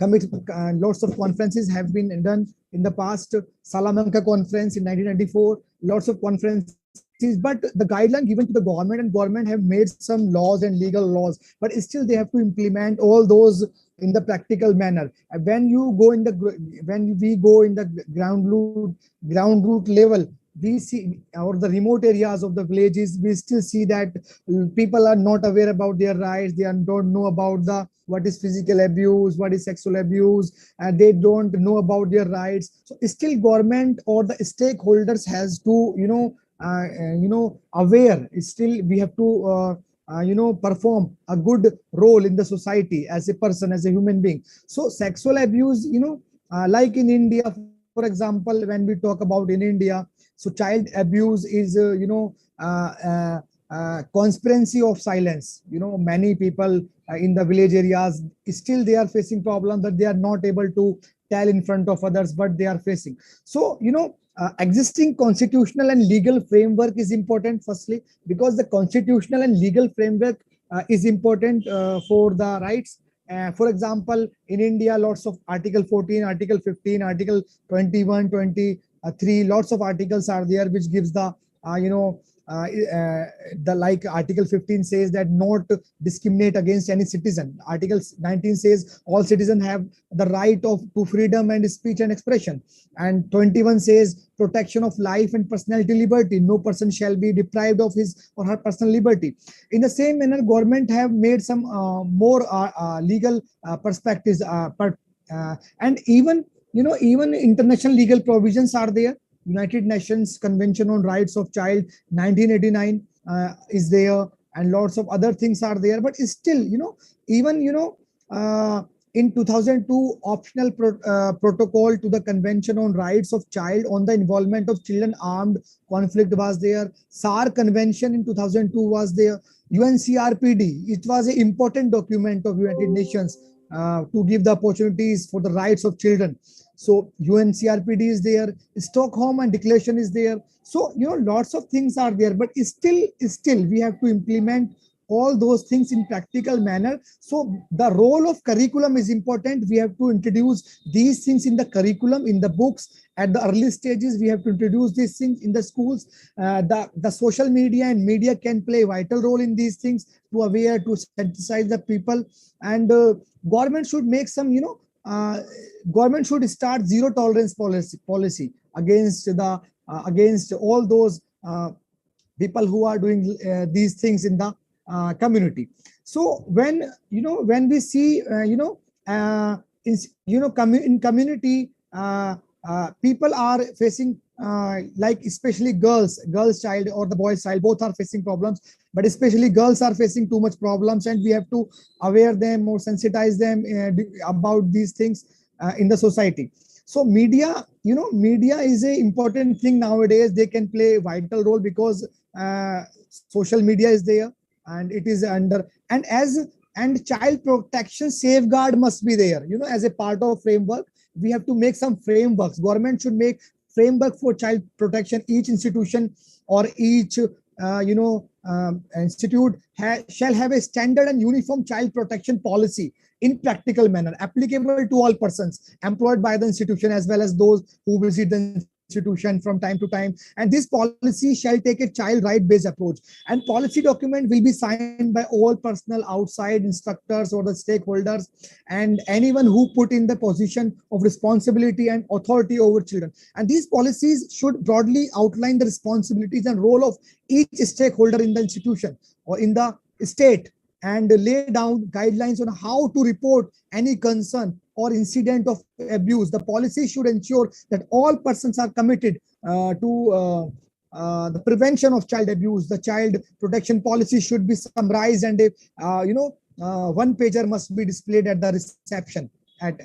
lots of conferences have been done in the past. Salamanca conference in 1994, lots of conferences, but the guideline given to the government, and government have made some laws and legal laws, but still they have to implement all those in the practical manner. When we go in the ground root level, we see, or the remote areas of the villages, we still see that people are not aware about their rights. They don't know about what is physical abuse, what is sexual abuse, and they don't know about their rights. So still government or the stakeholders has to aware. Still we have to perform a good role in the society as a person, as a human being. So sexual abuse, like in India, for example, when we talk about in India, so child abuse is conspiracy of silence. Many people in the village areas, still they are facing problems that they are not able to tell in front of others, but they are facing. So existing constitutional and legal framework is important, firstly, because the constitutional and legal framework is important for the rights. For example, in India, lots of Article 14, Article 15, Article 21, 23, lots of articles are there which gives the like Article 15 says that not discriminate against any citizen. Article 19 says all citizens have the right to freedom and speech and expression. And 21 says protection of life and personality liberty. No person shall be deprived of his or her personal liberty. In the same manner, government have made some more legal perspectives, and even international legal provisions are there. United Nations Convention on Rights of Child 1989 is there, and lots of other things are there. But still, even in 2002, optional protocol to the Convention on Rights of Child on the involvement of children armed conflict was there. SAR Convention in 2002 was there. UNCRPD, it was an important document of United Nations to give the opportunities for the rights of children. So UNCRPD is there, Stockholm and Declaration is there. So lots of things are there, but still we have to implement all those things in practical manner. So the role of curriculum is important. We have to introduce these things in the curriculum, in the books. At the early stages, we have to introduce these things in the schools. The social media and media can play a vital role in these things to aware, to sensitize the people. And government should make some, government should start zero tolerance policy against the against all those people who are doing these things in the community. So when we see in community, people are facing like especially girls child or the boys child, both are facing problems, but especially girls are facing too much problems, and we have to aware them or sensitize them about these things in the society. So media is a important thing nowadays. They can play a vital role because social media is there, and it is under, and child protection safeguard must be there, as a part of framework. We have to make some frameworks. Government should make framework for child protection. Each institution or each institute shall have a standard and uniform child protection policy in practical manner, applicable to all persons employed by the institution as well as those who visit the institution from time to time. And this policy shall take a child right based approach, and policy document will be signed by all personnel outside instructors or the stakeholders and anyone who put in the position of responsibility and authority over children. And these policies should broadly outline the responsibilities and role of each stakeholder in the institution or in the state, and lay down guidelines on how to report any concern or incident of abuse. The policy should ensure that all persons are committed to the prevention of child abuse. The child protection policy should be summarized, and one pager must be displayed at the reception at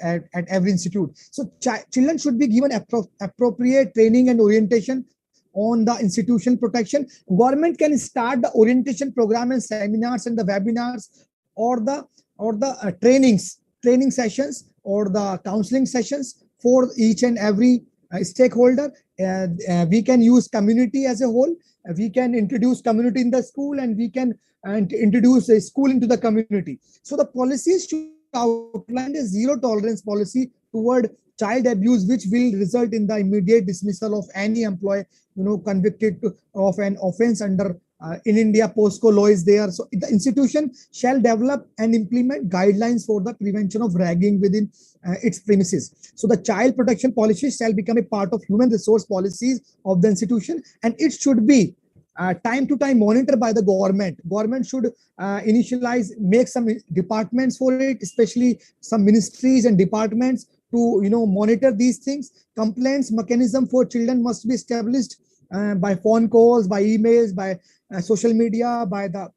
every institute. So children should be given appropriate training and orientation on the institutional protection. Government can start the orientation program and seminars and the webinars or the training sessions or the counseling sessions for each and every stakeholder. We can use community as a whole. We can introduce community in the school, and we can introduce a school into the community. So the policies should outline a zero tolerance policy toward child abuse, which will result in the immediate dismissal of any employee convicted of an offense under in India POSCO law is there. So the institution shall develop and implement guidelines for the prevention of ragging within its premises. So the child protection policy shall become a part of human resource policies of the institution, and it should be time to time monitored by the government. Government should make some departments for it, especially some ministries and departments to monitor these things. Complaints mechanism for children must be established by phone calls, by emails, by social media, by the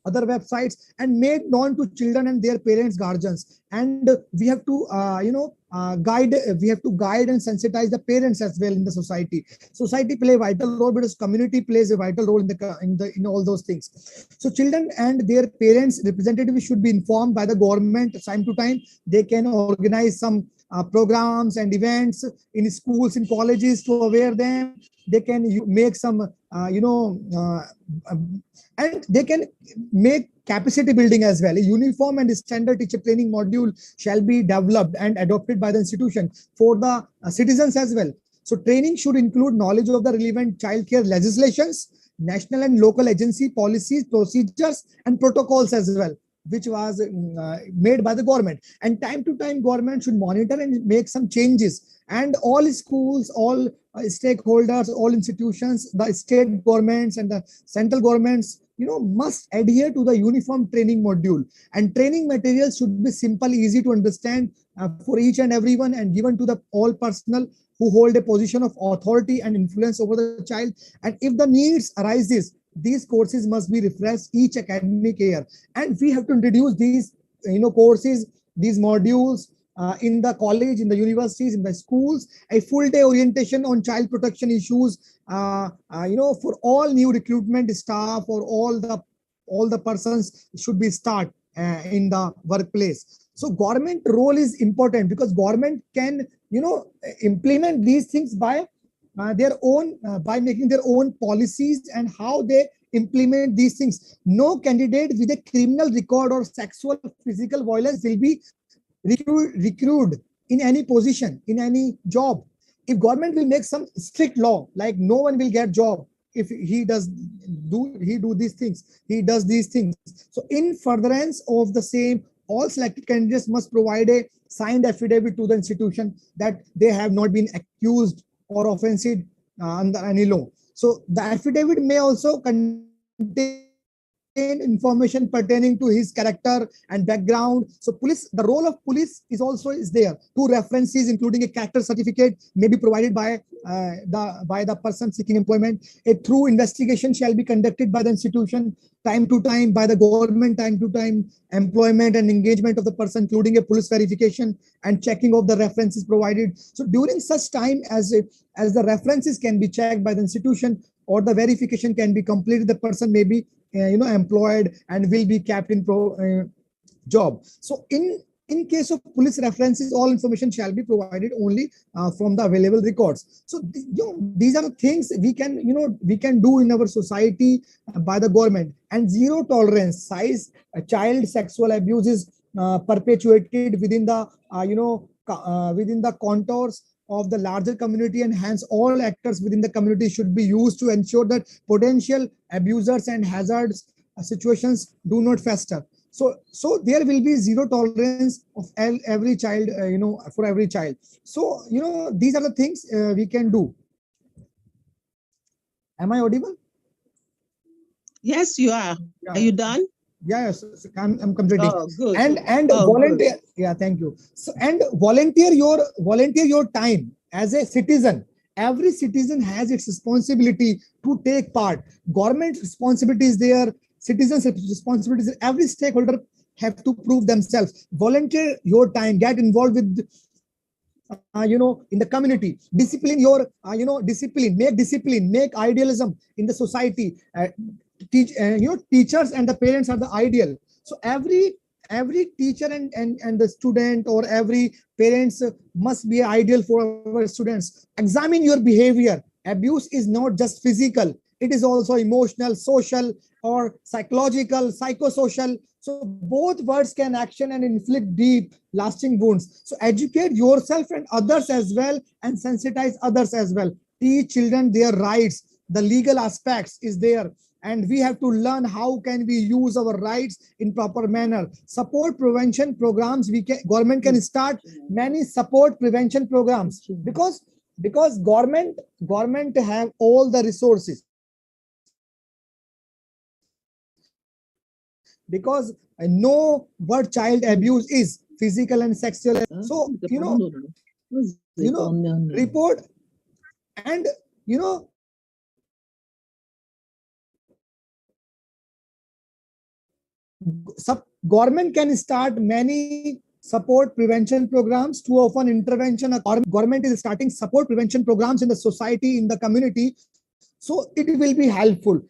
other websites, and made known to children and their parents, guardians. And we have to guide and sensitize the parents as well in the society. Society play a vital role, because community plays a vital role in all those things. So children and their parents representatives should be informed by the government time to time. They can organize some programs and events in schools, in colleges to aware them. They can make some and they can make capacity building as well. A uniform and standard teacher training module shall be developed and adopted by the institution for the citizens as well. So training should include knowledge of the relevant child care legislations, national and local agency policies, procedures, and protocols as well, which was made by the government. And time to time, government should monitor and make some changes. And all schools, all stakeholders, all institutions, the state governments and the central governments, must adhere to the uniform training module. And training materials should be simple, easy to understand for each and everyone, and given to the all personnel who hold a position of authority and influence over the child. And if the needs arises, these courses must be refreshed each academic year. And we have to introduce these courses, these modules in the college, in the universities, in the schools, a full day orientation on child protection issues for all new recruitment staff, or all the persons should be start in the workplace. So government role is important because government can, implement these things by their own, by making their own policies and how they implement these things. No candidate with a criminal record or sexual physical violence will be recruited in any position, in any job. If government will make some strict law, like no one will get job if he do these things, he does these things. So in furtherance of the same, all selected candidates must provide a signed affidavit to the institution that they have not been accused or offended under any law. So the affidavit may also contain information pertaining to his character and background. So police, the role of police is there. Two references, including a character certificate, may be provided by the person seeking employment. A thorough investigation shall be conducted by the institution time to time, by the government time to time, employment and engagement of the person, including a police verification and checking of the references provided. So during such time as the references can be checked by the institution or the verification can be completed, the person may be employed and will be kept in job. So in case of police references, all information shall be provided only from the available records. So these are the things we can do in our society by the government. And zero tolerance child sexual abuse is perpetuated within the within the contours of the larger community, and hence all actors within the community should be used to ensure that potential abusers and hazards situations do not fester. So there will be zero tolerance of every child, for every child. So, these are the things we can do. Am I audible? Yes, you are. Yeah. Are you done? Yes, I'm completing. Oh, good. And Oh, volunteer. good. Yeah, thank you. So and volunteer your time as a citizen. Every citizen has its responsibility to take part. Government responsibility is there. Citizens' responsibilities. Every stakeholder have to prove themselves. Volunteer your time. Get involved with in the community. Discipline your discipline. Make idealism in the society. Teachers and the parents are the ideal. So every teacher and the student or every parents must be ideal for our students. Examine your behavior. Abuse is not just physical, it is also emotional, social, or psychological, psychosocial. So both words can action and inflict deep lasting wounds. So educate yourself and others as well, and sensitize others as well. Teach children their rights. The legal aspects is there, and we have to learn how can we use our rights in proper manner. Support prevention programs. Government can start many support prevention programs because government have all the resources. Because I know what child abuse is, physical and sexual. So report and government can start many support prevention programs. Too often intervention, government is starting support prevention programs in the society, in the community. So it will be helpful.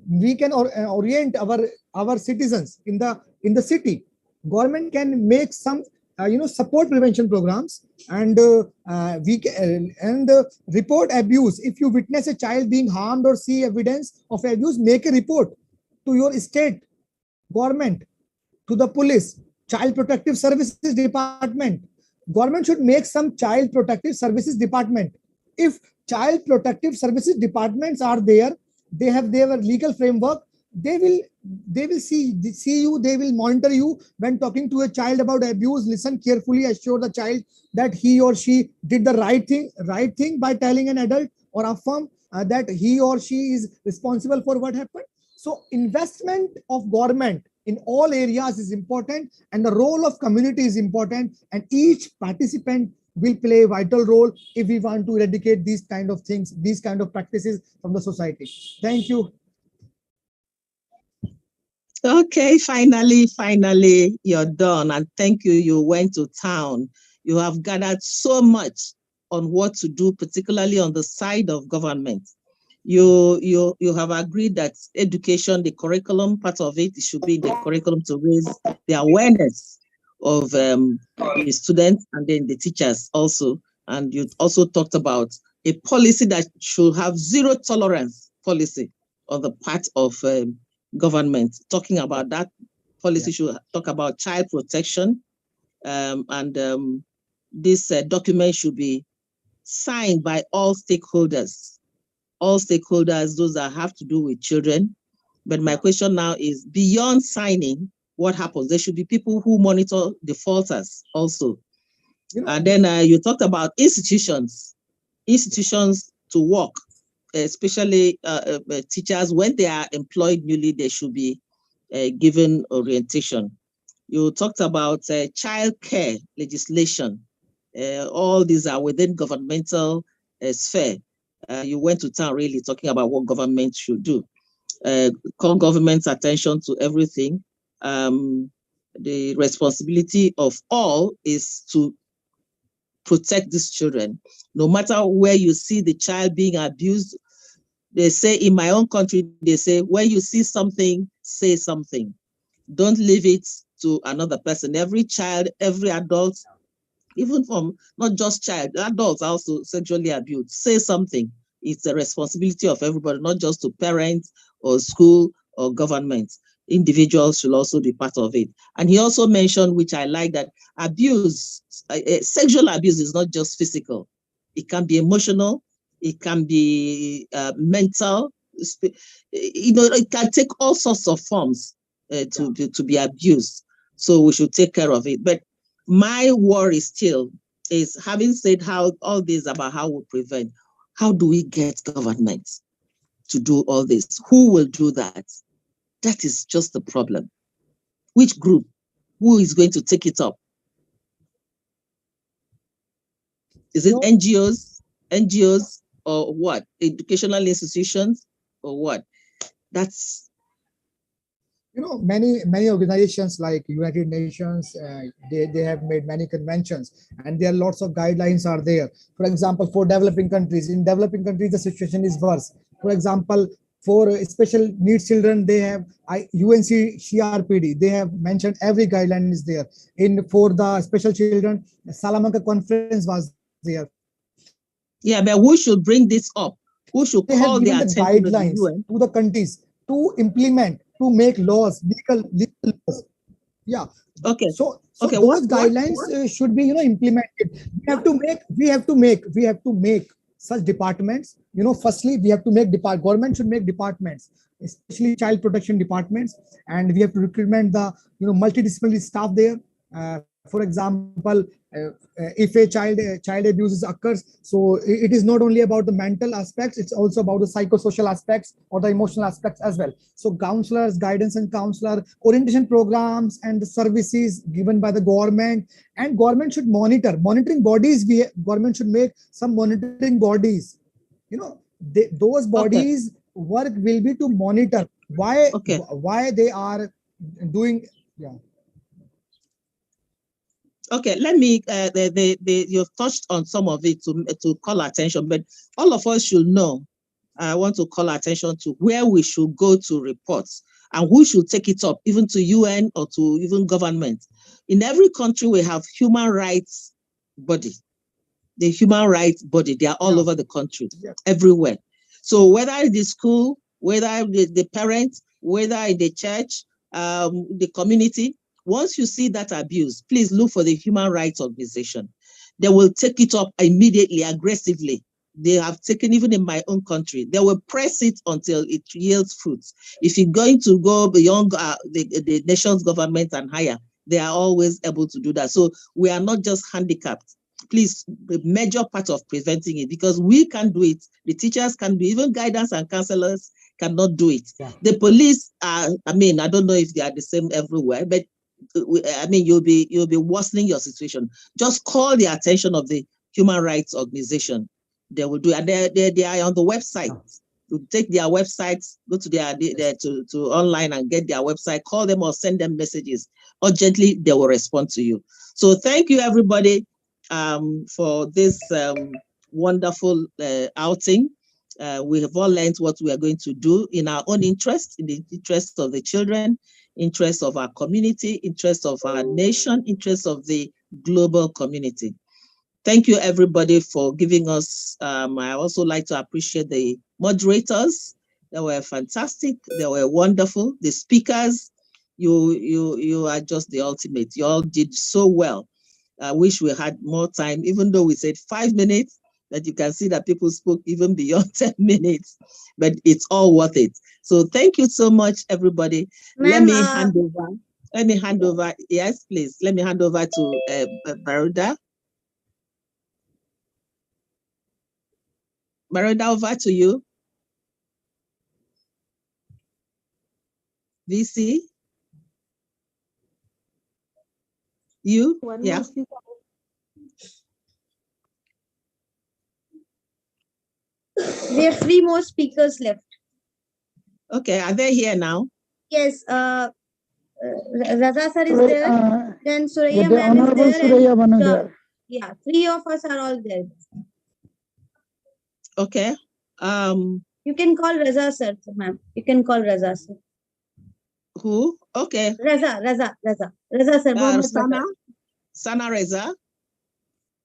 We can orient our citizens in the city. Government can make some support prevention programs, and we can report abuse. If you witness a child being harmed or see evidence of abuse, make a report to your state government, to the police, child protective services department. Government should make some child protective services department. If child protective services departments are there, they have their legal framework. They will see you. They will monitor you when talking to a child about abuse. Listen carefully. Assure the child that he or she did the right thing by telling an adult, or affirm that he or she is responsible for what happened. So investment of government in all areas is important, and the role of community is important, and each participant will play a vital role if we want to eradicate these kind of things, these kind of practices from the society. Thank you. Okay, finally, you're done. And thank you. You went to town. You have gathered so much on what to do, particularly on the side of government. You have agreed that education, the curriculum part of it should be in the curriculum to raise the awareness of the students and then the teachers also. And you also talked about a policy that should have zero tolerance policy on the part of government. Talking about that policy should talk about child protection, and this document should be signed by all stakeholders. All stakeholders, those that have to do with children. But my question now is, beyond signing, what happens? There should be people who monitor the falters also. And then you talked about institutions to work, especially teachers, when they are employed newly, they should be given orientation. You talked about child care legislation. All these are within governmental sphere. You went to town really talking about what government should do. Call government's attention to everything. The responsibility of all is to protect these children. No matter where you see the child being abused, they say in my own country, they say, when you see something, say something. Don't leave it to another person. Every child, every adult, even from not just child, adults are also sexually abused. Say something. It's a responsibility of everybody, not just to parents or school or government. Individuals should also be part of it. And he also mentioned, which I like, that abuse, sexual abuse is not just physical. It can be emotional. It can be mental. It can take all sorts of forms to be abused. So we should take care of it. But my worry still is, having said how all this about how we prevent, how do we get government to do all this? Who will do that? That is just the problem. Which group? Who is going to take it up? Is it NGOs or what? Educational institutions or what? That's many organizations like United Nations, they have made many conventions, and there are lots of guidelines are there. For example, for developing countries, in developing countries the situation is worse. For example, for special needs children, they have UNCRPD, they have mentioned every guideline is there. For the special children, Salamanca conference was there. Yeah, but who should bring this up? Who should call the attention to the guidelines to the countries to implement, to make laws, legal laws. Yeah. Okay. So those guidelines should be implemented. We have to make such departments. Firstly, we have to make government should make departments, especially child protection departments, and we have to recruitment the multidisciplinary staff there. For example, if a child abuses occurs, so it is not only about the mental aspects, it's also about the psychosocial aspects or the emotional aspects as well. So counselors, guidance and counselor, orientation programs and the services given by the government, and government should monitoring bodies. Government should make some monitoring bodies. Those bodies work will be to monitor why they are doing. Yeah. Okay, let me, you've touched on some of it to call attention, but all of us should know, I want to call attention to where we should go to reports and who should take it up, even to UN or to even government. In every country, we have human rights body. The human rights body, they are all over the country, everywhere. So whether in the school, whether the parents, whether in the church, the community, once you see that abuse, please look for the human rights organization. They will take it up immediately, aggressively. They have taken, even in my own country, they will press it until it yields fruits. If you're going to go beyond the nation's government and higher, they are always able to do that. So we are not just handicapped. Please, the major part of preventing it, because we can do it. The teachers can do it, even guidance and counselors cannot do it. Yeah. The police are, I don't know if they are the same everywhere, but you'll be worsening your situation. Just call the attention of the human rights organization. They will do it. They are on the website. You take their websites, go to their to online and get their website, call them or send them messages. Urgently, they will respond to you. So thank you, everybody, for this wonderful outing. We have all learned what we are going to do in our own interest, in the interest of the children, interest of our community, interest of our nation, interest of the global community. Thank you, everybody, for giving us. I also like to appreciate the moderators. They were fantastic. They were wonderful. The speakers, you are just the ultimate. You all did so well. I wish we had more time, even though we said 5 minutes, that you can see that people spoke even beyond 10 minutes, but it's all worth it. So thank you so much, everybody. Let me hand over. Yes, please. Let me hand over to Baroda. Baroda, over to you. VC? You? Yeah. We have 3 more speakers left. Okay, are they here now? Yes, Raza sir is there. Then Suraya the ma'am is Honorable there. Suraya And Manu there. yeah, 3 of us are all there. Okay. You can call Raza sir, ma'am. You can call Raza sir. Who? Okay. Raza sir. Sana Reza?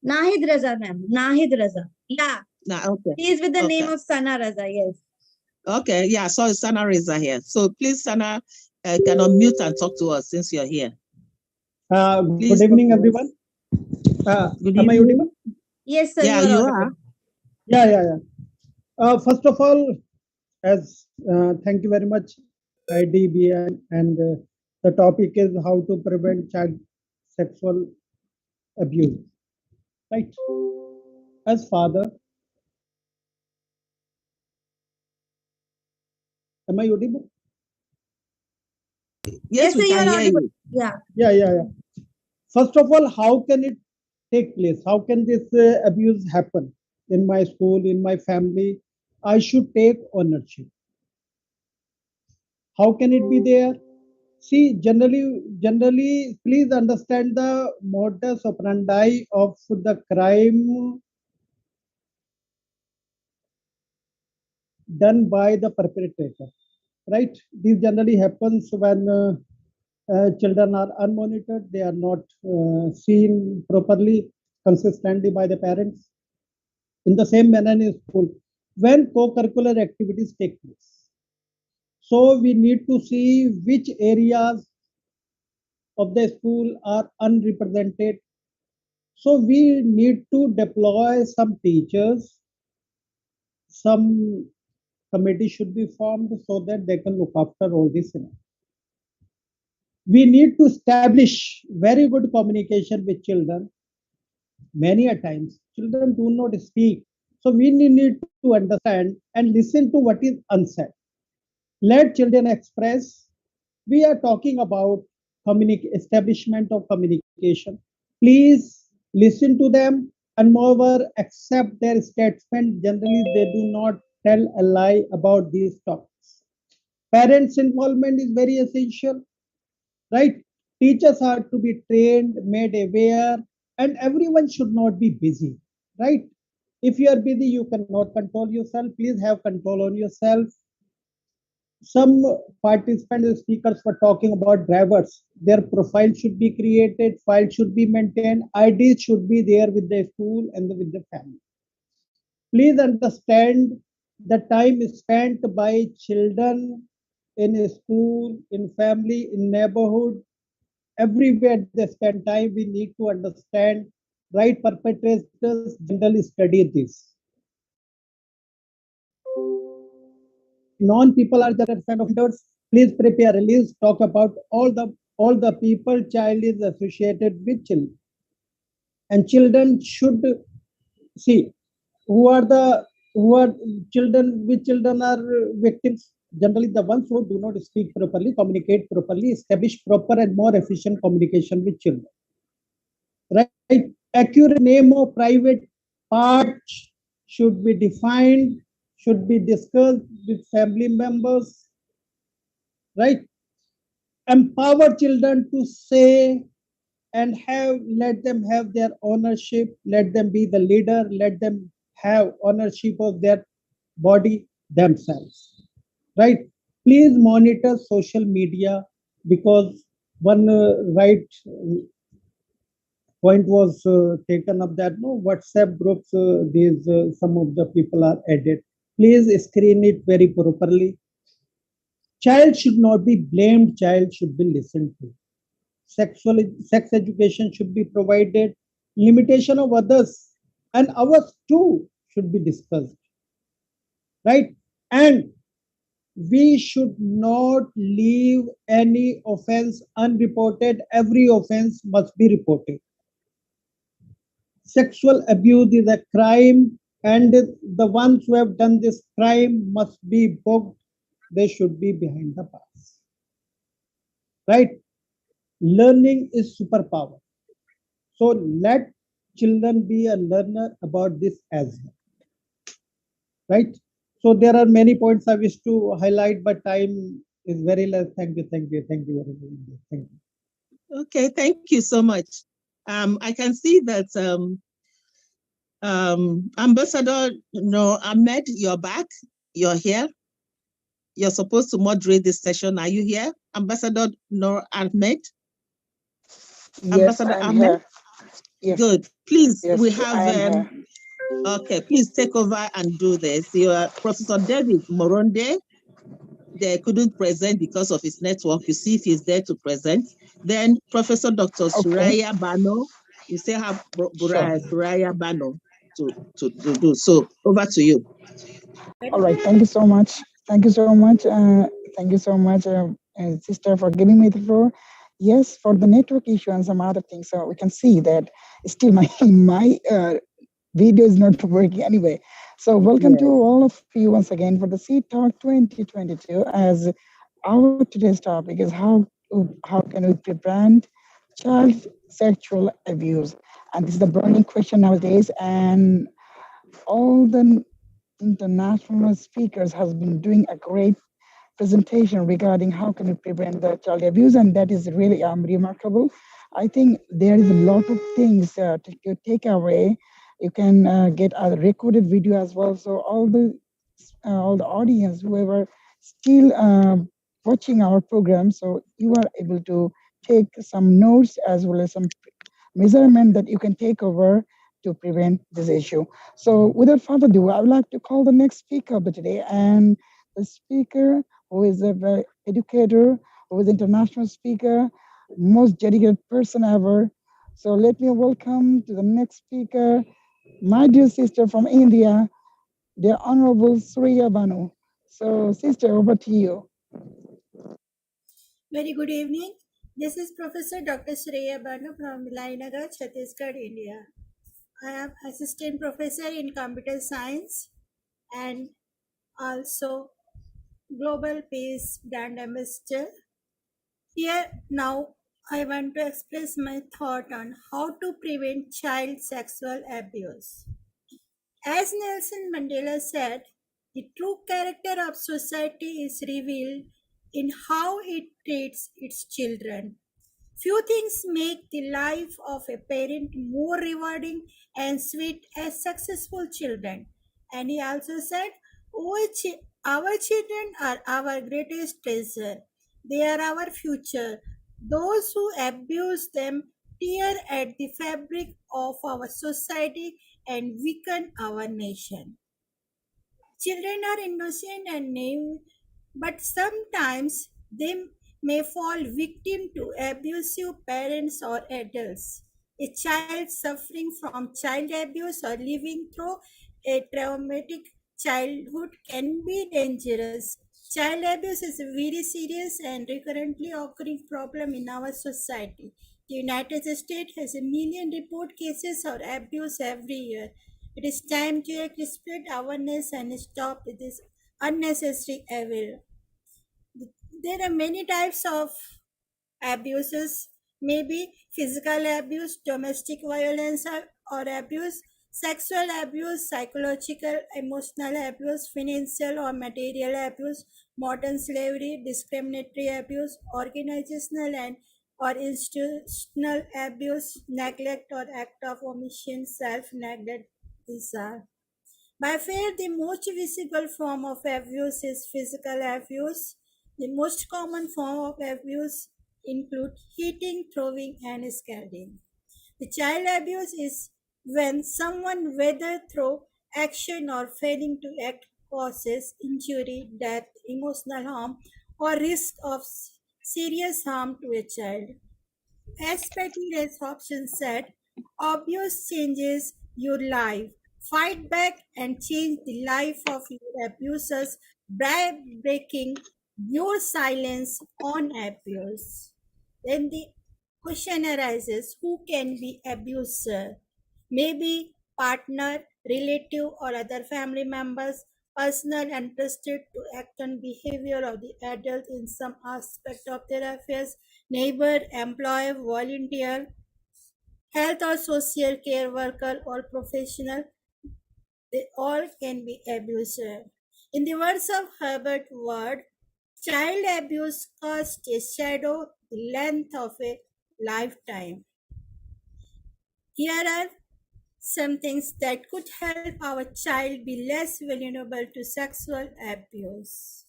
Nahid Raza, ma'am. Nahid Raza. Yeah. Okay. He is with the name of Sana Raza, yes. Okay, yeah, so Sana Reza here. So please, Sana, can unmute and talk to us since you're here. Good evening, everyone. Am I audible? Yes, sir. Yeah, you are. Yeah. First of all, thank you very much, IDB, and the topic is how to prevent child sexual abuse. Right. As father, am I audible? Yes, we can hear you. Yeah. First of all, how can it take place? How can this abuse happen in my school, in my family? I should take ownership. How can it be there? See, generally, please understand the modus operandi of the crime done by the perpetrator, right? This generally happens when children are unmonitored, they are not seen properly, consistently by the parents. In the same manner in school, when co-curricular activities take place. So we need to see which areas of the school are unrepresented. So we need to deploy some teachers, some committee should be formed so that they can look after all this. We need to establish very good communication with children. Many a times, children do not speak. So we need to understand and listen to what is unsaid. Let children express. We are talking about establishment of communication. Please listen to them and moreover accept their statement. Generally, they do not tell a lie about these topics. Parents' involvement is very essential, right? Teachers are to be trained, made aware, and everyone should not be busy, right? If you are busy, you cannot control yourself. Please have control on yourself. Some participants and speakers were talking about drivers. Their profile should be created, file should be maintained, IDs should be there with the school and with the family. Please understand the time spent by children in school, in family, in neighborhood, everywhere they spend time. We need to understand, right? Perpetrators generally study this. Non-people are the kind of offenders. Please prepare a list, talk about all the people child is associated with children. And children should see who are children, which children are victims. Generally, the ones who do not speak properly, communicate properly, establish proper and more efficient communication with children. Right? Accurate name of private parts should be defined, should be discussed with family members, right? Empower children to say and let them have their ownership, let them be the leader, let them have ownership of their body themselves. Right? Please monitor social media, because one right point was taken up that no WhatsApp groups, these some of the people are added. Please screen it very properly. Child should not be blamed. Child should be listened to. Sex education should be provided. Limitation of others and ours too should be discussed. Right? And we should not leave any offense unreported. Every offense must be reported. Sexual abuse is a crime, and the ones who have done this crime must be booked. They should be behind the bars. Right? Learning is superpower. So let children be a learner about this as well. Right? So there are many points I wish to highlight, but time is very less. Thank you very much. Thank you. Okay, thank you so much. I can see that Ambassador Noor Ahmed, you're back. You're here. You're supposed to moderate this session. Are you here, Ambassador Noor Ahmed? Yes, Ambassador I'm Ahmed? here. Yes. Good. Please, Yes, we I have am here. okay, please take over and do this. You are Professor David Moronde. They couldn't present because of his network. You see if he's there to present. Then Professor Dr. Suraya Bano. We still have Suraya Bano to do. So over to you. All right. Thank you so much. Thank you so much. Thank you so much, sister, for giving me the floor. Yes, for the network issue and some other things, so we can see that still my video is not working anyway. So welcome to all of you once again for the Seed Talk 2022. As our today's topic is how can we prevent child sexual abuse, and this is the burning question nowadays. And all the international speakers has been doing a great presentation regarding how can we prevent the child abuse, and that is really remarkable. I think there is a lot of things to take away. You can get a recorded video as well. So all the audience, whoever still watching our program, so you are able to take some notes as well as some measurement that you can take over to prevent this issue. So without further ado, I would like to call the next speaker of the today, and the speaker who is a very educator, who is international speaker, most dedicated person ever. So let me welcome to the next speaker, my dear sister from India, the Honorable Surya Banu. So sister, over to you. Very good evening. This is Professor Dr. Shreya Banu from Vilayanagar, Chhattisgarh, India. I am assistant professor in computer science and also Global Peace Brand Ambassador. Here now I want to express my thought on how to prevent child sexual abuse. As Nelson Mandela said, the true character of society is revealed in how it treats its children. Few things make the life of a parent more rewarding and sweet as successful children. And he also said, our children are our greatest treasure. They are our future. Those who abuse them tear at the fabric of our society and weaken our nation. Children are innocent and naive, but sometimes they may fall victim to abusive parents or adults. A child suffering from child abuse or living through a traumatic childhood can be dangerous. Child abuse is a very serious and recurrently occurring problem in our society. The United States has 1 million report cases of abuse every year. It is time to spread awareness and stop this unnecessary evil. There are many types of abuses, maybe physical abuse, domestic violence or abuse, sexual abuse, psychological, emotional abuse, financial or material abuse, modern slavery, discriminatory abuse, organizational and or institutional abuse, neglect or act of omission, self-neglect. These are By far, the most visible form of abuse is physical abuse. The most common form of abuse include hitting, throwing, and scalding. The child abuse is when someone, whether through action or failing to act, causes injury, death, emotional harm, or risk of serious harm to a child. As Patty Hobson said, abuse changes your life. Fight back and change the life of your abusers by breaking your silence on abuse. Then the question arises, who can be abuser? Maybe partner, relative, or other family members, personal and trusted to act on behavior of the adult in some aspect of their affairs, neighbor, employee, volunteer, health or social care worker, or professional. They all can be abuser. In the words of Herbert Ward, child abuse casts a shadow the length of a lifetime. Here are some things that could help our child be less vulnerable to sexual abuse.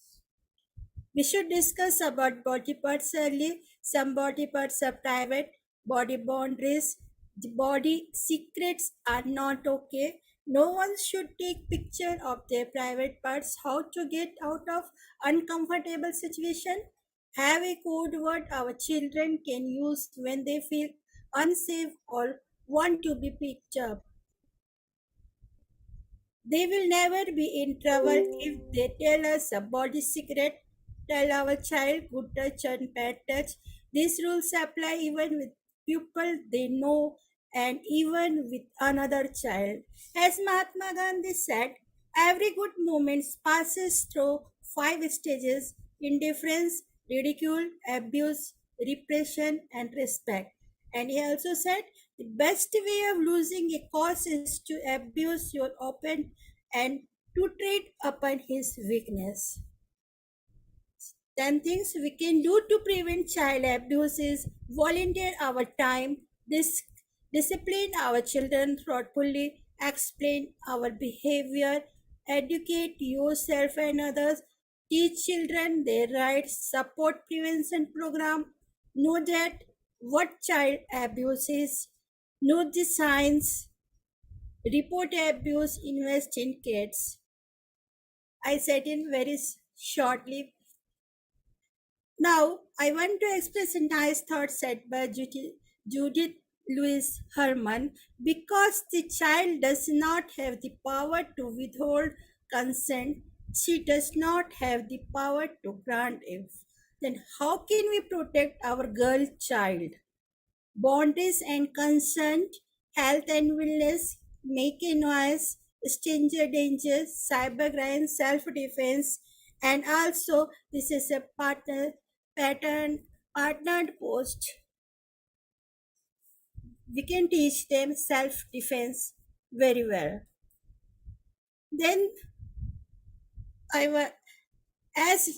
We should discuss about body parts early. Some body parts are private, body boundaries. The body secrets are not okay. No one should take picture of their private parts. How to get out of uncomfortable situation? Have a code word our children can use when they feel unsafe or want to be picked up. They will never be in trouble if they tell us a body secret. Tell our child good touch and bad touch. These rules apply even with people they know and even with another child. As Mahatma Gandhi said, every good moment passes through 5 stages: indifference, ridicule, abuse, repression, and respect. And he also said, the best way of losing a cause is to abuse your opponent and to trade upon his weakness. 10 things we can do to prevent child abuse is volunteer our time, discipline our children thoughtfully, explain our behavior, educate yourself and others, teach children their rights, support prevention program, know that what child abuse is, know the signs, report abuse, invest in kids. I said in very shortly. Now, I want to express a nice thought said by Judith Louis Herman. Because the child does not have the power to withhold consent, she does not have the power to grant it. Then how can we protect our girl child? Boundaries and consent, health and wellness, make a noise, stranger danger, cybercrime, self-defense, and also this is a partnered post. We can teach them self-defense very well. Then as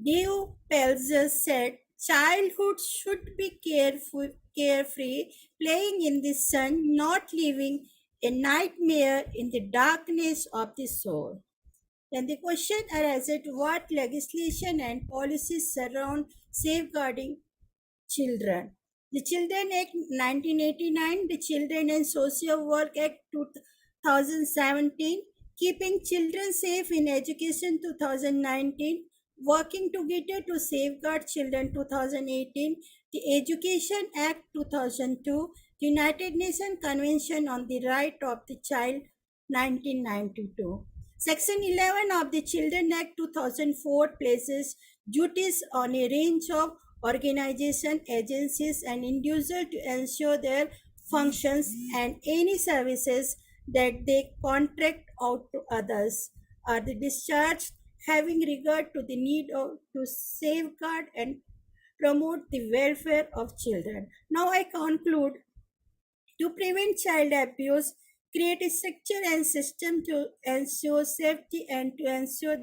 Dave Pelzer said, childhood should be carefree, playing in the sun, not living a nightmare in the darkness of the soul. Then the question arises, what legislation and policies surround safeguarding children? The Children Act 1989, the Children and Social Work Act 2017, Keeping Children Safe in Education 2019, Working Together to Safeguard Children 2018, the Education Act 2002, the United Nations Convention on the Right of the Child 1992. Section 11 of the Children Act 2004 places duties on a range of organizations, agencies, and individuals to ensure their functions and any services that they contract out to others are the discharged, having regard to the need to safeguard and promote the welfare of children. Now I conclude, to prevent child abuse, create a structure and system to ensure safety and to ensure